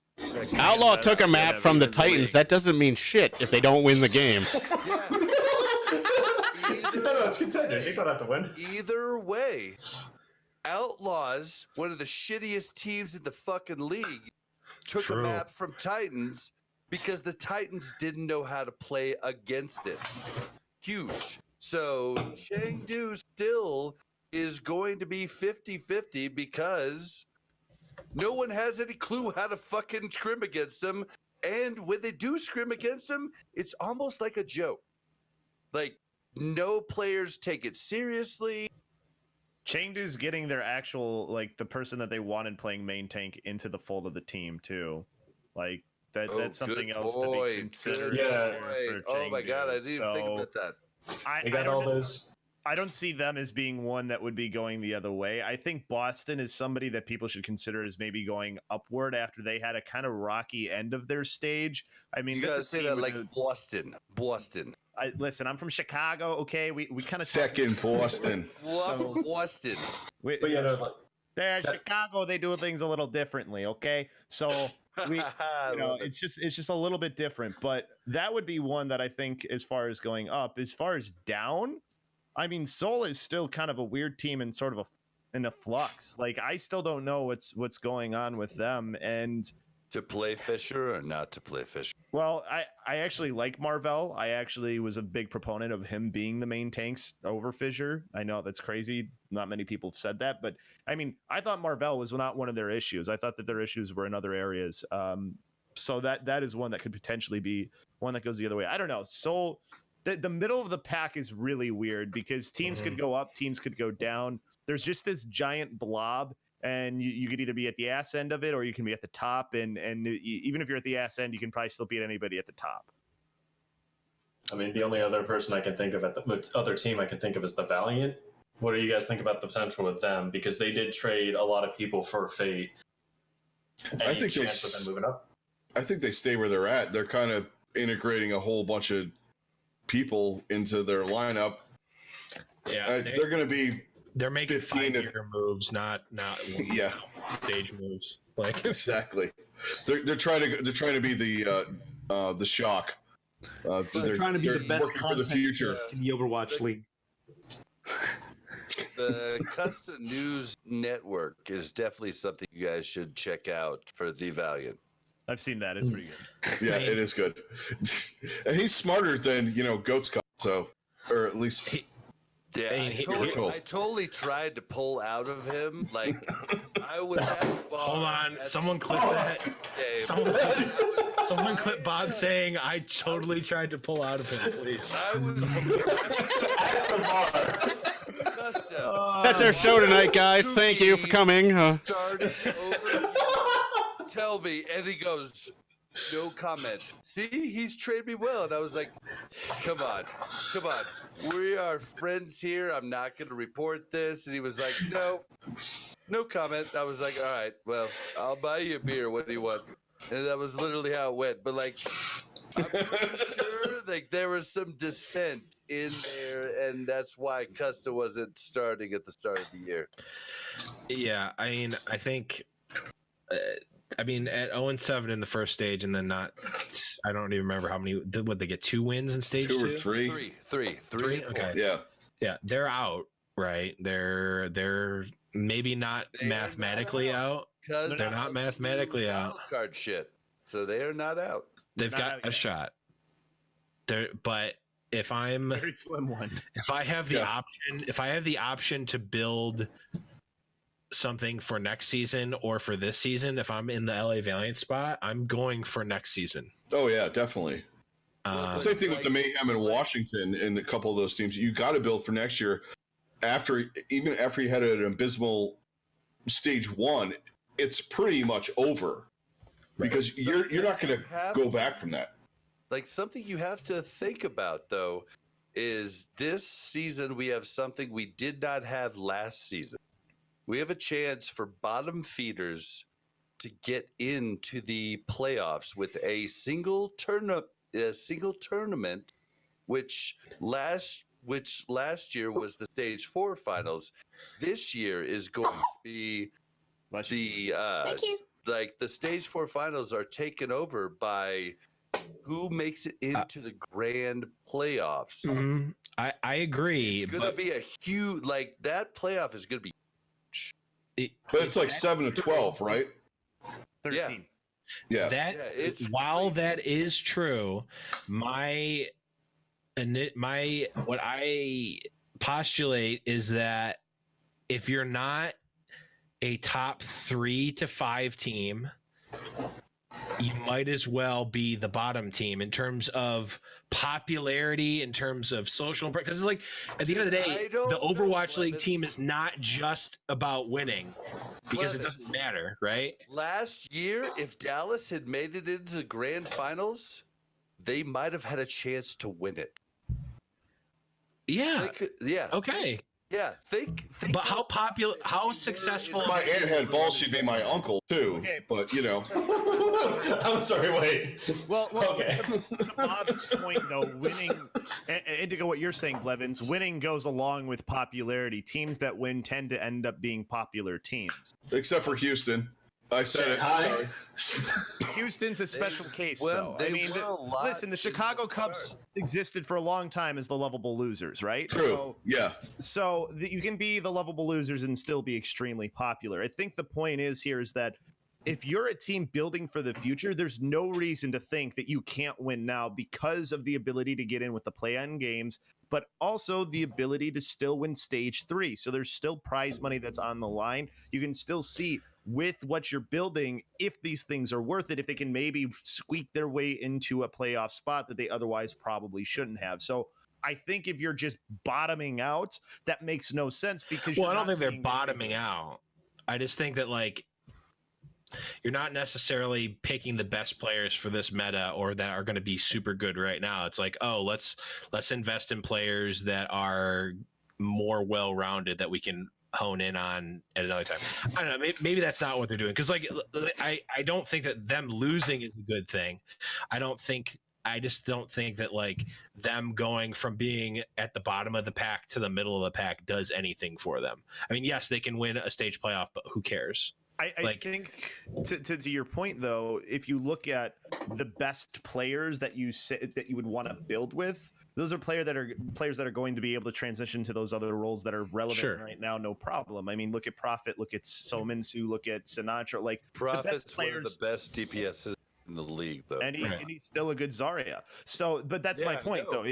Outlaw took a map from the Titans. That doesn't mean shit if they don't win the game. No, it's contenders. You don't have to win. Either way, Outlaws, one of the shittiest teams in the fucking league, took True. a map from Titans because the Titans didn't know how to play against it. Huge. So Chengdu still is going to be 50-50 because no one has any clue how to fucking scrim against them. And when they do scrim against them, it's almost like a joke. Like, no players take it seriously. Chengdu's getting their actual, like, the person that they wanted playing main tank into the fold of the team too. Like that's something good else to point, be considered. good Yeah. for Oh my god, I didn't even think So, about that. They got all those. I don't see them as being one that would be going the other way. I think Boston is somebody that people should consider as maybe going upward after they had a kind of rocky end of their stage. I mean, You that's gotta a say team that with like a- Boston. listen, I'm from Chicago. Okay, we kind of Fucking Boston. Boston. But yeah, no, There, Chicago, they do things a little differently. Okay, so we, I you know, love it. it's just a little bit different. But that would be one that I think, as far as going up, as far as down, I mean, Seoul is still kind of a weird team and sort of in a flux. Like, I still don't know what's going on with them. And To play Fisher or not to play Fisher? well, I actually like Marvell. I actually was a big proponent of him being the main tanks over Fissure. I know that's crazy. Not many people have said that, but I mean, I thought Marvell was not one of their issues. I thought that their issues were in other areas. So that is one that could potentially be one that goes the other way. I don't know. Seoul the middle of the pack is really weird because teams could go up, teams could go down. There's just this giant blob, and you could either be at the ass end of it or you can be at the top. And even if you're at the ass end, you can probably still beat anybody at the top. I mean, the only other person I can think of other team I can think of is the Valiant. What do you guys think about the potential with them? Because they did trade a lot of people for Fate. I think chance of them moving up? I think they stay where they're at. They're kind of integrating a whole bunch of people into their lineup. Yeah, they're going to be. They're making 15 5-year moves, not yeah, stage moves. Like exactly. They're trying to be the shock. They're trying to be the best working for the content future in the Overwatch League. The Custom News Network is definitely something you guys should check out for the Valiant. I've seen that. It's pretty good. Yeah, it is good. And he's smarter than Goat's Cup, so, or at least. Yeah, I totally tried to pull out of him. Like, I would have. Hold on, someone clip that. Someone clip Bob saying, "I totally tried to pull out of him." Please. I was. That's our show tonight, guys. Thank you for coming. Started over. Tell me, and he goes, no comment. See, he's trained me well, and I was like, come on. We are friends here. I'm not going to report this. And he was like, no comment. I was like, all right, well, I'll buy you a beer. What do you want? And that was literally how it went. But like, I'm pretty sure like there was some dissent in there, and that's why Custa wasn't starting at the start of the year. Yeah, I mean, I think. At 0-7 in the first stage, and then not. I don't even remember how many. Would they get 2 wins in stage 2? 2 or 3? Three. Okay. Yeah, they're out. Right. They're maybe not mathematically out. They're not mathematically out. Card shit. So they are not out. They've got a shot. But if I'm very slim one. If I have the option to build something for next season or for this season, if I'm in the LA Valiant spot, I'm going for next season. Oh yeah, definitely. Same thing with the Mayhem in Washington and a couple of those teams. You got to build for next year. Even after you had an abysmal stage 1, it's pretty much over because you're not going to go back from that. Like, something you have to think about though is this season we have something we did not have last season. We have a chance for bottom feeders to get into the playoffs with a single tournament, which last year was the stage 4 finals. This year is going to be the stage 4 finals are taken over by who makes it into the grand playoffs. Mm-hmm. I agree. It's going to be a huge, like, that playoff is going to be. But it's like 7 to 12, right? 13. Yeah. That is true, what I postulate is that if you're not a top 3 to 5 team, you might as well be the bottom team in terms of popularity, in terms of social, because it's like at the end of the day, the Overwatch League team is not just about winning, because it doesn't matter, right? Last year, if Dallas had made it into the grand finals, they might have had a chance to win it. Yeah. Yeah. Okay. Yeah. Think but how popular, how successful? If my aunt had balls, she'd be my uncle too. Okay. But I'm sorry. Wait. Well, okay. To Bob's point, though, winning, and to go what you're saying, Blevins, winning goes along with popularity. Teams that win tend to end up being popular teams. Except for Houston. I said it. Hi. Sorry. Houston's a special case, though. I mean, listen, the Chicago Cubs existed for a long time as the lovable losers, right? True. So you can be the lovable losers and still be extremely popular. I think the point is that if you're a team building for the future, there's no reason to think that you can't win now because of the ability to get in with the play-in games, but also the ability to still win stage 3. So there's still prize money that's on the line. You can still see with what you're building, if these things are worth it, if they can maybe squeak their way into a playoff spot that they otherwise probably shouldn't have. So I think if you're just bottoming out, that makes no sense because Well, I you're don't not think they're seeing bottoming out. I just think that like you're not necessarily picking the best players for this meta or that are going to be super good right now. It's like, oh, let's invest in players that are more well-rounded that we can hone in on at another time. I don't know. Maybe that's not what they're doing because, like, I don't think that them losing is a good thing. I just don't think that like them going from being at the bottom of the pack to the middle of the pack does anything for them. I mean, yes, they can win a stage playoff, but who cares? I think to your point though, if you look at the best players that you would want to build with, those are players that are going to be able to transition to those other roles that are relevant right now, no problem. I mean, look at Prophet, look at Sominsu, look at Sinatra. Like Prophet's one of the best DPSs in the league, though, and he's still a good Zarya. So, but that's my point, though.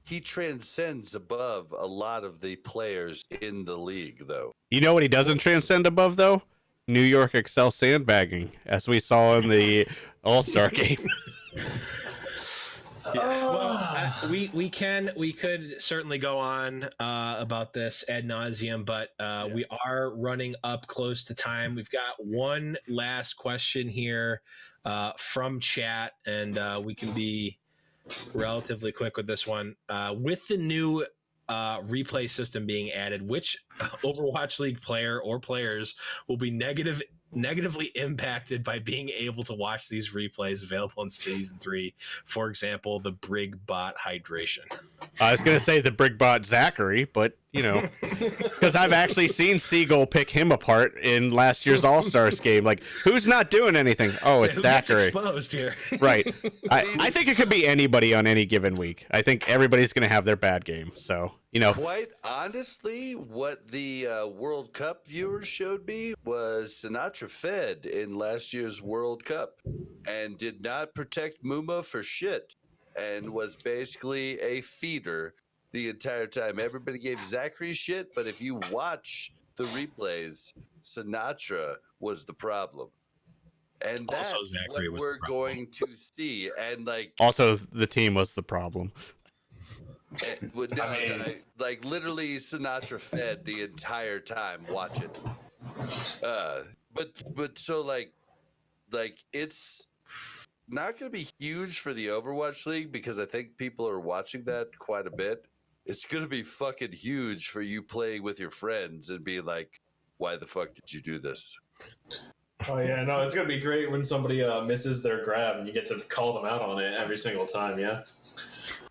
He transcends above a lot of the players in the league, though. You know what he doesn't transcend above, though? New York Excel sandbagging, as we saw in the All-Star game. Well, we could certainly go on about this ad nauseum, but we are running up close to time. We've got one last question here from chat, and we can be relatively quick with this one. With the new replay system being added, which Overwatch League player or players will be negatively impacted by being able to watch these replays available in Season 3? For example, the Brig Bot hydration. I was going to say the Brig Bot Zachary, but, you know, because I've actually seen Seagull pick him apart in last year's All-Stars game. Like, who's not doing anything? Oh, it's Zachary. Exposed here. Right. I think it could be anybody on any given week. I think everybody's going to have their bad game. So, you know. Quite honestly, what the World Cup viewers showed me was Sinatra fed in last year's World Cup and did not protect Muma for shit and was basically a feeder the entire time. Everybody gave Zachary shit, but if you watch the replays, Sinatra was the problem. And that's what we're going to see. And like, also, the team was the problem. Like literally Sinatra fed the entire time. Watch it. But so like it's not going to be huge for the Overwatch League because I think people are watching that quite a bit. It's going to be fucking huge for you playing with your friends and be like, why the fuck did you do this? Oh yeah, no, it's gonna be great when somebody misses their grab and you get to call them out on it every single time. Yeah.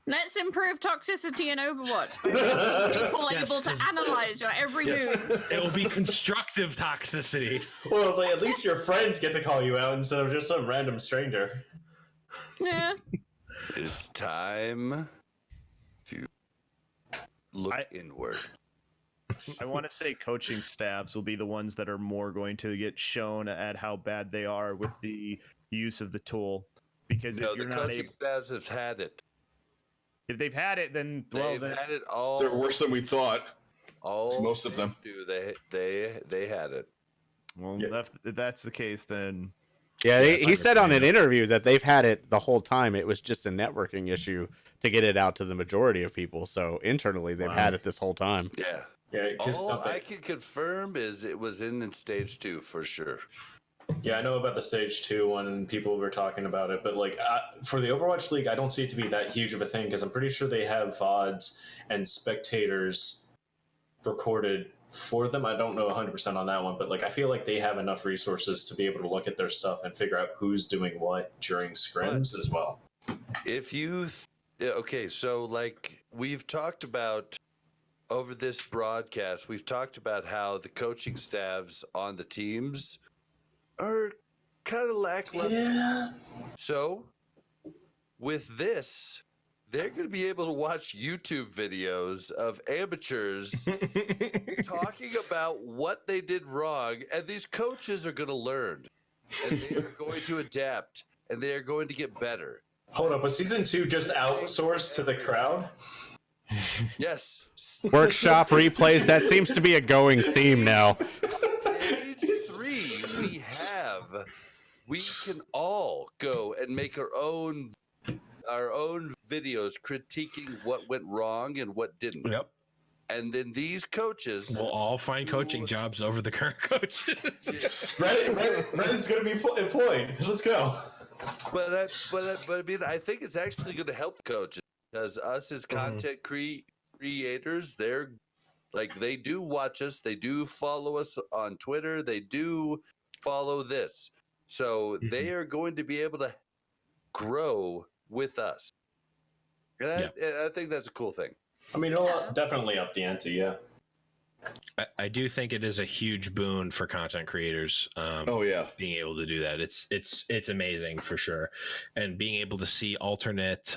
Let's improve toxicity in Overwatch. People able to analyze your every move. It will be constructive toxicity. Well, it's like at least your friends get to call you out instead of just some random stranger. Yeah. It's time to look inward. I want to say coaching staffs will be the ones that are more going to get shown at how bad they are with the use of the tool. Because if you're the not coaching staffs have had it. If they've had it, then they've had it all. They're worse than we thought. Most of them. They had it. Well, if that's the case, then yeah, he said on an interview that they've had it the whole time. It was just a networking issue to get it out to the majority of people. So internally, they've had it this whole time. Yeah. Yeah. All I can confirm is it was in stage 2 for sure. Yeah, I know about the stage 2 when people were talking about it, but like for the Overwatch League, I don't see it to be that huge of a thing because I'm pretty sure they have VODs and spectators recorded for them. I don't know 100% on that one, but like I feel like they have enough resources to be able to look at their stuff and figure out who's doing what during scrims as well. If you okay, so like we've talked about over this broadcast, we've talked about how the coaching staffs on the teams are kind of lackluster. Yeah. So with this, they're going to be able to watch YouTube videos of amateurs talking about what they did wrong, and these coaches are going to learn, and they are going to adapt, and they are going to get better. Hold up, was Season 2 just outsourced to the crowd? Yes. Workshop replays. That seems to be a going theme now. Stage 3, we can all go and make our own videos critiquing what went wrong and what didn't. Yep. And then these coaches We'll all find coaching who- jobs over the current coaches. Reddit's going to be employed. Let's go. But I mean, I think it's actually going to help coaches because us as content creators, they're like, they do watch us, they do follow us on Twitter, they do follow this, so they are going to be able to grow with us, and I think that's a cool thing. I mean, it'll definitely up the ante, yeah. I do think it is a huge boon for content creators. Oh yeah, being able to do that, it's amazing for sure, and being able to see alternate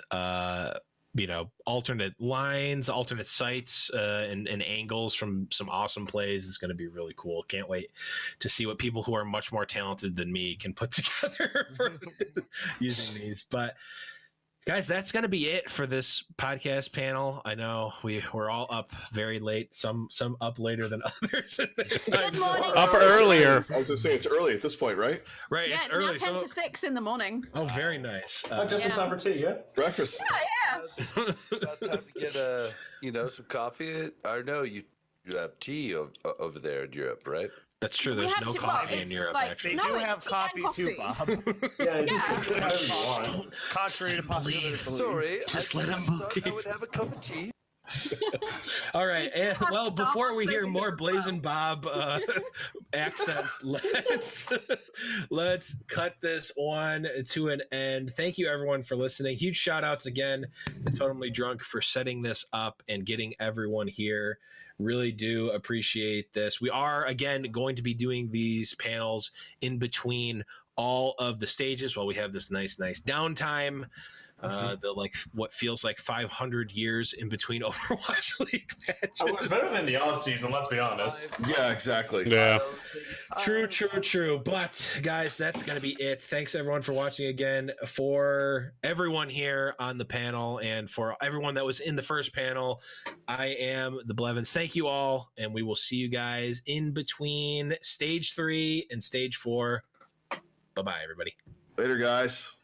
alternate lines, alternate sites, and angles from some awesome plays is going to be really cool. Can't wait to see what people who are much more talented than me can put together for using these. But guys, that's going to be it for this podcast panel. I know we're all up very late, some up later than others. Good morning. Up earlier. I was gonna say it's early at this point, right? Right, Yeah, it's it's early. now 10 to 6 in the morning. Oh, very nice. Just in time for tea, yeah? Breakfast. About time to get some coffee. Or no, you have tea over there in Europe, right? That's true. We There's have no to- coffee well, in it's Europe, like- actually. They No, do it's have tea coffee, and too, coffee. Bob. Yeah, Yeah. whatever you want. Contrary to possibility. Sorry, Just I let him thought I believe. would have a cup of tea. All right, We do and have well, before we Starbucks hear over more here as Blazing Bob accents, let's cut this one to an end. Thank you, everyone, for listening. Huge shout outs again to Totally Drunk for setting this up and getting everyone here. Really do appreciate this. We are again going to be doing these panels in between all of the stages while we have this nice downtime. The what feels like 500 years in between Overwatch League matches. It's better than the off season, let's be honest. Yeah, exactly. Yeah. True. But guys, that's gonna be it. Thanks everyone for watching again. For everyone here on the panel and for everyone that was in the first panel, I am the Blevins. Thank you all, and we will see you guys in between stage 3 and stage 4. Bye-bye, everybody. Later, guys.